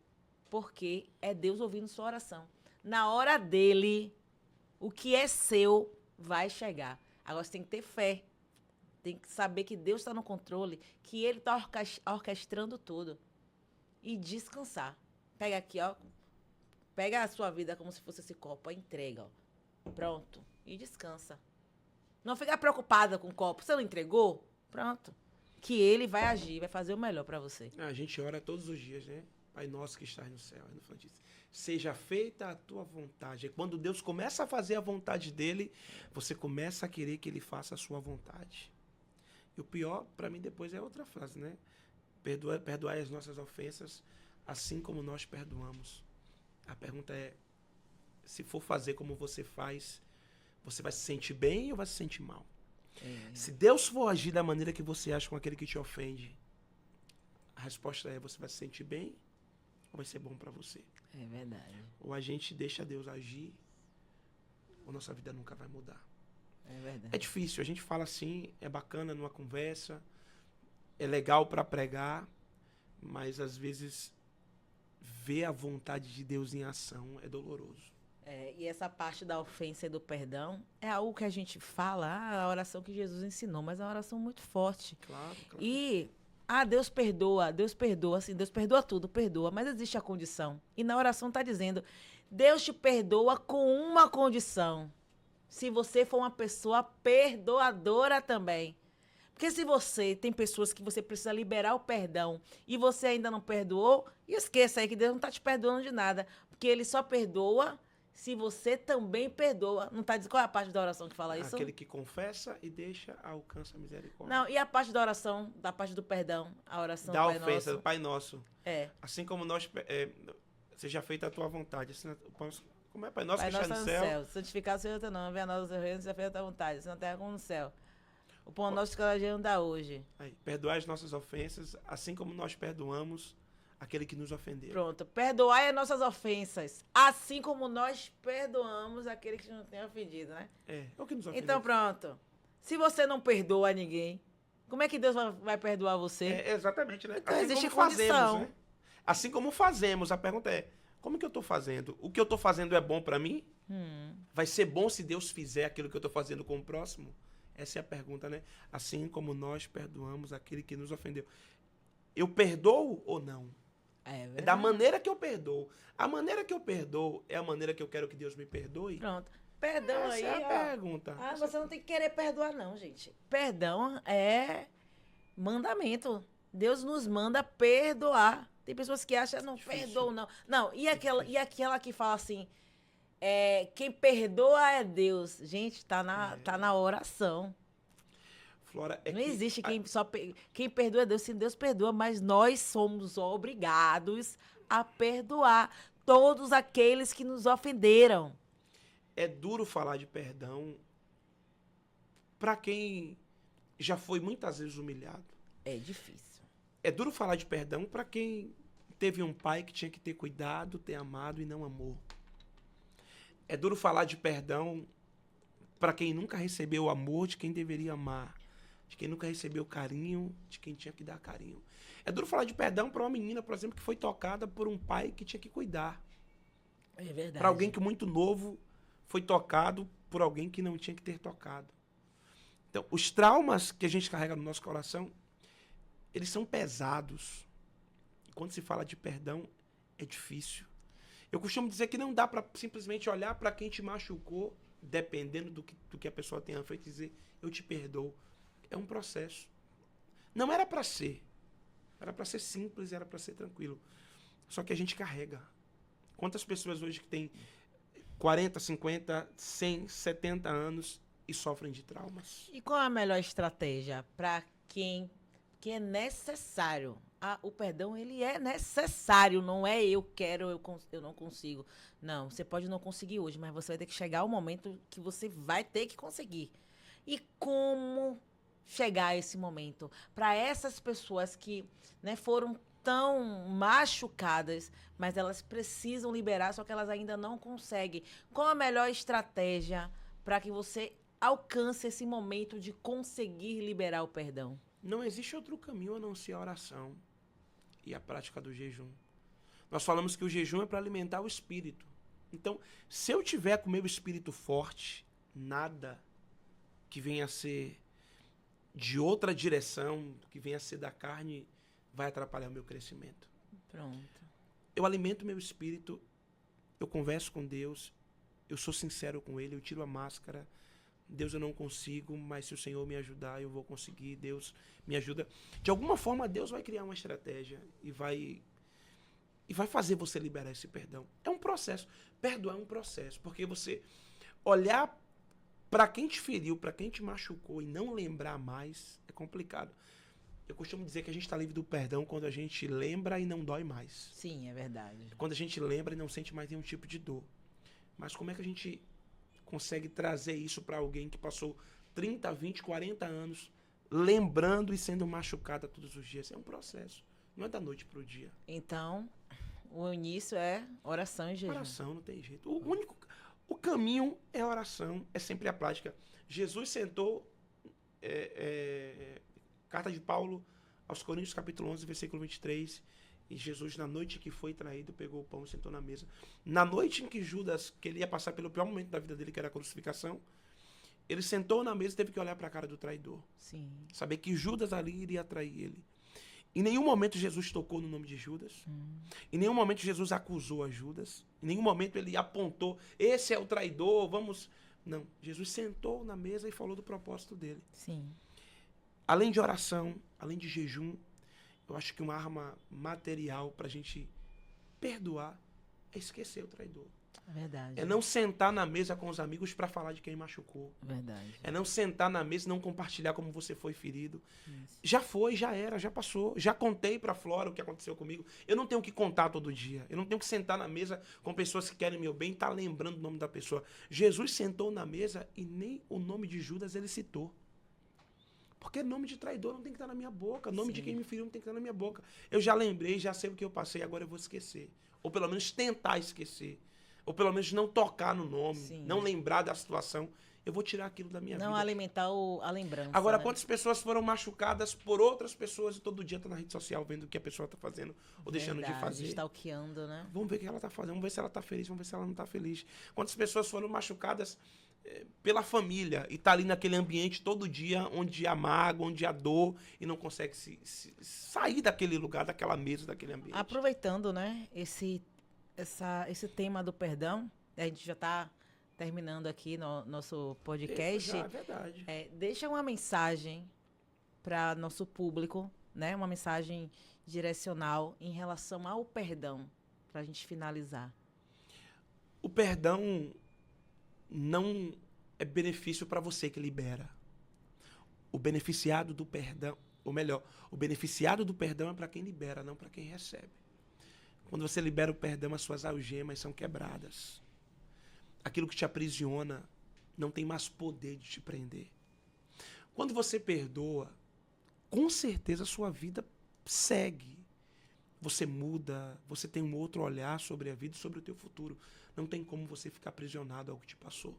porque é Deus ouvindo sua oração. Na hora dele, o que é seu vai chegar. Agora você tem que ter fé. Tem que saber que Deus está no controle, que Ele está orquestrando tudo. E descansar. Pega aqui, ó. Pega a sua vida como se fosse esse copo, entrega, ó. Pronto. E descansa. Não fica preocupada com o copo. Você não entregou? Pronto. Que Ele vai agir, vai fazer o melhor para você. A gente ora todos os dias, né? Pai nosso que estás no céu. Seja feita a tua vontade. E quando Deus começa a fazer a vontade dele, você começa a querer que ele faça a sua vontade. E o pior, para mim, depois é outra frase, né? Perdoai as nossas ofensas, assim como nós perdoamos. A pergunta é, se for fazer como você faz, você vai se sentir bem ou vai se sentir mal? Se Deus for agir da maneira que você acha com aquele que te ofende, a resposta é, você vai se sentir bem ou vai ser bom para você? É verdade. Ou a gente deixa Deus agir, ou nossa vida nunca vai mudar. É verdade. É difícil, a gente fala assim, é bacana numa conversa, é legal para pregar, mas às vezes ver a vontade de Deus em ação é doloroso. E essa parte da ofensa e do perdão é algo que a gente fala, a oração que Jesus ensinou, mas é uma oração muito forte. Claro. E, Deus perdoa, assim, Deus perdoa tudo, perdoa, mas existe a condição. E na oração está dizendo, Deus te perdoa com uma condição. Se você for uma pessoa perdoadora também. Porque se você tem pessoas que você precisa liberar o perdão e você ainda não perdoou, esqueça aí que Deus não está te perdoando de nada. Porque Ele só perdoa se você também perdoa. Não está dizendo qual é a parte da oração que fala isso? Aquele que confessa e deixa, alcança a misericórdia. Não, e a parte da oração, da parte do perdão, a oração da do Pai ofensa, Nosso? do Pai Nosso. Assim como nós... seja feita a tua vontade. Assim, como é, Pai Nosso Pai que está Nosso no céu. Santificado seja o teu nome, venha a nós o teu reino, seja feita a tua vontade, assim na terra como no céu. O pão nosso de cada dia nos dá hoje. Perdoai as nossas ofensas, assim como nós perdoamos aquele que nos ofendeu. Pronto. Perdoai as nossas ofensas, assim como nós perdoamos aquele que nos tem ofendido, né? É o que nos ofendeu. Então, pronto. Se você não perdoa ninguém, como é que Deus vai perdoar você? Exatamente, né? Então, assim existe como condição. fazemos, né? Assim como fazemos, a pergunta é, como que eu estou fazendo? O que eu estou fazendo é bom para mim? Vai ser bom se Deus fizer aquilo que eu estou fazendo com o próximo? Essa é a pergunta, né? Assim como nós perdoamos aquele que nos ofendeu. Eu perdoo ou não? É da maneira que eu perdoo. A maneira que eu perdoo é a maneira que eu quero que Deus me perdoe? Pronto. Perdão Essa aí, é a pergunta. Você não tem que querer perdoar, não, gente. Perdão é mandamento. Deus nos manda perdoar. Tem pessoas que acham, não, perdoa, não. Não, e aquela que fala assim, quem perdoa é Deus. Gente, tá na oração. Flora, não existe quem perdoa é Deus, sim, Deus perdoa, mas nós somos obrigados a perdoar todos aqueles que nos ofenderam. É duro falar de perdão para quem já foi muitas vezes humilhado. É difícil. É duro falar de perdão para quem teve um pai que tinha que ter cuidado, ter amado e não amou. É duro falar de perdão para quem nunca recebeu o amor de quem deveria amar, de quem nunca recebeu carinho, de quem tinha que dar carinho. É duro falar de perdão para uma menina, por exemplo, que foi tocada por um pai que tinha que cuidar. É verdade. Para alguém que muito novo foi tocado por alguém que não tinha que ter tocado. Então, os traumas que a gente carrega no nosso coração, eles são pesados. E quando se fala de perdão, é difícil. Eu costumo dizer que não dá para simplesmente olhar para quem te machucou, dependendo do que a pessoa tenha feito, e dizer, eu te perdoo. É um processo. Não era para ser. Era para ser simples, era para ser tranquilo. Só que a gente carrega. Quantas pessoas hoje que têm 40, 50, 100, 70 anos e sofrem de traumas? E qual é a melhor estratégia para quem que é necessário? O perdão, ele é necessário, não é eu quero, eu não consigo. Não, você pode não conseguir hoje, mas você vai ter que chegar ao momento que você vai ter que conseguir. E como chegar a esse momento? Para essas pessoas que, né, foram tão machucadas, mas elas precisam liberar, só que elas ainda não conseguem. Qual a melhor estratégia para que você alcance esse momento de conseguir liberar o perdão? Não existe outro caminho a não ser a oração e a prática do jejum. Nós falamos que o jejum é para alimentar o espírito. Então, se eu tiver com o meu espírito forte, nada que venha a ser de outra direção, que venha a ser da carne, vai atrapalhar o meu crescimento. Pronto. Eu alimento o meu espírito, eu converso com Deus, eu sou sincero com Ele, eu tiro a máscara. Deus, eu não consigo, mas se o Senhor me ajudar, eu vou conseguir. Deus me ajuda. De alguma forma, Deus vai criar uma estratégia e vai fazer você liberar esse perdão. É um processo. Perdoar é um processo, porque você olhar para quem te feriu, para quem te machucou e não lembrar mais é complicado. Eu costumo dizer que a gente está livre do perdão quando a gente lembra e não dói mais. Sim, é verdade. Quando a gente lembra e não sente mais nenhum tipo de dor. Mas como é que a gente consegue trazer isso para alguém que passou 30, 20, 40 anos lembrando e sendo machucada todos os dias? É um processo. Não é da noite para o dia. Então, o início é oração e jejum. Oração, não tem jeito. O caminho é a oração, é sempre a prática. Jesus sentou, carta de Paulo aos Coríntios, capítulo 11, versículo 23, e Jesus, na noite que foi traído, pegou o pão e sentou na mesa. Na noite em que Judas, que ele ia passar pelo pior momento da vida dele, que era a crucificação, ele sentou na mesa e teve que olhar para a cara do traidor. Sim. Saber que Judas ali iria trair ele. Em nenhum momento Jesus tocou no nome de Judas. Em nenhum momento Jesus acusou a Judas. Em nenhum momento ele apontou, esse é o traidor, vamos... Não, Jesus sentou na mesa e falou do propósito dele. Sim. Além de oração, além de jejum, eu acho que uma arma material para a gente perdoar é esquecer o traidor. É verdade. É não sentar na mesa com os amigos para falar de quem machucou. Verdade. É não sentar na mesa e não compartilhar como você foi ferido. Isso. Já foi, já era, já passou. Já contei para Flora o que aconteceu comigo. Eu não tenho que contar todo dia. Eu não tenho que sentar na mesa com pessoas que querem meu bem e estar lembrando o nome da pessoa. Jesus sentou na mesa e nem o nome de Judas ele citou. Porque nome de traidor não tem que estar na minha boca. Nome de quem me feriu não tem que estar na minha boca. Eu já lembrei, já sei o que eu passei, agora eu vou esquecer. Ou pelo menos tentar esquecer. Ou pelo menos não tocar no nome, não lembrar da situação. Eu vou tirar aquilo da minha vida. Não alimentar a lembrança. Agora, né? quantas pessoas foram machucadas por outras pessoas e todo dia tá na rede social vendo o que a pessoa tá fazendo ou deixando de fazer. Stalkeando, né? Vamos ver o que ela tá fazendo, vamos ver se ela tá feliz, vamos ver se ela não tá feliz. Quantas pessoas foram machucadas pela família e tá ali naquele ambiente todo dia onde há mágoa, onde há dor e não consegue sair daquele lugar, daquela mesa, daquele ambiente. Aproveitando, né, esse tema do perdão, a gente já está terminando aqui no nosso podcast. É verdade. Deixa uma mensagem para nosso público, né, uma mensagem direcional em relação ao perdão, para a gente finalizar. O perdão não é benefício para você que libera. O beneficiado do perdão, ou melhor, o beneficiado do perdão é para quem libera, não para quem recebe. Quando você libera o perdão, as suas algemas são quebradas. Aquilo que te aprisiona não tem mais poder de te prender. Quando você perdoa, com certeza a sua vida segue. Você muda, você tem um outro olhar sobre a vida e sobre o teu futuro. Não tem como você ficar aprisionado ao que te passou.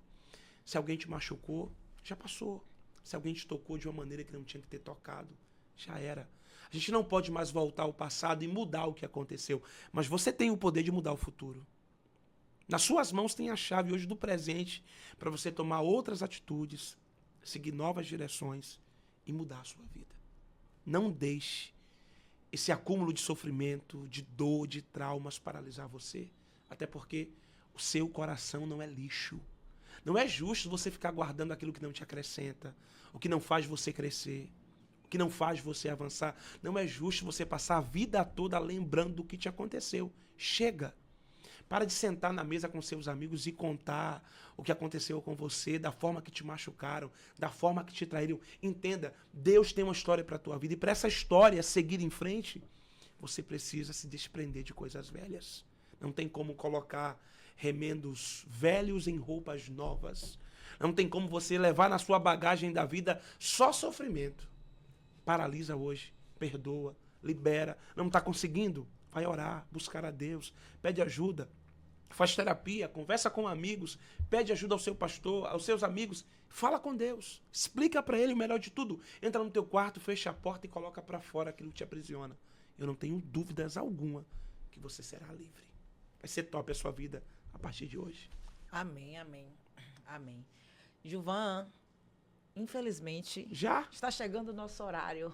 Se alguém te machucou, já passou. Se alguém te tocou de uma maneira que não tinha que ter tocado, já era. A gente não pode mais voltar ao passado e mudar o que aconteceu, mas você tem o poder de mudar o futuro. Nas suas mãos tem a chave hoje do presente para você tomar outras atitudes, seguir novas direções e mudar a sua vida. Não deixe esse acúmulo de sofrimento, de dor, de traumas paralisar você. Até porque o seu coração não é lixo. Não é justo você ficar guardando aquilo que não te acrescenta, o que não faz você crescer, o que não faz você avançar. Não é justo você passar a vida toda lembrando do que te aconteceu. Chega. Para de sentar na mesa com seus amigos e contar o que aconteceu com você, da forma que te machucaram, da forma que te traíram. Entenda, Deus tem uma história para a tua vida e para essa história seguir em frente, você precisa se desprender de coisas velhas. Não tem como colocar remendos velhos em roupas novas. Não tem como você levar na sua bagagem da vida só sofrimento. Paralisa hoje, perdoa, libera. Não está conseguindo? Vai orar, buscar a Deus, pede ajuda. Faz terapia, conversa com amigos, pede ajuda ao seu pastor, aos seus amigos, fala com Deus, explica para ele o melhor de tudo. Entra no teu quarto, fecha a porta e coloca para fora aquilo que te aprisiona. Eu não tenho dúvidas alguma que você será livre. Vai ser top a sua vida a partir de hoje. Amém, amém, amém. Gilvan, infelizmente, Já? está chegando o nosso horário.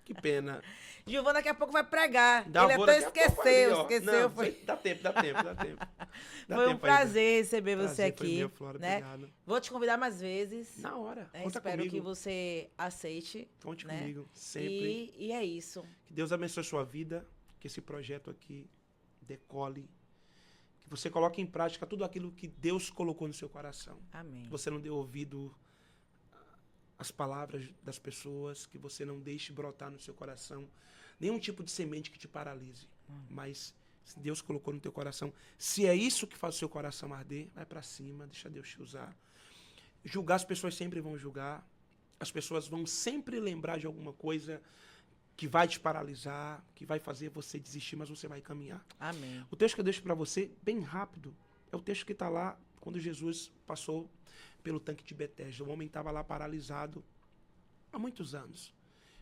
Que pena. Gilvan daqui a pouco vai pregar. Dá, Ele vou até daqui a pouco ali, ó. esqueceu. Não, Foi, dá tempo. Dá foi um tempo prazer receber ainda. você Prazer foi aqui. meu, Flora, né? obrigado. Vou te convidar mais vezes. Na hora, né? conta Espero comigo. que você aceite. Conte né? comigo, sempre. E é isso. Que Deus abençoe a sua vida, que esse projeto aqui decole, que você coloque em prática tudo aquilo que Deus colocou no seu coração. Amém. Que você não dê ouvido às palavras das pessoas, que você não deixe brotar no seu coração nenhum tipo de semente que te paralise. Mas se Deus colocou no teu coração, se é isso que faz o seu coração arder, vai para cima, deixa Deus te usar. Julgar, as pessoas sempre vão julgar. As pessoas vão sempre lembrar de alguma coisa que vai te paralisar, que vai fazer você desistir, mas você vai caminhar. Amém. O texto que eu deixo para você, bem rápido, é o texto que está lá quando Jesus passou pelo tanque de Betesda. O homem estava lá paralisado há muitos anos.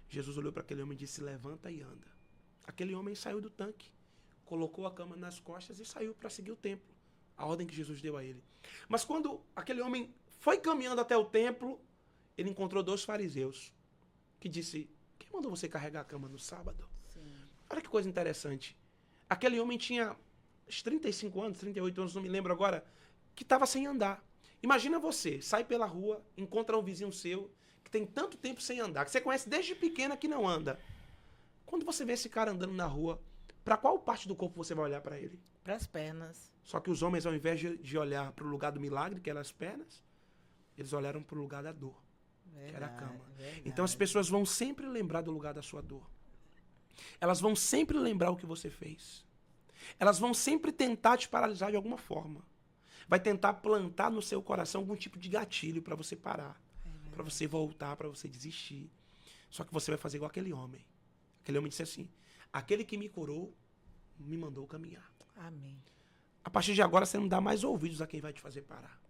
Jesus olhou para aquele homem e disse, levanta e anda. Aquele homem saiu do tanque, colocou a cama nas costas e saiu para seguir o templo. A ordem que Jesus deu a ele. Mas quando aquele homem foi caminhando até o templo, ele encontrou 2 fariseus que disse, quem mandou você carregar a cama no sábado? Sim. Olha que coisa interessante. Aquele homem tinha uns 35 anos, 38 anos, não me lembro agora, que estava sem andar. Imagina você, sai pela rua, encontra um vizinho seu que tem tanto tempo sem andar, que você conhece desde pequena que não anda. Quando você vê esse cara andando na rua, para qual parte do corpo você vai olhar para ele? Para as pernas. Só que os homens, ao invés de olhar para o lugar do milagre, que eram as pernas, eles olharam para o lugar da dor, que era a cama. Verdade. Então as pessoas vão sempre lembrar do lugar da sua dor. Elas vão sempre lembrar o que você fez. Elas vão sempre tentar te paralisar de alguma forma. Vai tentar plantar no seu coração algum tipo de gatilho para você parar, para você voltar, para você desistir. Só que você vai fazer igual aquele homem. Aquele homem disse assim, aquele que me curou, me mandou caminhar. Amém. A partir de agora, você não dá mais ouvidos a quem vai te fazer parar.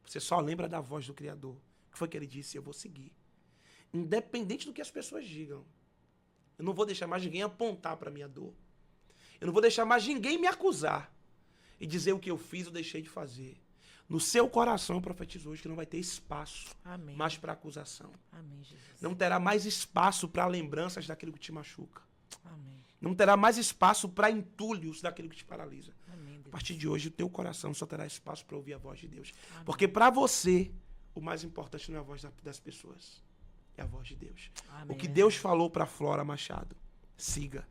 Você só lembra da voz do Criador. O que foi que ele disse? Eu vou seguir. Independente do que as pessoas digam. Eu não vou deixar mais ninguém apontar para a minha dor. Eu não vou deixar mais ninguém me acusar e dizer o que eu fiz ou deixei de fazer. No seu coração, eu profetizo hoje que não vai ter espaço Amém. mais para acusação. Amém, Jesus. Não terá mais espaço para lembranças daquilo que te machuca. Amém. Não terá mais espaço para entulhos daquilo que te paralisa. Amém, A Deus. partir de hoje, o teu coração só terá espaço para ouvir a voz de Deus. Amém. Porque para você, o mais importante não é a voz das pessoas, é a voz de Deus. Amém. O que Deus falou para Flora Machado, siga.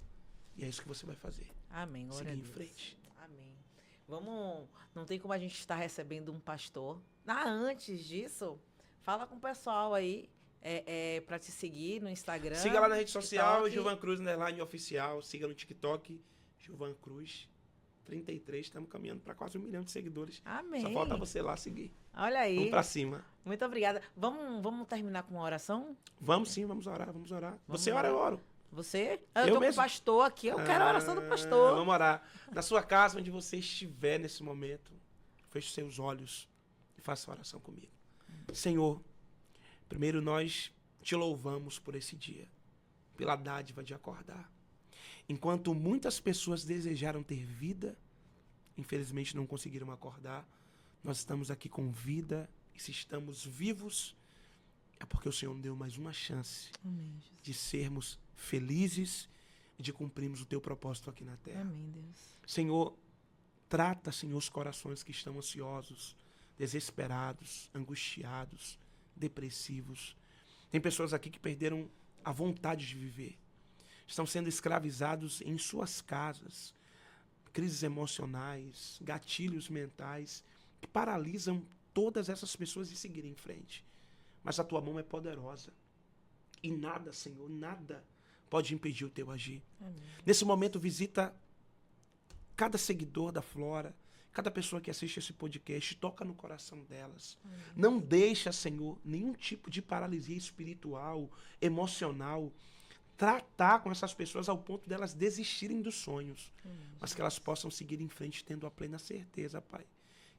E é isso que você vai fazer. Amém. Glória Seguir a em Deus. frente. Amém. Vamos. Não tem como a gente estar recebendo um pastor. Antes disso, fala com o pessoal aí. Para te seguir no Instagram. Siga lá na rede social, TikTok. Gilvan Cruz _ oficial. Siga no TikTok, Gilvan Cruz 33. Estamos caminhando para quase 1 milhão de seguidores. Amém. Só falta você lá seguir. Olha aí. Vamos para cima. Muito obrigada. Vamos terminar com uma oração? Vamos sim, vamos orar, vamos orar. Vamos Você ora, eu orar. oro. Você? Eu Eu tô com o mesmo. pastor aqui. Eu quero a oração do pastor. Vamos orar. Na sua casa, onde você estiver nesse momento, feche seus olhos e faça a oração comigo. Senhor, primeiro nós te louvamos por esse dia, pela dádiva de acordar. Enquanto muitas pessoas desejaram ter vida, infelizmente não conseguiram acordar, nós estamos aqui com vida e se estamos vivos, é porque o Senhor nos deu mais uma chance Amém, Jesus. de sermos felizes e de cumprirmos o teu propósito aqui na terra. Amém, Deus. Senhor, Trata, Senhor, os corações que estão ansiosos, desesperados, angustiados, depressivos. Tem pessoas aqui que perderam a vontade de viver. Estão sendo escravizados em suas casas. Crises emocionais, gatilhos mentais, que paralisam todas essas pessoas de seguir em frente. Mas a tua mão é poderosa. E nada, Senhor, nada pode impedir o teu agir. Amém. Nesse momento, visita cada seguidor da Flora, cada pessoa que assiste esse podcast, toca no coração delas. Amém. Não deixa, Senhor, nenhum tipo de paralisia espiritual, emocional, tratar com essas pessoas ao ponto delas desistirem dos sonhos, mas que elas possam seguir em frente tendo a plena certeza, Pai,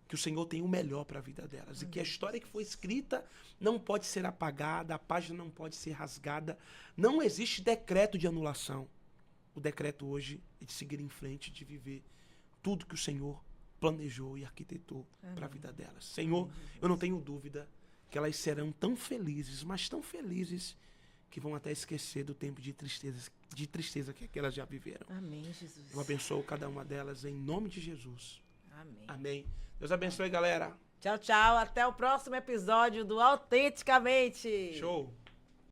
que o Senhor tem o melhor para a vida delas e que a história que foi escrita não pode ser apagada, a página não pode ser rasgada, não existe decreto de anulação. O decreto hoje é de seguir em frente, de viver tudo que o Senhor planejou e arquitetou para a vida delas. Senhor, eu não tenho dúvida que elas serão tão felizes, mas tão felizes, que vão até esquecer do tempo de tristeza que elas já viveram. Amém, Jesus. Eu abençoo cada uma delas em nome de Jesus. Amém. Amém. Deus abençoe, galera. Tchau, tchau. Até o próximo episódio do Autenticamente. Show.